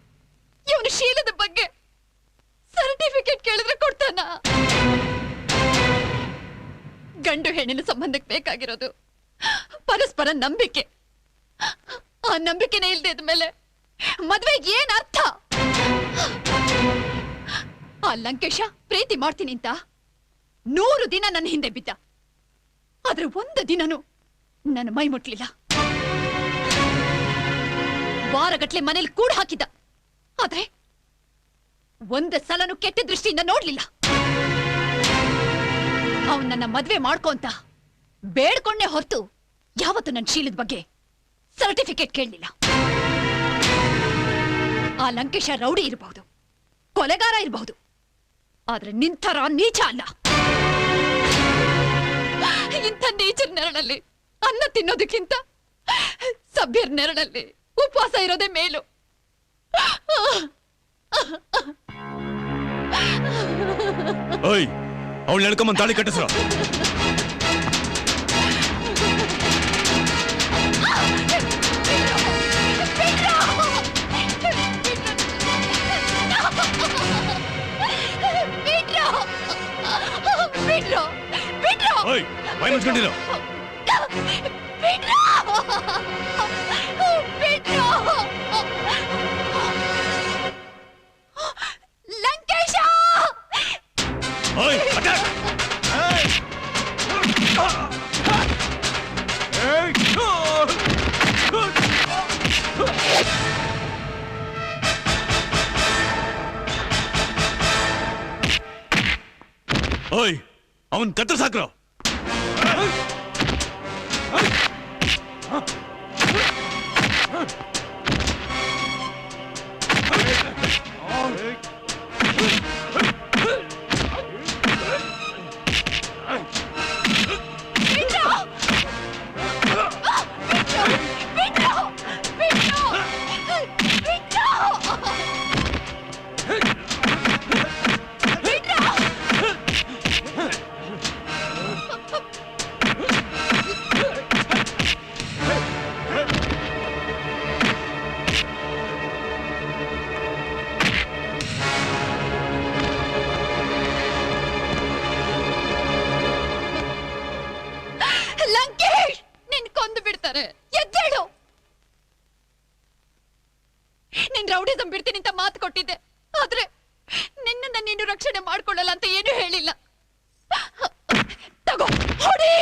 ಇವನ ಶೀಲದ ಬಗ್ಗೆ ಸರ್ಟಿಫಿಕೇಟ್ ಕೇಳಿದ್ರೆ ಕೊಡ್ತಾನ? ಗಂಡು ಹೆಣ್ಣಿನ ಸಂಬಂಧಕ್ಕೆ ಬೇಕಾಗಿರೋದು ಪರಸ್ಪರ ನಂಬಿಕೆ. ಆ ನಂಬಿಕೆನೇ ಇಲ್ದೇ ಇದ್ಮೇಲೆ ಮದ್ವೆಗೆ ಏನ್ ಅರ್ಥ? ಆ ಲಂಕೇಶ ಪ್ರೀತಿ ಮಾಡ್ತೀನಿ ಅಂತ 100 ದಿನ ನನ್ನ ಹಿಂದೆ ಬಿದ್ದ, ಆದ್ರೆ 1 ದಿನನೂ ನನ್ನ ಮೈ ಮುಟ್ಲಿಲ್ಲ. ವಾರಗಟ್ಲೆ ಮನೇಲಿ ಕೂಡ ಹಾಕಿದ್ದ, ಆದ್ರೆ 1 ಸಲನೂ ಕೆಟ್ಟ ದೃಷ್ಟಿಯಿಂದ ನೋಡ್ಲಿಲ್ಲ. ಅವನ್ ನನ್ನ ಮದ್ವೆ ಮಾಡ್ಕೊಂತ ಬೇಡ್ಕೊಂಡೆ ಹೊರತು ಯಾವತ್ತು ನನ್ನ ಶೀಲದ ಬಗ್ಗೆ ಸರ್ಟಿಫಿಕೇಟ್ ಕೇಳಲಿಲ್ಲ. ಆ ಲಂಕೇಶ ರೌಡಿ ಇರಬಹುದು, ಕೊಲೆಗಾರ ಇರಬಹುದು, ಆದ್ರೆ ನಿಂತರ ನೀಚ ಅಲ್ಲ. ಇಂಥ ನೀಚರ ನೆರಳಲ್ಲಿ ಅನ್ನ ತಿನ್ನೋದಕ್ಕಿಂತ ಸಭ್ಯರ ನೆರಳಲ್ಲಿ ಉಪವಾಸ ಇರೋದೇ ಮೇಲು. ಓಯ್, ಅವಳು ನಡ್ಕೊಂಬಂದು ತಾಳಿ ಕಟ್ಟಿಸ್ರ. ಓಯ್, ಬಾಯ್ ಮುಚ್ಕೊಂಡಿರೋ. ಲಂಕೇಶ! ಓಯ್, ಅಟ್ಯಾಕ್! ಓಯ್, ಅವನ್ ಕತ್ತರಿಸಾಕ್ರೋ. ನಿನ್ ರೌಡಿಸಂ ಬಿಡ್ತೀನಿ ಅಂತ ಮಾತು ಕೊಟ್ಟಿದ್ದೆ. ಆದ್ರೆ ನಿನ್ನ ನೀನು ರಕ್ಷಣೆ ಮಾಡ್ಕೊಳ್ಳಲ್ಲ ಅಂತ ಏನು ಹೇಳಿಲ್ಲ. ತಗೋ ಹೊಡಿ.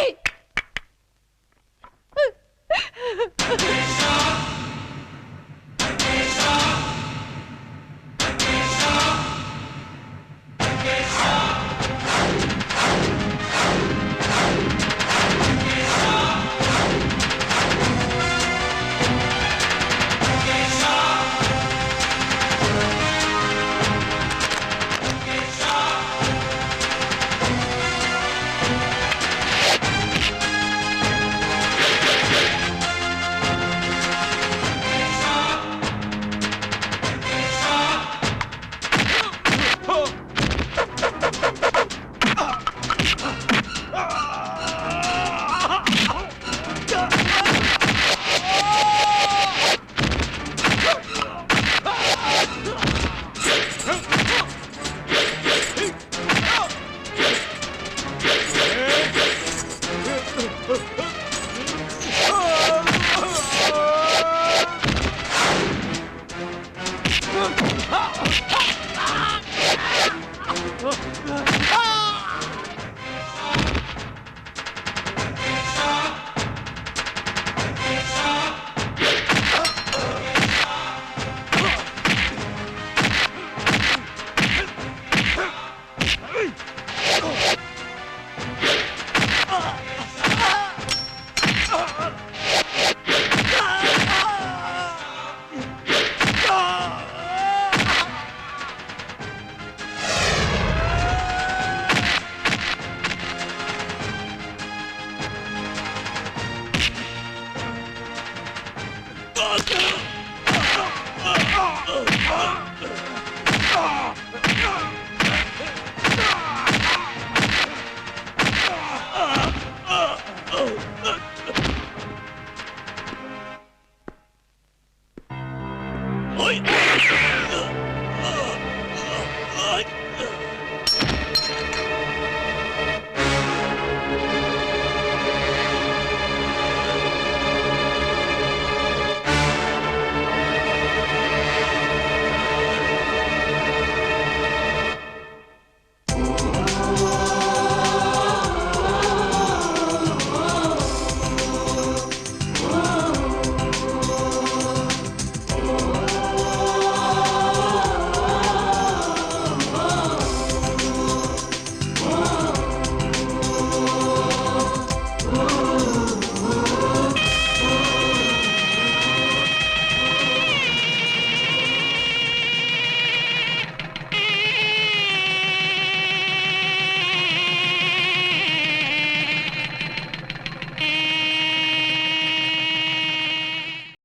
Oi!